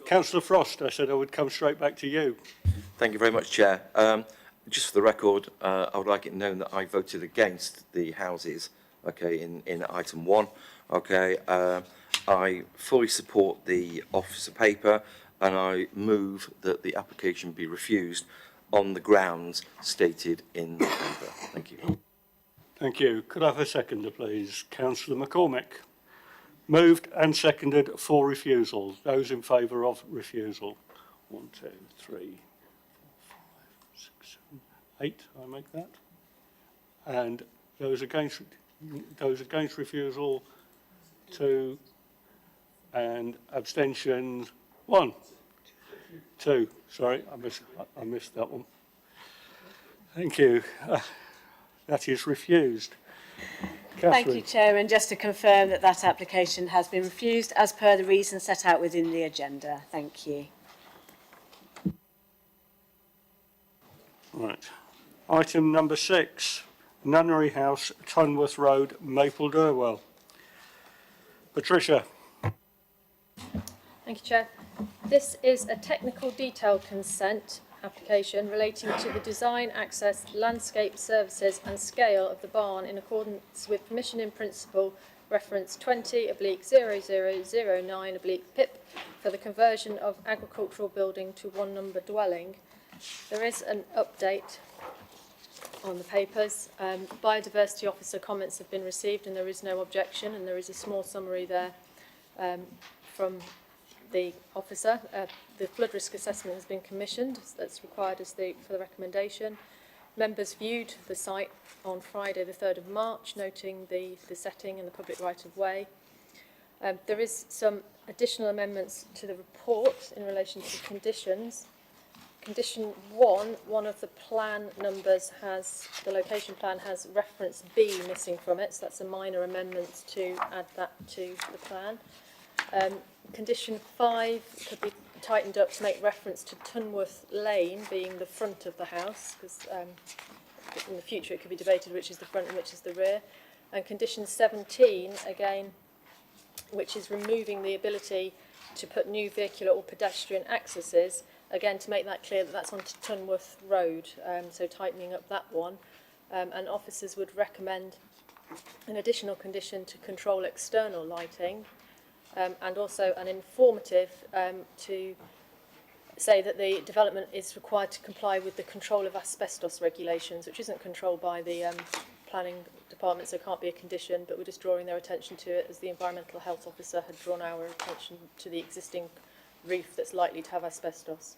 S1: Councillor Frost, I said I would come straight back to you.
S11: Thank you very much, Chair. Just for the record, I would like it known that I voted against the houses, okay, in item 1. Okay, I fully support the officer paper, and I move that the application be refused on the grounds stated in the paper. Thank you.
S1: Thank you. Could I have a seconder, please? Councillor McCormick. Moved and seconded for refusal. Those in favour of refusal? 1, 2, 3, 4, 5, 6, 7, 8. I make that. And those against refusal? 2. And abstentions? 1. 2. Sorry, I missed that one. Thank you. That is refused.
S6: Thank you, Chair, and just to confirm that that application has been refused as per the reasons set out within the agenda. Thank you.
S1: Right. Item number 6, Nunnery House, Tunworth Road, Maple Durwell. Patricia.
S15: Thank you, Chair. This is a technical detailed consent application relating to the design, access, landscape services and scale of the barn in accordance with permission in principle reference 20/0009/PIP for the conversion of agricultural building to one number dwelling. There is an update on the papers. Biodiversity officer comments have been received and there is no objection, and there is a small summary there from the officer. The flood risk assessment has been commissioned, that's required as for the recommendation. Members viewed the site on Friday the 3rd of March, noting the setting and the public right of way. There is some additional amendments to the report in relation to conditions. Condition 1, one of the plan numbers the location plan has reference B missing from it, so that's a minor amendment to add that to the plan. Condition 5 could be tightened up to make reference to Tunworth Lane being the front of the house, because in the future it could be debated which is the front and which is the rear. And condition 17, again, which is removing the ability to put new vehicular or pedestrian accesses, again to make that clear that that's on Tunworth Road, so tightening up that one. And officers would recommend an additional condition to control external lighting, and also an informative to say that the development is required to comply with the control of asbestos regulations, which isn't controlled by the planning department, so it can't be a condition, but we're just drawing their attention to it as the environmental health officer had drawn our attention to the existing roof that's likely to have asbestos.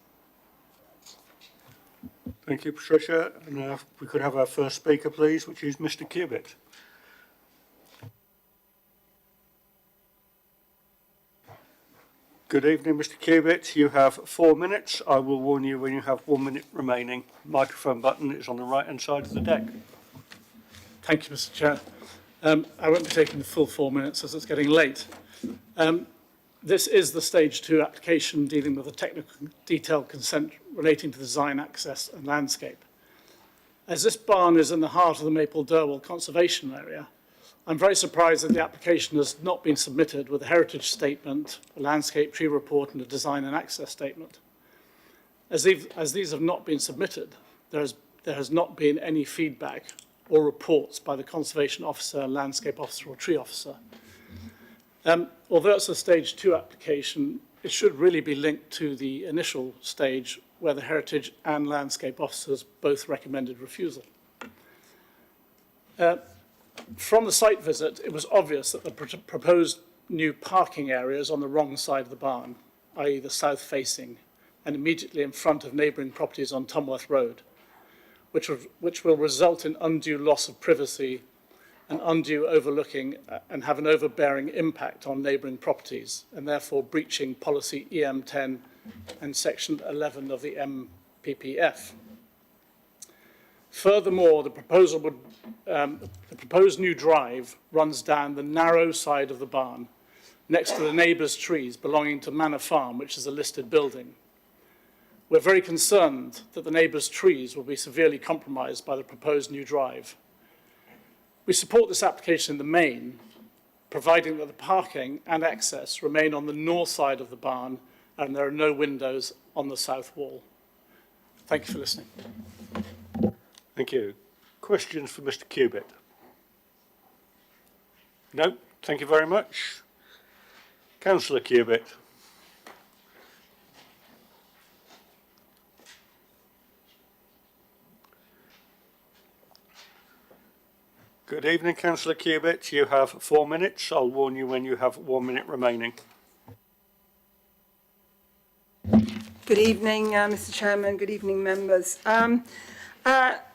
S1: Thank you, Patricia. And now if we could have our first speaker, please, which is Mr. Cubitt. Good evening, Mr. Cubitt. You have 4 minutes. I will warn you when you have 1 minute remaining. Microphone button is on the right-hand side of the deck.
S14: Thank you, Mr. Chair. I won't be taking the full 4 minutes as it's getting late. This is the Stage 2 application dealing with the technical detailed consent relating to design, access and landscape. As this barn is in the heart of the Maple Durwell Conservation Area, I'm very surprised that the application has not been submitted with a heritage statement, a landscape tree report and a design and access statement. As these have not been submitted, there has not been any feedback or reports by the conservation officer, landscape officer or tree officer. Although it's a Stage 2 application, it should really be linked to the initial stage where the heritage and landscape officers both recommended refusal. From the site visit, it was obvious that the proposed new parking area is on the wrong side of the barn, i.e. the south-facing, and immediately in front of neighbouring properties on Tunworth Road, which will result in undue loss of privacy and undue overlooking and have an overbearing impact on neighbouring properties, and therefore breaching policy EM10 and section 11 of the MPPF. Furthermore, the proposed new drive runs down the narrow side of the barn, next to the neighbour's trees belonging to Manor Farm, which is a listed building. We're very concerned that the neighbour's trees will be severely compromised by the proposed new drive. We support this application in the main, providing that the parking and access remain on the north side of the barn and there are no windows on the south wall. Thank you for listening.
S1: Thank you. Questions for Mr. Cubitt? No, thank you very much. Councillor Cubitt. Good evening, Councillor Cubitt. You have 4 minutes. I'll warn you when you have 1 minute remaining.
S17: Good evening, Mr. Chairman. Good evening, members.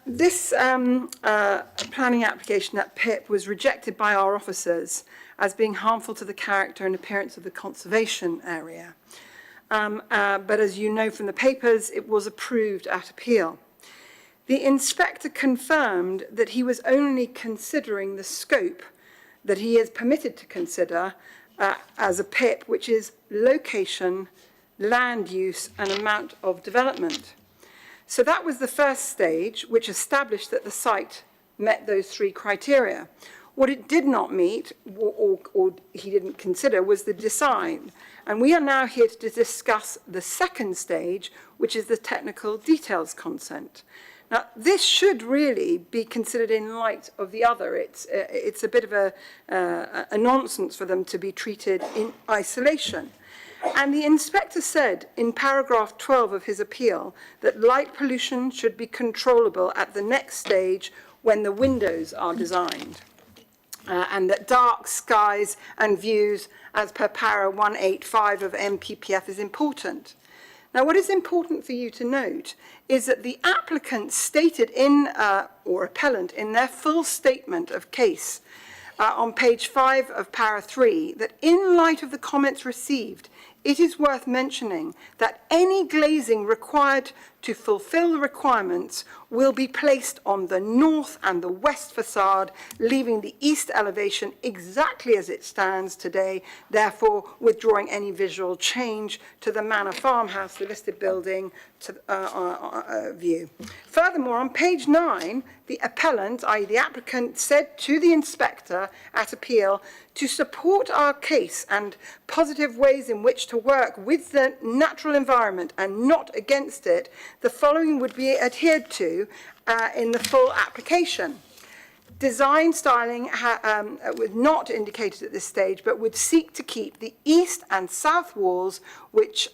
S17: This planning application at PIP was rejected by our officers as being harmful to the character and appearance of the conservation area. But as you know from the papers, it was approved at appeal. The inspector confirmed that he was only considering the scope that he is permitted to consider as a PIP, which is location, land use and amount of development. So that was the first stage, which established that the site met those three criteria. What it did not meet, or he didn't consider, was the design. And we are now here to discuss the second stage, which is the technical details consent. Now, this should really be considered in light of the other. It's a bit of a nonsense for them to be treated in isolation. And the inspector said in paragraph 12 of his appeal that light pollution should be controllable at the next stage when the windows are designed. And that dark skies and views, as per para 185 of MPPF, is important. Now, what is important for you to note is that the applicant stated or appellant in their full statement of case on page 5 of para 3, that in light of the comments received, it is worth mentioning that any glazing required to fulfill the requirements will be placed on the north and the west facade, leaving the east elevation exactly as it stands today, therefore withdrawing any visual change to the Manor Farmhouse, the listed building, to view. Furthermore, on page 9, the appellant, i.e. the applicant, said to the inspector at appeal, to support our case and positive ways in which to work with the natural environment and not against it, the following would be adhered to in the full application. Design styling was not indicated at this stage, but would seek to keep the east and south walls, which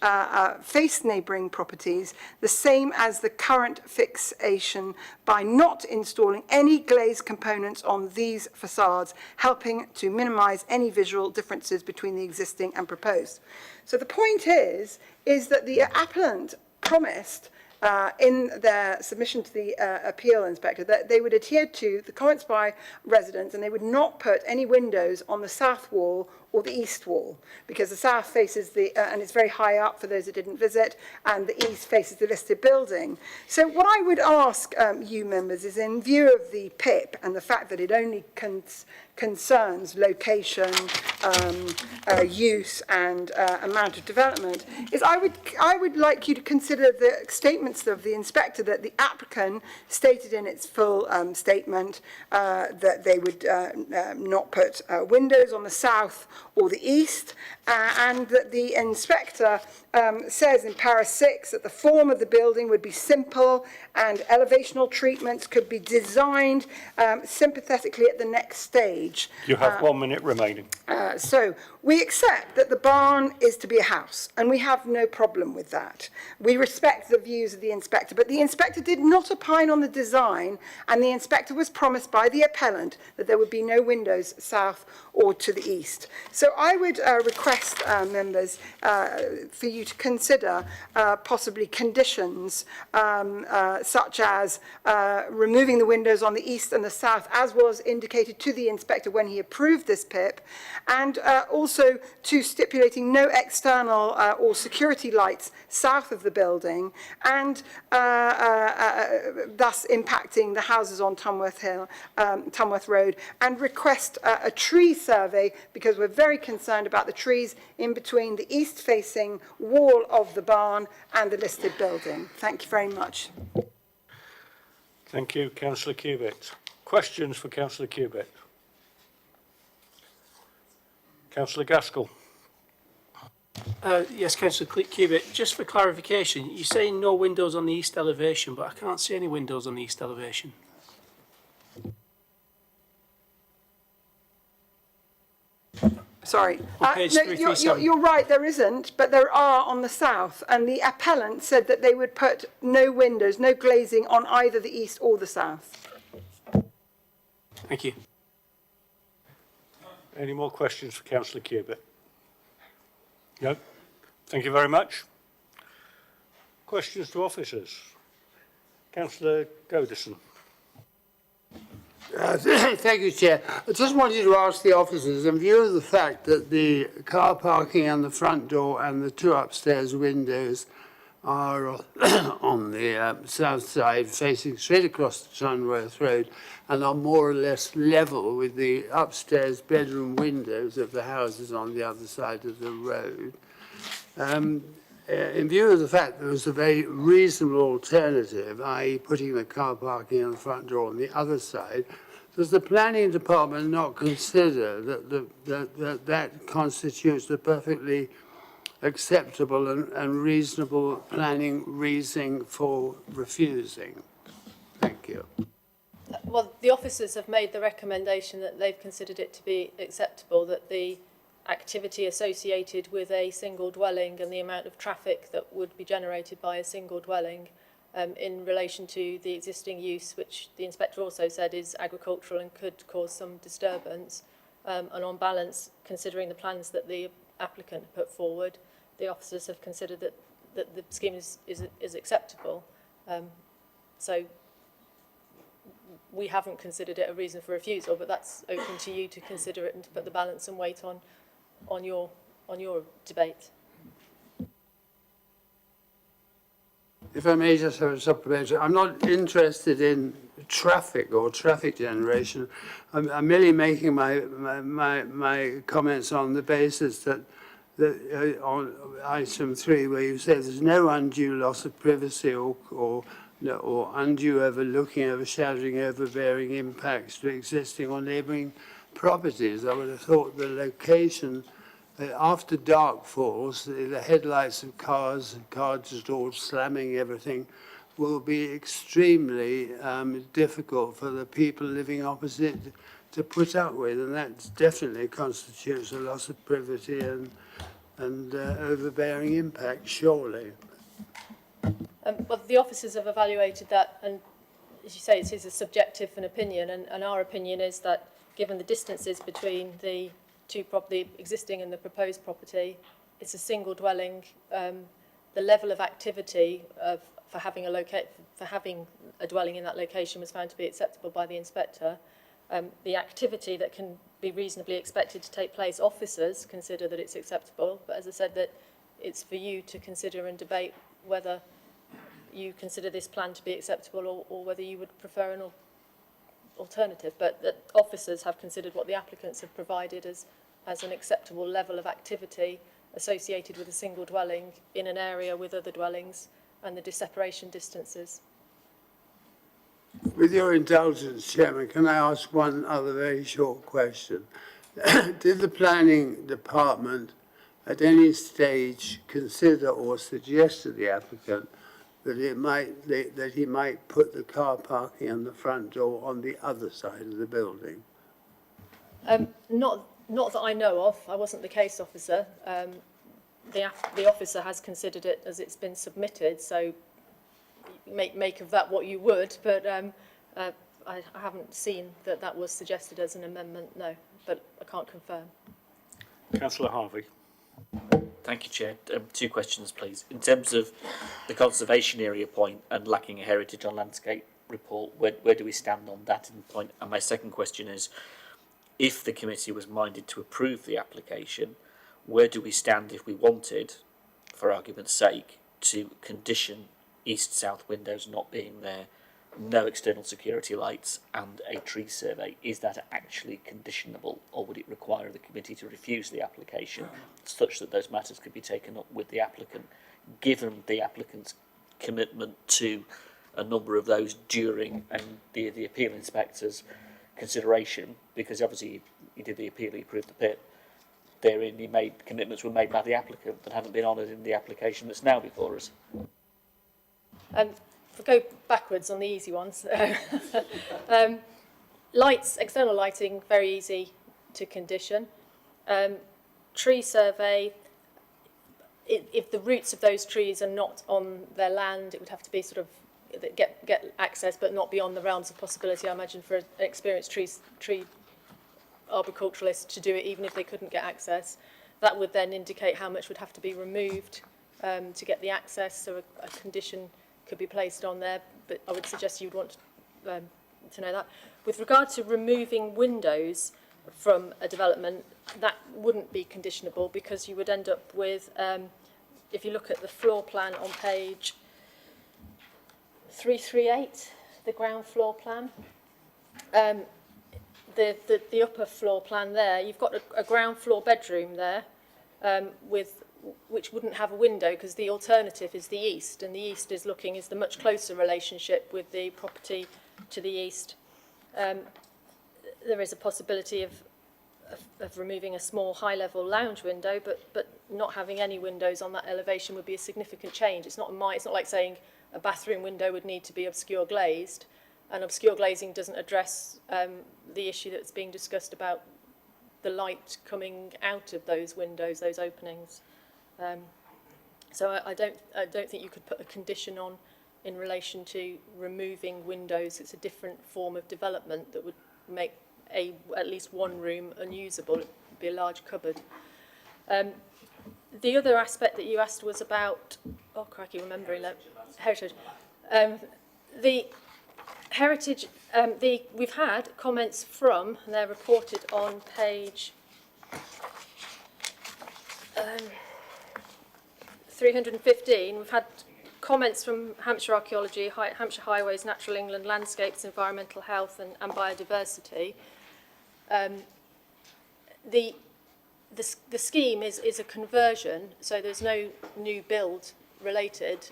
S17: face neighbouring properties, the same as the current fixation by not installing any glazed components on these facades, helping to minimise any visual differences between the existing and proposed. So the point is that the appellant promised in their submission to the appeal inspector that they would adhere to the comments by residents and they would not put any windows on the south wall or the east wall, because the south faces and it's very high up for those that didn't visit, and the east faces the listed building. So what I would ask you members is, in view of the PIP and the fact that it only concerns location, use and amount of development, is I would like you to consider the statements of the inspector that the applicant stated in its full statement that they would not put windows on the south or the east, and that the inspector says in para 6 that the form of the building would be simple and elevational treatments could be designed sympathetically at the next stage.
S1: You have 1 minute remaining.
S17: So we accept that the barn is to be a house, and we have no problem with that. We respect the views of the inspector, but the inspector did not opine on the design, and the inspector was promised by the appellant that there would be no windows south or to the east. So I would request members for you to consider possibly conditions such as removing the windows on the east and the south, as was indicated to the inspector when he approved this PIP, and also to stipulating no external or security lights south of the building, and thus impacting the houses on Tunworth Road, and request a tree survey, because we're very concerned about the trees in between the east-facing wall of the barn and the listed building. Thank you very much.
S1: Thank you, Councillor Cubitt. Questions for Councillor Cubitt? Councillor Gaskell.
S2: Yes, Councillor Cubitt, just for clarification, you're saying no windows on the east elevation, but I can't see any windows on the east elevation.
S17: Sorry.
S2: On page
S17: No,
S2: 337.
S17: you're right, there isn't, but there are on the south. And the appellant said that they would put no windows, no glazing on either the east or the south.
S2: Thank you.
S1: Any more questions for Councillor Cubitt? No? Thank you very much. Questions to officers? Councillor Godison.
S3: Thank you, Chair. I just wanted to ask the officers, in view of the fact that the car parking and the front door and the two upstairs windows are on the south side, facing straight across the Sunworth Road, and are more or less level with the upstairs bedroom windows of the houses on the other side of the road. In view of the fact that it was a very reasonable alternative, i.e. putting the car parking on the front door on the other side, does the planning department not consider that that constitutes a perfectly acceptable and reasonable planning reasoning for refusing? Thank you.
S15: Well, the officers have made the recommendation that they've considered it to be acceptable, that the activity associated with a single dwelling and the amount of traffic that would be generated by a single dwelling in relation to the existing use, which the inspector also said is agricultural and could cause some disturbance, and on balance, considering the plans that the applicant put forward, the officers have considered that the scheme is acceptable. So we haven't considered it a reason for refusal, but that's open to you to consider it and to put the balance and weight on your debate.
S3: If I may just have a supplementary, I'm not interested in traffic or traffic generation. I'm merely making my comments on the basis that on item 3, where you say there's no undue loss of privacy or undue overlooking, overshadowing, overbearing impacts to existing or neighbouring properties. I would have thought the location, after dark falls, the headlights of cars and car doors slamming everything will be extremely difficult for the people living opposite to put up with, and that definitely constitutes a loss of privacy and overbearing impact, surely.
S15: Well, the officers have evaluated that, and as you say, it is a subjective an opinion, and our opinion is that given the distances between the two the existing and the proposed property, it's a single dwelling. The level of activity for having a dwelling in that location was found to be acceptable by the inspector. The activity that can be reasonably expected to take place, officers consider that it's acceptable, but as I said, that it's for you to consider and debate whether you consider this plan to be acceptable or whether you would prefer an alternative. But that officers have considered what the applicants have provided as an acceptable level of activity associated with a single dwelling in an area with other dwellings and the separation distances.
S3: With your indulgence, Chairman, can I ask one other very short question? Did the planning department at any stage consider or suggest to the applicant that he might put the car parking on the front door on the other side of the building?
S15: Not that I know of. I wasn't the case officer. The officer has considered it as it's been submitted, so make of that what you would, but I haven't seen that was suggested as an amendment, no, but I can't confirm.
S1: Councillor Harvey.
S12: Thank you, Chair. 2 questions, please. In terms of the conservation area point and lacking a heritage on landscape report, where do we stand on that point? And my second question is, if the committee was minded to approve the application, where do we stand if we wanted, for argument's sake, to condition east-south windows not being there, no external security lights and a tree survey? Is that actually conditionable, or would it require the committee to refuse the application such that those matters could be taken up with the applicant, given the applicant's commitment to a number of those during and the appeal inspector's consideration? Because obviously he did the appeal, he approved the PIP. Therein commitments were made by the applicant that haven't been honoured in the application that's now before us.
S15: If we go backwards on the easy ones, lights, external lighting, very easy to condition. Tree survey, if the roots of those trees are not on their land, it would have to be sort of get access, but not beyond the realms of possibility, I imagine, for an experienced tree arboriculturalist to do it, even if they couldn't get access. That would then indicate how much would have to be removed to get the access, so a condition could be placed on there, but I would suggest you would want to know that. With regard to removing windows from a development, that wouldn't be conditionable, because you would end up with if you look at the floor plan on page 338, the ground floor plan, the upper floor plan there, you've got a ground floor bedroom there, which wouldn't have a window because the alternative is the east, and the east is the much closer relationship with the property to the east. There is a possibility of removing a small high-level lounge window, but not having any windows on that elevation would be a significant change. It's not like saying a bathroom window would need to be obscure glazed, and obscure glazing doesn't address the issue that's being discussed about the light coming out of those windows, those openings. So I don't think you could put a condition on in relation to removing windows. It's a different form of development that would make at least one room unusable. It would be a large cupboard. The other aspect that you asked was about, oh crikey, remembering that, heritage. The heritage, we've had comments from, and they're reported on page 315. We've had comments from Hampshire Archaeology, Hampshire Highways, Natural England, Landscapes, Environmental Health and Biodiversity. The scheme is a conversion, so there's no new build related.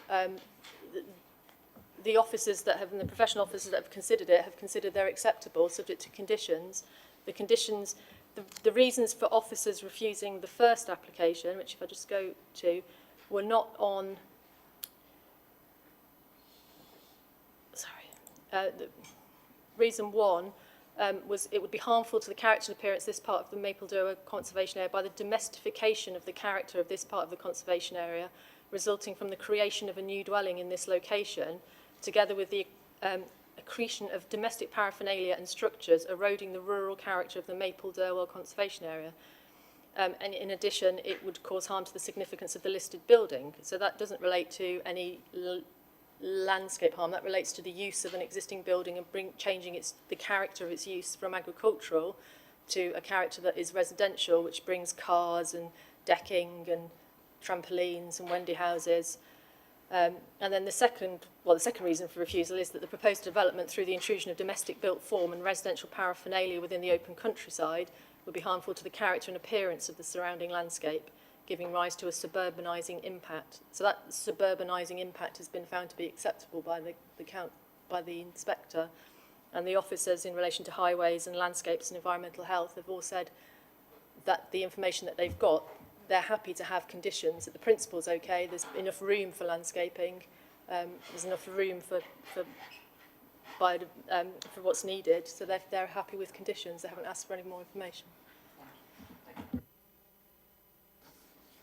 S15: The officers that have, and the professional officers that have considered it, have considered they're acceptable, subject to conditions. The conditions, the reasons for officers refusing the first application, which if I just go to, were not on, the reason one was it would be harmful to the character and appearance of this part of the Mapledower Conservation Area by the domestication of the character of this part of the conservation area, resulting from the creation of a new dwelling in this location, together with the accretion of domestic paraphernalia and structures eroding the rural character of the Mapledower Conservation Area. And in addition, it would cause harm to the significance of the listed building. So that doesn't relate to any landscape harm. That relates to the use of an existing building and changing the character of its use from agricultural to a character that is residential, which brings cars and decking and trampolines and Wendy houses. And then the second reason for refusal is that the proposed development through the intrusion of domestic built form and residential paraphernalia within the open countryside would be harmful to the character and appearance of the surrounding landscape, giving rise to a suburbanising impact. So that suburbanising impact has been found to be acceptable by the inspector, and the officers in relation to highways and landscapes and environmental health have all said that the information that they've got, they're happy to have conditions, that the principle's okay, there's enough room for landscaping, there's enough room for what's needed, so they're happy with conditions, they haven't asked for any more information.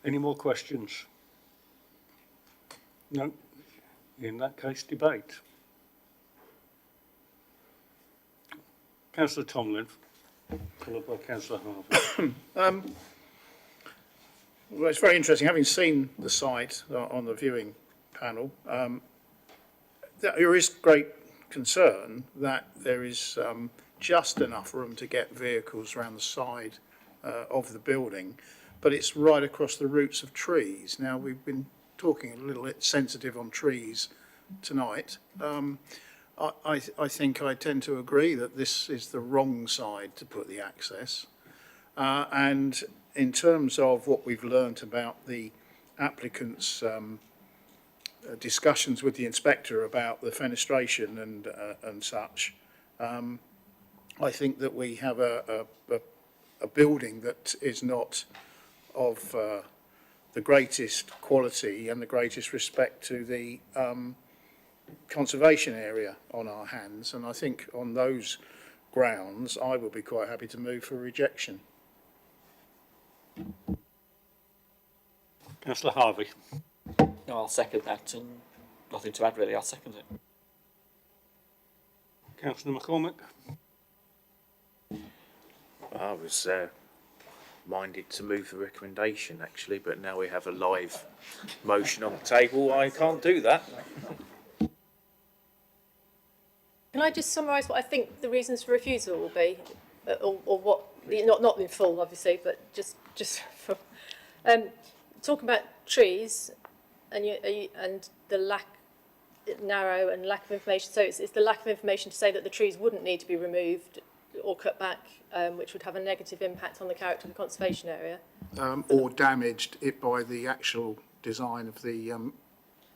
S1: Any more questions? No? In that case, debate. Councillor Tomlin, followed by Councillor Harvey.
S10: Well, it's very interesting, having seen the site on the viewing panel, there is great concern that there is just enough room to get vehicles around the side of the building, but it's right across the roots of trees. Now, we've been talking a little bit sensitive on trees tonight. I think I tend to agree that this is the wrong side to put the access. And in terms of what we've learnt about the applicant's discussions with the inspector about the fenestration and such, I think that we have a building that is not of the greatest quality and the greatest respect to the conservation area on our hands, and I think on those grounds I would be quite happy to move for rejection.
S1: Councillor Harvey.
S12: No, I'll second that, and nothing to add really, I'll second it.
S1: Councillor McCormick.
S9: I was minded to move the recommendation actually, but now we have a live motion on the table, I can't do that.
S15: Can I just summarise what I think the reasons for refusal will be, or what, not in full obviously, but just for talking about trees. and the narrow and lack of information. So it's the lack of information to say that the trees wouldn't need to be removed or cut back, which would have a negative impact on the character of the conservation area.
S10: Or damaged it by the actual design of the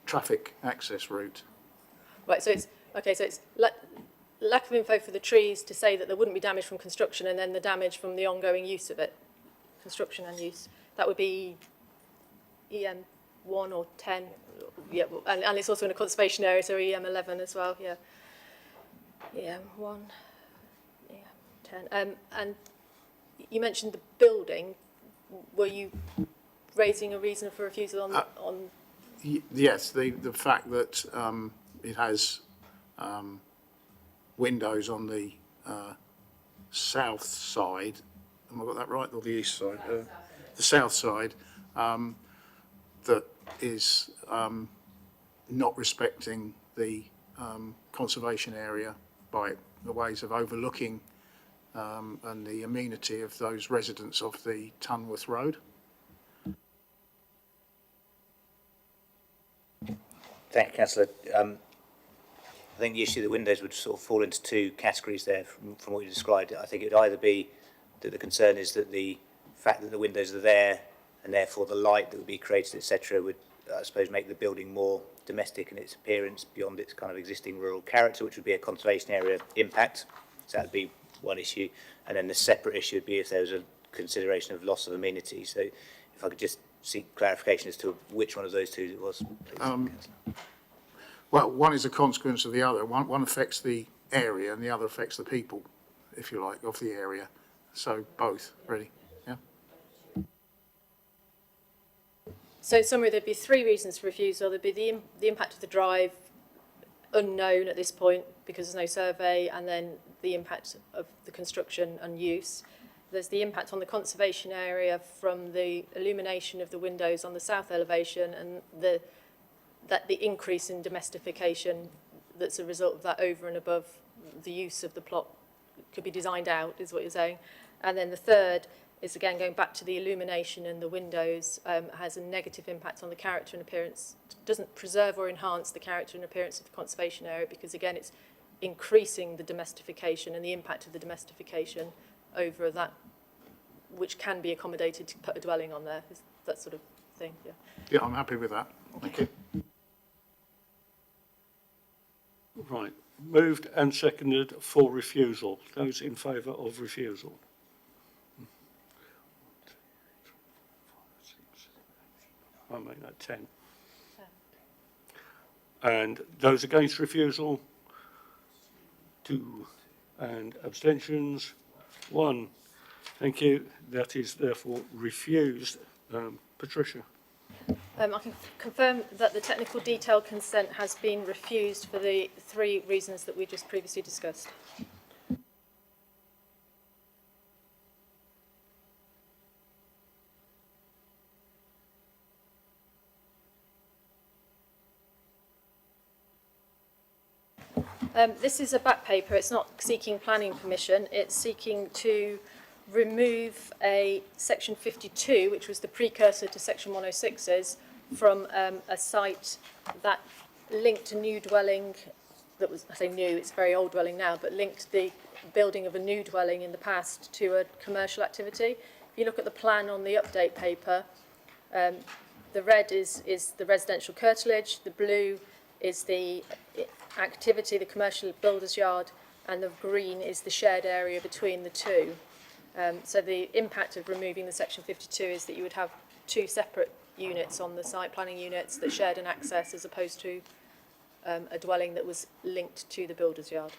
S10: traffic access route.
S15: Right. So it's okay. So it's lack of info for the trees to say that there wouldn't be damage from construction, and then the damage from the ongoing use of it, construction and use. That would be EM 1 or 10. Yeah, and it's also in a conservation area, so EM 11 as well. Yeah. EM 1, EM 10. And you mentioned the building. Were you raising a reason for refusal on?
S10: Yes, the fact that it has windows on the south side. Have I got that right? Or the east side? The south side. That is not respecting the conservation area by the ways of overlooking and the amenity of those residents of the Tunworth Road.
S16: Thank you, Councillor. I think the issue of the windows would sort of fall into two categories there from what you described. I think it would either be that the concern is that the fact that the windows are there and therefore the light that would be created, etc., would, I suppose, make the building more domestic in its appearance beyond its kind of existing rural character, which would be a conservation area impact. So that would be one issue. And then the separate issue would be if there was a consideration of loss of amenity. So if I could just seek clarification as to which one of those two it was, please.
S10: Well, one is a consequence of the other. One affects the area and the other affects the people, if you like, of the area. So both, really, yeah.
S15: So in summary, there'd be three reasons for refusal. There'd be the impact of the drive, unknown at this point because there's no survey, and then the impact of the construction and use. There's the impact on the conservation area from the illumination of the windows on the south elevation and the increase in domestication that's a result of that over and above the use of the plot could be designed out, is what you're saying. And then the third is, again, going back to the illumination and the windows, has a negative impact on the character and appearance, doesn't preserve or enhance the character and appearance of the conservation area because, again, it's increasing the domestication and the impact of the domestication over that which can be accommodated to put a dwelling on there, is that sort of thing, yeah.
S10: Yeah, I'm happy with that. Thank you.
S1: Right. Moved and seconded for refusal. Those in favour of refusal? I'll make that 10. And those against refusal? 2. And abstentions? 1. Thank you. That is therefore refused. Patricia?
S15: I can confirm that the technical detail consent has been refused for the 3 reasons that we just previously discussed. This is a back paper. It's not seeking planning permission. It's seeking to remove a section 52, which was the precursor to section 106's, from a site that linked a new dwelling that was, I say new, it's a very old dwelling now, but linked the building of a new dwelling in the past to a commercial activity. If you look at the plan on the update paper, the red is the residential curtilage, the blue is the activity, the commercial builder's yard, and the green is the shared area between the two. So the impact of removing the section 52 is that you would have 2 separate units on the site, planning units that shared an access as opposed to a dwelling that was linked to the builder's yard.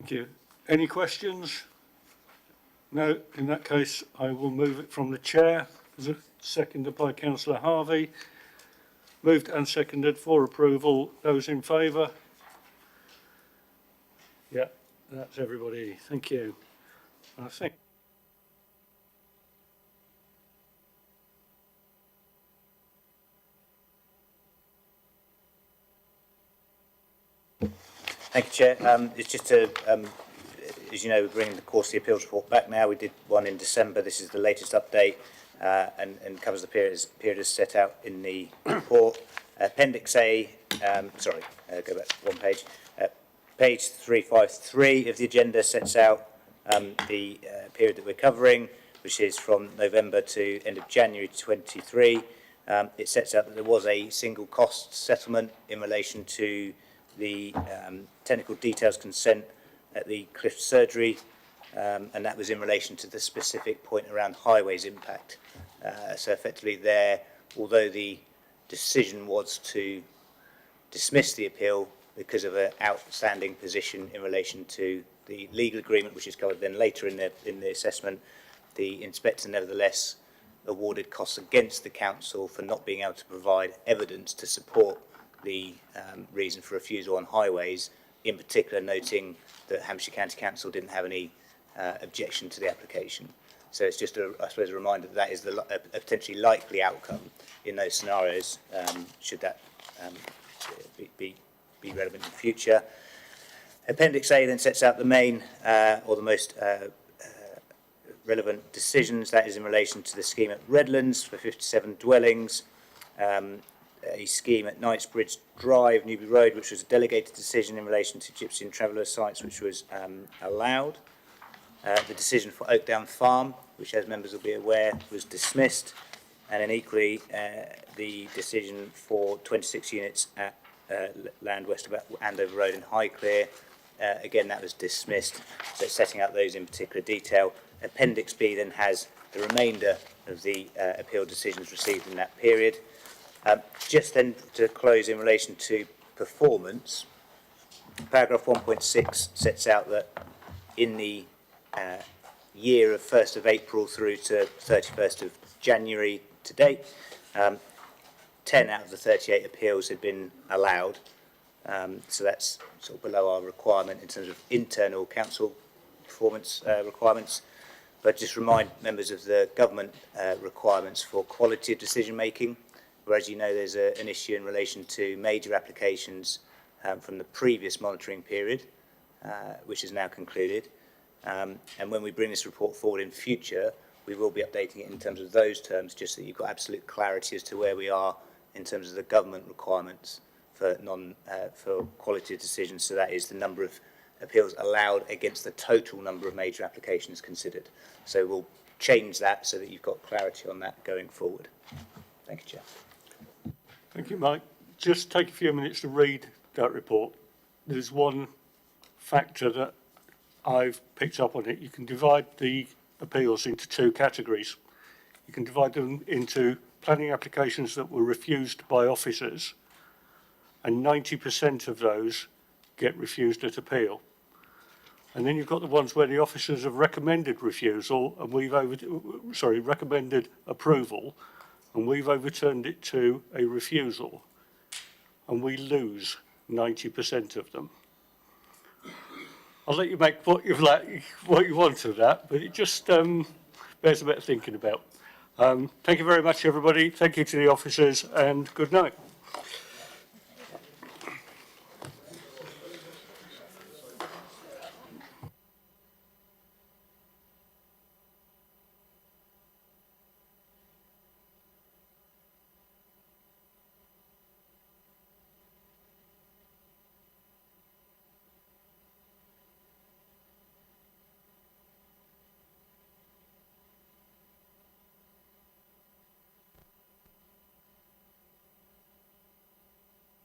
S1: Thank you. Any questions? No. In that case, I will move it from the chair. Seconded by Councillor Harvey. Moved and seconded for approval. Those in favour? Yeah, that's everybody. Thank you. I think.
S16: Thank you, Chair. It's just to as you know, we're bringing the quarterly appeals report back now. We did one in December. This is the latest update and covers the period as set out in the report. Appendix A, go back one page. Page 353 of the agenda sets out the period that we're covering, which is from November to end of January 23. It sets out that there was a single cost settlement in relation to the technical details consent at the Clift surgery, and that was in relation to the specific point around highways impact. So effectively there, although the decision was to dismiss the appeal because of an outstanding position in relation to the legal agreement, which is covered then later in the assessment, the inspector nevertheless awarded costs against the council for not being able to provide evidence to support the reason for refusal on highways, in particular noting that Hampshire County Council didn't have any objection to the application. So it's just, I suppose, a reminder that that is a potentially likely outcome in those scenarios, should that be relevant in the future. Appendix A then sets out the main or the most relevant decisions. That is in relation to the scheme at Redlands for 57 dwellings, a scheme at Knightsbridge Drive, Newby Road, which was a delegated decision in relation to Gypsy and Traveller sites, which was allowed. The decision for Oakdown Farm, which, as members will be aware, was dismissed. And then equally, the decision for 26 units at land west of Andover Road in Highclere, again, that was dismissed. So setting out those in particular detail. Appendix B then has the remainder of the appeal decisions received in that period. Just then to close in relation to performance, paragraph 1.6 sets out that in the year of 1st of April through to 31st of January to date, 10 out of the 38 appeals had been allowed. So that's sort of below our requirement in terms of internal council performance requirements. But just remind members of the government requirements for quality of decision making, where, as you know, there's an issue in relation to major applications from the previous monitoring period, which is now concluded. And when we bring this report forward in future, we will be updating it in terms of those terms, just so you've got absolute clarity as to where we are in terms of the government requirements for for quality of decisions. So that is the number of appeals allowed against the total number of major applications considered. So we'll change that so that you've got clarity on that going forward. Thank you, Chair.
S1: Thank you, Mike. Just take a few minutes to read that report. There's one factor that I've picked up on it. You can divide the appeals into two categories. You can divide them into planning applications that were refused by officers, and 90% of those get refused at appeal. And then you've got the ones where the officers have recommended refusal and recommended approval, and we've overturned it to a refusal, and we lose 90% of them. I'll let you make what you want of that, but it just bears a bit of thinking about. Thank you very much, everybody. Thank you to the officers, and good night.